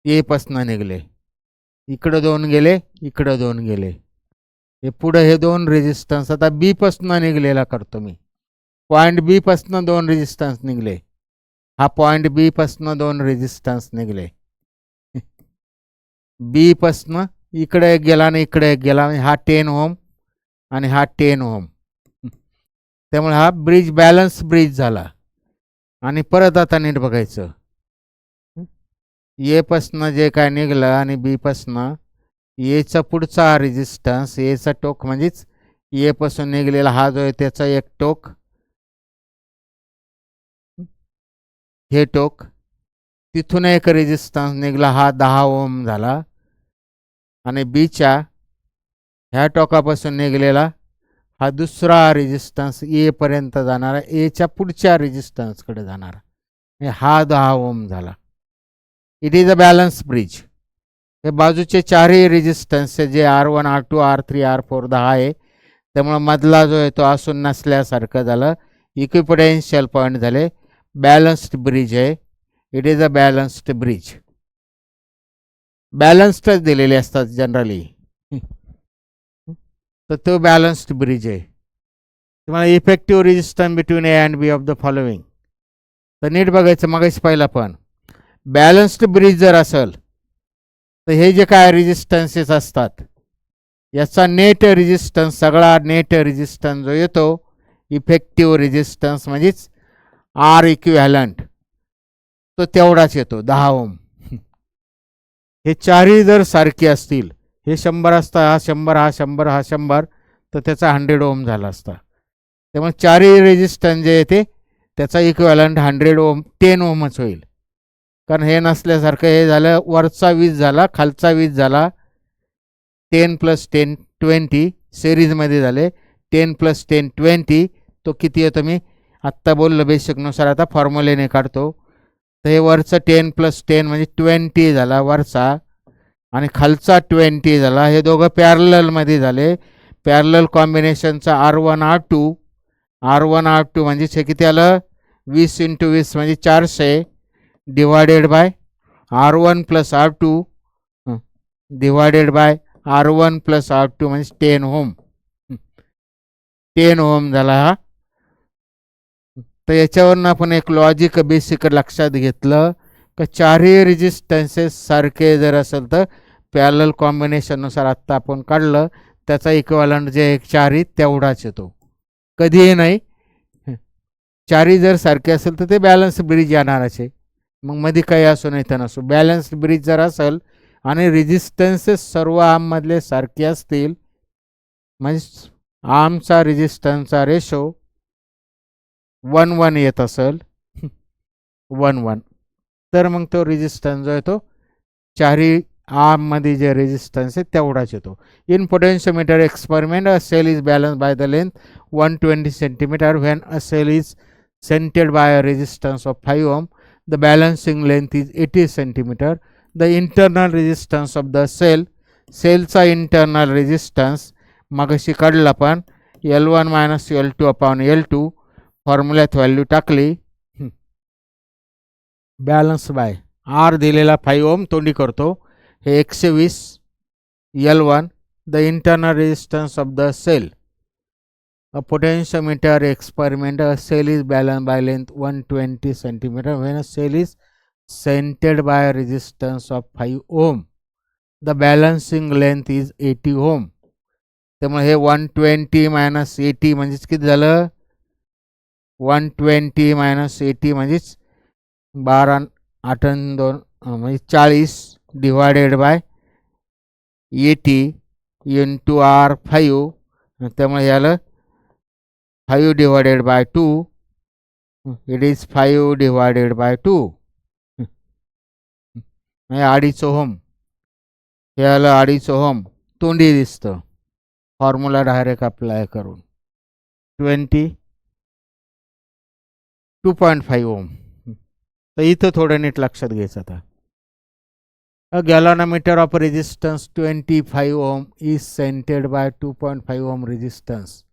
ए पासून निघले, इकडं 2 गेले, इकडं 2 गेले. हे पुढे हे 2 रेजिस्टन्स आता बी पासून निघलेला करतो मी. पॉईंट बी पासून 2 रेजिस्टन्स निघले, हा पॉईंट बी पासून 2 रेजिस्टन्स निघले. बी पासून इकडे एक गेला आणि इकडे एक गेला, हा 10 ओम आणि हा 10 ओम. त्यामुळे हा ब्रिज बॅलन्स ब्रिज झाला. आणि परत आता नीट बघायचं, ए पासून जे काय निघलं आणि बी पासून एचा पुढचा रेजिस्टन्स, एचा टोक म्हणजेच ए पासून निघलेला हा जो आहे त्याचा एक टोक, हे टोक, तिथून एक रेजिस्टन्स निघाला हा 10 ओम झाला, आणि बीच्या ह्या टोकापासून निघलेला हा दुसरा रेजिस्टन्स ए पर्यंत जाणारा, एच्या पुढच्या रेजिस्टन्सकडे जाणारा, हा 10 ओम झाला. It is a balance bridge. हे बाजूचे चारही रेजिस्टन्स जे R1 R2 R3 R4 10 आहे, त्यामुळे मधला जो आहे तो असून नसल्यासारखं झालं. इक्विपोटेन्शियल पॉईंट झाले, बॅलन्स्ड ब्रिज आहे. It is a balanced bridge. बॅलन्स्डच दिलेले असतात जनरली, तर तो बॅलन्स्ड ब्रिज आहे. तुम्हाला effective resistance between A and B of the following, तर नीट बघायचं. मगाशी पहिला पण बॅलन्स्ड ब्रिज जर असेल तर हे जे काय रेजिस्टन्सेस असतात याचा नेट रेजिस्टन्स, सगळा नेट रेजिस्टन्स जो येतो इफेक्टिव्ह रेजिस्टन्स म्हणजेच आर इक्विव्हॅलंट, तो तेवढाच येतो 10 ओम. हे चारही जर सारखे असतील, हे 100 असता, हा 100, हा 100, हा 100, तर त्याचा 100 ओम झाला असता. त्यामुळे चारही रेजिस्टन्स जे येते त्याचा इक्विव्हॅलंट 100 ओम 10 ओमच होईल. कारण हे नसल्यासारखं हे झालं, वरचा 20 झाला, खालचा 20 झाला, 10 + 10 20 सिरीजमध्ये झाले. 10 + 10 20, तो किती येतो मी आत्ता बोललो बेसिकनुसार, आता फॉर्म्युलेने काढतो. तर हे वरचं 10 + 10 म्हणजे 20 झाला वरचा, आणि खालचा 20 झाला. हे दोघं पॅरललमध्ये झाले. पॅरलल कॉम्बिनेशनचा R1 R2 म्हणजेच हे किती आलं, 20 × 20 म्हणजे 400 divided by R1 + R2 divided by R1 + R2 म्हणजे 10 ओम. 10 ओम झाला हा. तर याच्यावरून आपण एक लॉजिक बेसिक लक्षात घेतलं की चारही रेजिस्टन्सेस सारखे जर असेल तर पॅरलल कॉम्बिनेशननुसार आत्ता आपण काढलं त्याचा इक्विव्हॅलंट जे एक चारही तेवढाच येतो, कधीही नाही. चारही जर सारखे असेल तर ते बॅलन्स ब्रिज येणारच आहे. मग मध्ये काही असो नाही तर नसो, बॅलन्स्ड ब्रिज जर असेल आणि रेजिस्टन्सेस सर्व आर्ममधले सारखे असतील, म्हणजे आर्मचा रेजिस्टन्सचा रेशो 1:1 येत असेल, 1:1, तर मग तो रेजिस्टन्स जो आहे तो चारही आर्ममध्ये जे रेजिस्टन्स आहे तेवढाच येतो. In potentiometer experiment, a cell is balance by the length 120 centimetre when a cell is centered by a resistance of 5 ohm. The balancing length is 80 centimeter. The internal resistance of the cell, सेलचा internal resistance मगाशी काढला पण L1 - L2/L2, फॉर्म्युल्यात value टाकली, balance by R दिलेला 5 ohm तोंडी करतो, हे 120 L1. The internal resistance of the cell, a potentiometer experiment, a cell is balanced by length 120 centimeter when a cell is centered by a resistance of 5 ohm. The balancing length is 80 ohm. त्यामुळे हे 120 - 80 म्हणजेच किती झालं, 120 - 80 म्हणजेच 12 8 2 म्हणजे 40 divided by 80 × R5. त्यामुळे याला 5 divided by 2, it is 5 divided by 2, 2.5 ohm. हे आलं 2.5 ओहम, तोंडी दिसतं फॉर्म्युला डायरेक्ट अप्लाय करून. 2.5 ओहम. तर इथं थोडं नीट लक्षात घ्यायचं. आता a galvanometer of resistance 25 ohm is centered by 2.5 ohm resistance.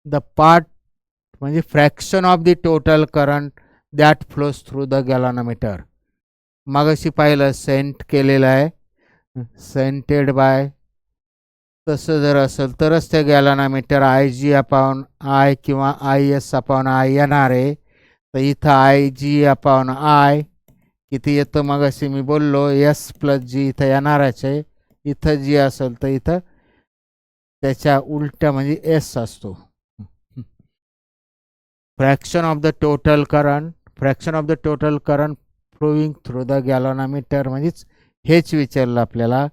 The part म्हणजे fraction of the total current that flows through the galvanometer. मगाशी पाहिलं सेंट केलेलं आहे, सेंटेड बाय, तसं जर असेल तरच ते गॅलॉनोमीटर IG/I किंवा IS/I येणार आहे. तर इथं IG/I किती येतं मगाशी मी बोललो, S + G इथं येणारच आहे. इथं जी असेल तर इथं त्याच्या उलट्या म्हणजे S असतो. Fraction of the total current flowing through the galvanometer म्हणजेच हेच विचारलं आपल्याला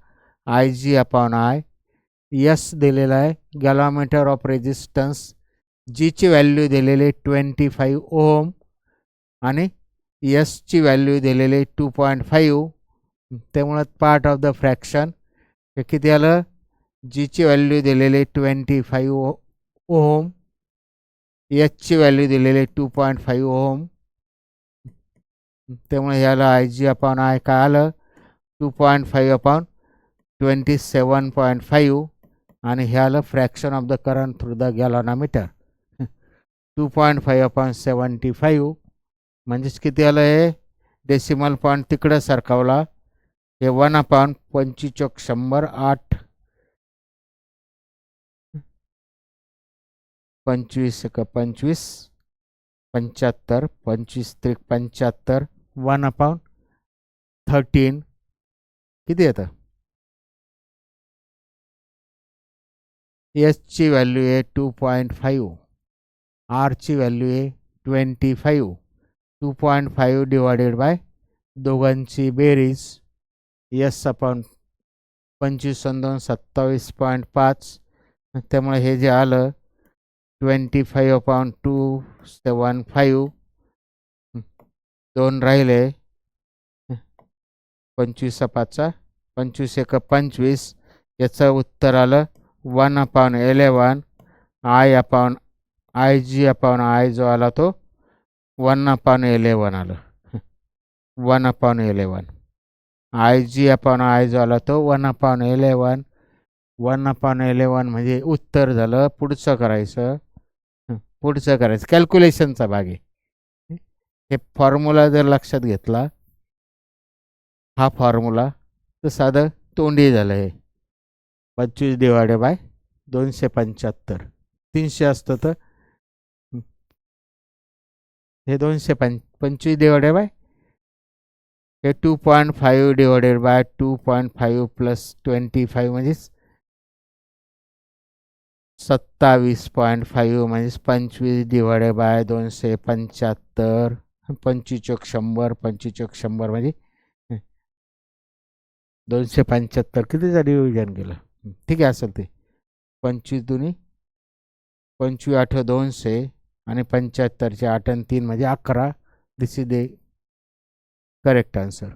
IG/I. यस दिलेला आहे, गॅलोमीटर ऑफ रेजिस्टन्स, जीची व्हॅल्यू दिलेली 25 ओम आणि यसची व्हॅल्यू दिलेली 2.5. त्यामुळे पार्ट ऑफ द फ्रॅक्शन हे किती आलं, जीची व्हॅल्यू दिलेली 25 ओम, यसची व्हॅल्यू दिलेली 2.5 ओम. त्यामुळे ह्याला आय जी अपॉन आय काय आलं, 2.5 अपॉन 27.5 आणि हे आलं fraction of the current through the galvanometer 2.5 upon 75. म्हणजेच किती आलं, हे डेसिमल पॉईंट तिकडं सरकवला, हे 1 अपॉन 25/100 8 25 25 75 25 3 75 1 अपॉन 13 किती येतं, एसची व्हॅल्यू आहे 2.5, आरची व्हॅल्यू आहे 25. 2.5 डिवायडेड बाय दोघांची बेरीज, एस अपॉन 25 2 27.5. त्यामुळे हे जे आलं 25 अपॉन 275, 2 राहिले, 25 5 25 1 25. याचं उत्तर आलं 1 upon 11 I upon I G upon I जो आला तो 1 अपॉन 11 आलं. 1 upon 11 I G upon I जो आला तो 1 अपॉन 11. 1 अपॉन 11 म्हणजे उत्तर झालं. पुढचं करायचं, कॅल्क्युलेशनचा भाग आहे. हे फॉर्म्युला जर लक्षात घेतला, हा फॉर्म्युला, तर साधं तोंडी झालं. हे 25 डिवायडेड बाय 275, 300 असतं तर हे 225 डिवायडेड बाय हे 2.5 डिवायडेड बाय 2.5 प्लस 25 म्हणजेच 27.5 म्हणजेच 25 डिवायडेड बाय 275, 25/100, 25/100 म्हणजे 275 कितीचं डिव्हिजन केलं, ठीक आहे असेल ते 25 दुनी 25 8 200 आणि 75चे 8 आणि 3 म्हणजे 11. This is the correct answer.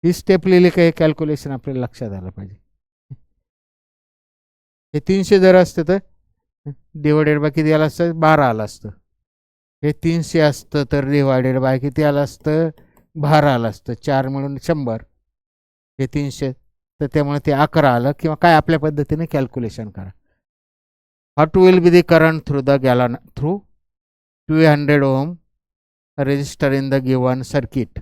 ही स्टेप लिहिली काही कॅल्क्युलेशन आपल्याला लक्षात आलं पाहिजे. हे 300 जर असतं तर डिवायडेड बाय किती आलं असतं, 12 आलं असतं. हे 300 असतं तर डिवायडेड बाय किती आलं असतं, 12 आलं असतं. 4 मिळून 100, हे 300, तर त्यामुळे ते 11 आलं. किंवा काय आपल्या पद्धतीने कॅल्क्युलेशन करा. What will be the current through the gallon through 200 ohm resistor in the given circuit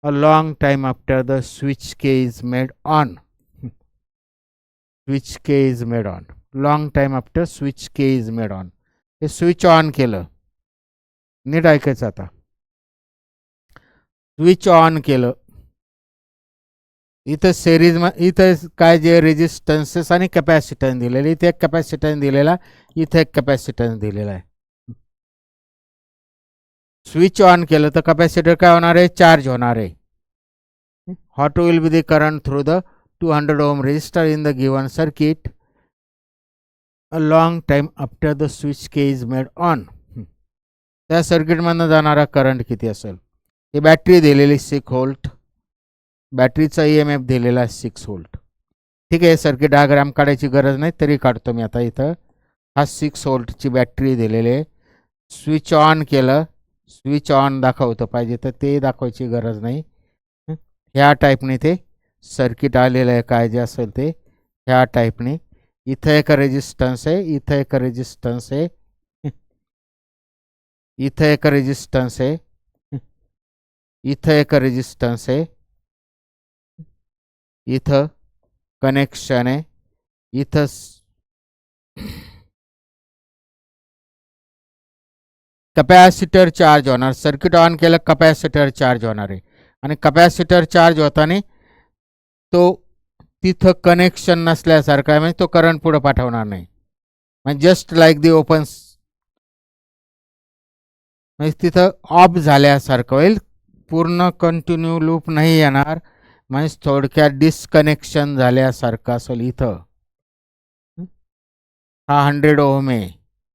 a long time after the switch key is made on. switch key is made on, long time after switch key is made on. हे switch on केलं, नीट ऐकायचं आता. Switch on केलं, इथं series इथं काय जे रेजिस्टन्सेस आणि कॅपॅसिटन्स दिलेले, इथे एक कॅपॅसिटन्स दिलेला, इथे एक कॅपॅसिटन्स दिलेला आहे. स्विच ऑन केलं तर कॅपॅसिटर काय होणार आहे, चार्ज होणार आहे. What will be the current through the 200 ohm resistor in the given circuit a long time after the switch K is made on. त्या सर्किटमधनं जाणारा करंट किती असेल. ही बॅटरी दिलेली 6 व्होल्ट, बॅटरीचा EMF दिलेला 6 व्होल्ट. ठीक आहे, सर्किट डायग्राम काढायची गरज नाही, तरी काढतो मी आता. इथं हा 6 व्होल्टची बॅटरी दिलेली आहे. स्विच ऑन केलं, स्विच ऑन दाखवतं पाहिजे तर ते दाखवायची गरज नाही. ह्या टाईपने ते सर्किट आलेलं आहे, काय जे असेल ते ह्या टाईपने. इथं एक रेजिस्टन्स आहे, इथं एक रेजिस्टन्स आहे, इथं एक रेजिस्टन्स आहे, इथं एक रेजिस्टन्स आहे, इथं कनेक्शन आहे, इथं कॅपॅसिटर चार्ज होणार. सर्किट ऑन केलं, कॅपॅसिटर चार्ज होणार आहे. आणि कॅपॅसिटर चार्ज होताना तो तिथं कनेक्शन नसल्यासारखा आहे, म्हणजे तो करंट पुढे पाठवणार नाही. म्हणजे जस्ट लाईक दी ओपन, म्हणजे तिथं ऑफ झाल्यासारखं होईल. पूर्ण कंटिन्यू लूप नाही येणार, म्हणजे थोडक्यात डिस्कनेक्शन झाल्यासारखं असेल. इथं हा 100 ओहम आहे,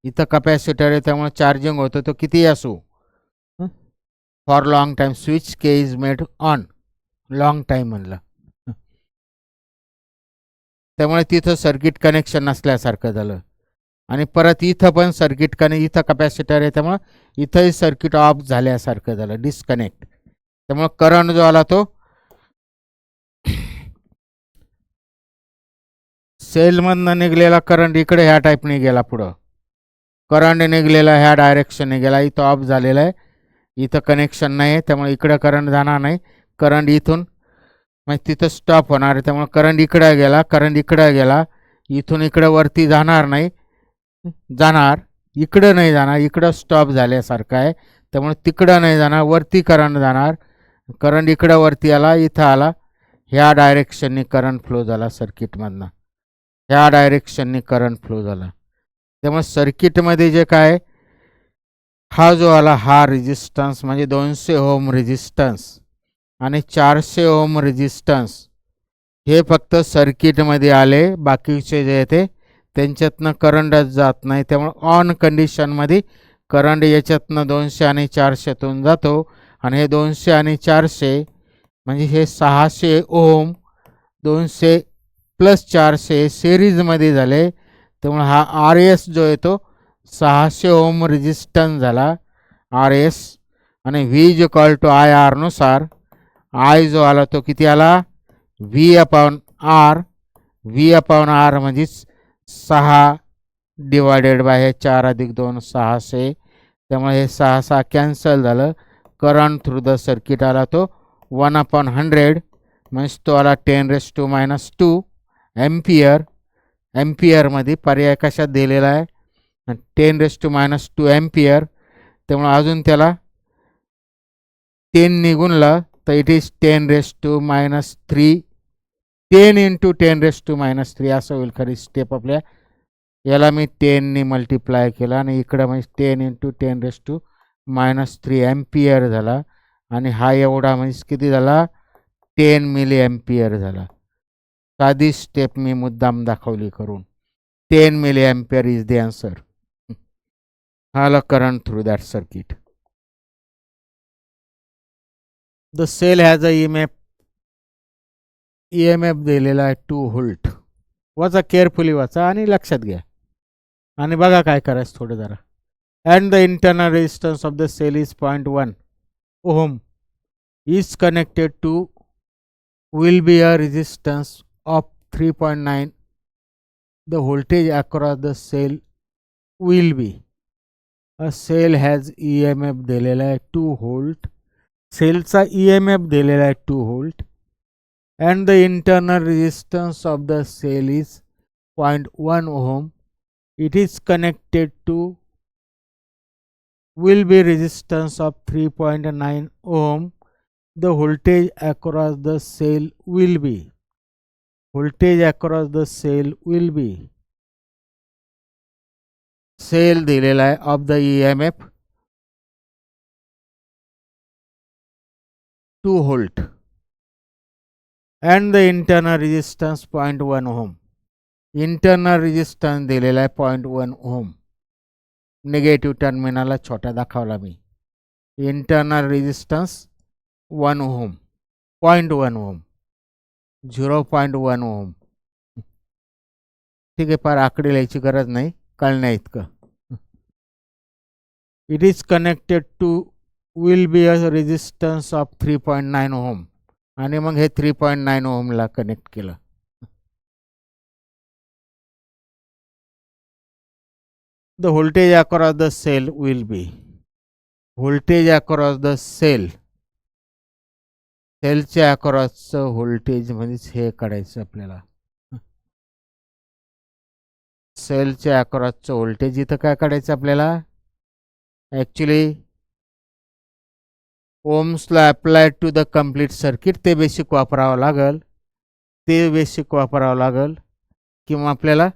इथं कॅपॅसिटर आहे, त्यामुळे चार्जिंग होतं तो किती असो. For long time switch K is made on, long time म्हणलं. त्यामुळे तिथं सर्किट कनेक्शन नसल्यासारखं झालं. आणि परत इथं पण सर्किट इथं कॅपॅसिटर आहे, त्यामुळं इथंही सर्किट ऑफ झाल्यासारखं झालं, डिस्कनेक्ट. त्यामुळे करंट जो आला तो सेलमधनं निघलेला करंट इकडे ह्या टाईपने गेला. पुढं करंट निघलेला ह्या डायरेक्शनने गेला, इथं ऑफ झालेला आहे, इथं कनेक्शन नाही आहे, त्यामुळे इकडं करंट जाणार नाही. करंट इथून म्हणजे तिथं स्टॉप होणार आहे, त्यामुळे करंट इकडं गेला, करंट इकडं गेला, इथून इकडं वरती जाणार नाही, जाणार इकडं नाही जाणार, इकडं स्टॉप झाल्यासारखं आहे, त्यामुळे तिकडं नाही जाणार, वरती करंट जाणार. करंट इकडं वरती आला, इथं आला, ह्या डायरेक्शनने करंट फ्लो झाला सर्किटमधनं, ह्या डायरेक्शनने करंट फ्लो झाला. त्यामुळे सर्किटमध्ये जे काय हा जो आला हा रेजिस्टन्स म्हणजे 200 ओम रेजिस्टन्स आणि 400 ओम रेजिस्टन्स हे फक्त सर्किटमध्ये आले, बाकीचे जे ते त्यांच्यातनं करंटच जात नाही. त्यामुळे ऑन कंडिशनमध्ये करंट याच्यातनं 200 आणि 400तून जातो, आणि हे 200 आणि 400 म्हणजे हे 600 ओम, 200 प्लस 400 सिरीजमध्ये झाले. त्यामुळे हा आर एस जो येतो 600 ओम रेजिस्टन्स झाला आर एस. आणि V is equal to I R नुसार आय जो आला तो किती आला, V upon R. V upon R म्हणजेच 6 डिवायडेड बाय हे 4 अधिक 2 600. त्यामुळे हे 6 6 कॅन्सल झालं. करंट थ्रू द सर्किट आला तो 1/100 म्हणजे तो आला 10⁻⁻² एम्पियर. एम्पियरमध्ये पर्याय कशात दिलेला आहे, 10⁻² एम्पियर. त्यामुळे अजून त्याला 10 गुणलं तर इट इज 10⁻³ 10 × 10⁻³ असं होईल खरी स्टेप आपल्या. याला मी 10ने मल्टिप्लाय केला आणि इकडं म्हणजे 10 × 10⁻³ एम्पियर झाला. आणि हा एवढा म्हणजे किती झाला, 10 मिली एम्पियर झाला. साधी स्टेप मी मुद्दाम दाखवली करून. 10 milli ampere is the answer. हाला current through that circuit. The cell has a EMF दिलेला आहे 2 व्होल्ट. वाचा, केअरफुली वाचा आणि लक्षात घ्या आणि बघा काय करायचं थोडं जरा. And the internal resistance of the cell is 0.1 ohm is connected to will be a resistance of 3.9. The voltage across the cell will be. A cell has EMF दिलेला आहे 2 व्होल्ट. सेलचा EMF दिलेला आहे 2 volt. And the internal resistance of the cell is 0.1 ohm. It is connected to will be resistance of 3.9 ohm. The voltage across the cell will be. Voltage across the cell will be. Cell दिलेला आहे of the EMF 2 volt. And the internal resistance 0.1 ohm. Internal resistance दिलेला आहे 0.1 ohm. Negative टर्मिनलला छोटा दाखवला मी. Internal resistance 1 ohm, 0.1 ohm, 0.1 ohm. ठीक आहे, फार आकडे लिहायची गरज नाही, कळण्या इतकं. It is connected to will be a resistance of 3.9 ohm. आणि मग हे 3.9 ओहमला कनेक्ट केलं. The voltage across the cell will be. Voltage across the cell, सेलच्या अक्रॉसचं व्होल्टेज म्हणजेच हे काढायचं आपल्याला. सेलच्या अक्रॉसचं व्होल्टेज इथं काय काढायचं आपल्याला, ॲक्च्युली ओम्सला apply to the complete circuit ते बेसिक वापरावं लागेल, किंवा आपल्याला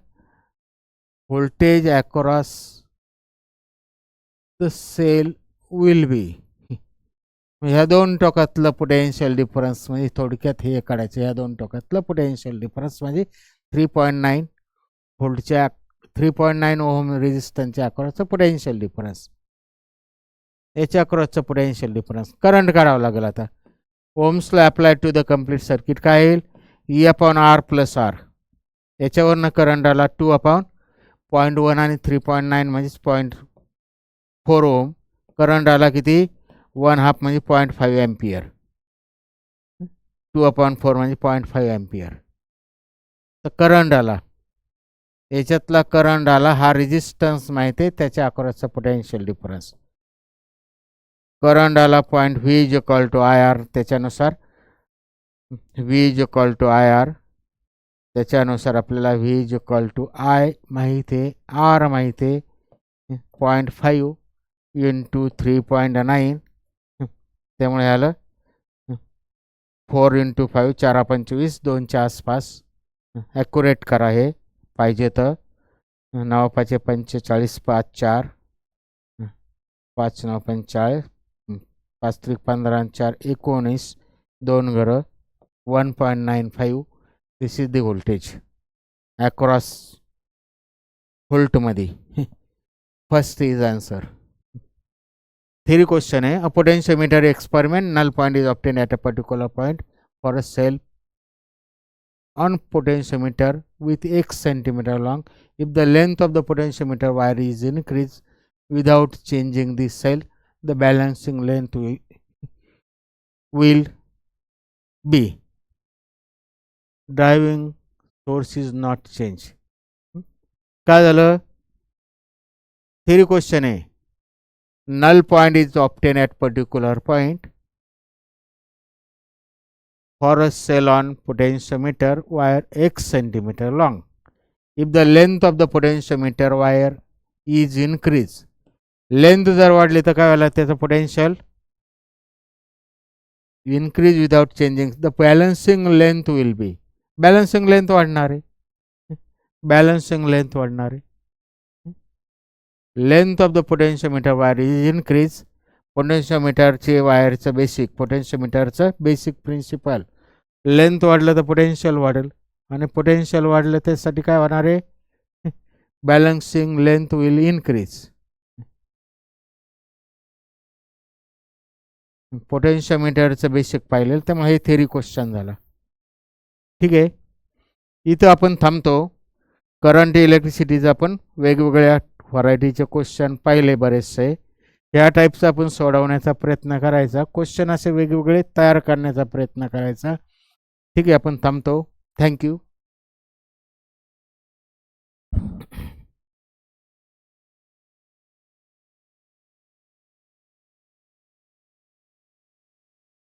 voltage across the cell will be ह्या दोन टोकातलं पोटेन्शियल डिफरन्स म्हणजे थोडक्यात हे काढायचं. ह्या दोन टोकातलं पोटेन्शियल डिफरन्स म्हणजे 3.9 व्होल्टच्या 3.9 ओहम रेझिस्टन्सच्या अक्रॉसचं पोटेन्शियल डिफरन्स. याच्या अक्रॉसचं पोटेन्शियल डिफरन्स करंट काढावं लागेल. आता Ohm's law apply to the complete circuit काय येईल? E/R plus R. याच्यावरनं करंट आला 2/0.1 आणि 3.9 म्हणजेच 0.4 ओम. करंट आला किती? 1/2 म्हणजे 0.5 एम्पियर. 2/4 म्हणजे 0.5 एम्पियर. तर करंट आला, याच्यातला करंट आला. हा रेजिस्टन्स माहिती आहे, त्याच्या अक्रॉसचा पोटेन्शियल डिफरन्स. करंट आला point V is equal to IR. त्याच्यानुसार V is equal to IR. त्याच्यानुसार आपल्याला V is equal to I माहिती आहे, R माहिती आहे. 0.5 इंटू 3.9. त्यामुळे आलं 4 इंटू 5 4×25 2च्या आसपास. ॲक्युरेट करा हे पाहिजे तर. 9×5 45 5 4 5 9 45 5 3 15 4 19 2 घरं 1.95. This is the voltage across व्होल्टमध्ये. First is answer. Three question है. A potentiometer experiment, null point is obtained at a particular point for a cell on potentiometer with x centimeter long. If the length of the potentiometer wire is increased without changing the cell, the balancing length will be. Driving source is not changed. काय झालं? Three question आहे. Null point is obtained at particular point for a cell on potentiometer wire x centimeter long. If the length of the potentiometer wire is increased, length जर वाढली तर काय व्हायला? त्याचं potential increase without changing. The balancing length will be. Balancing length वाढणार आहे. Balancing length वाढणार आहे. Length of the potentiometer wire is increased. पोटेन्शियोमीटरचे वायरचं बेसिक, पोटेन्शियोमीटरचं बेसिक प्रिन्सिपल. लेंथ वाढलं तर पोटेन्शियल वाढेल, आणि पोटेन्शियल वाढलं त्यासाठी काय होणार आहे? Balancing length will increase. पोटेन्शियोमीटरचं बेसिक पाहिलेलं, त्यामुळे हे थेरी क्वेश्चन झाला. ठीक आहे, इथं आपण थांबतो. करंट इलेक्ट्रिसिटीचं आपण वेगवेगळ्या व्हरायटीचे क्वेश्चन पाहिले बरेचसे. ह्या टाईपचा आपण सोडवण्याचा प्रयत्न करायचा. क्वेश्चन असे वेगवेगळे तयार करण्याचा प्रयत्न करायचा. ठीक आहे, आपण थांबतो. थँक्यू.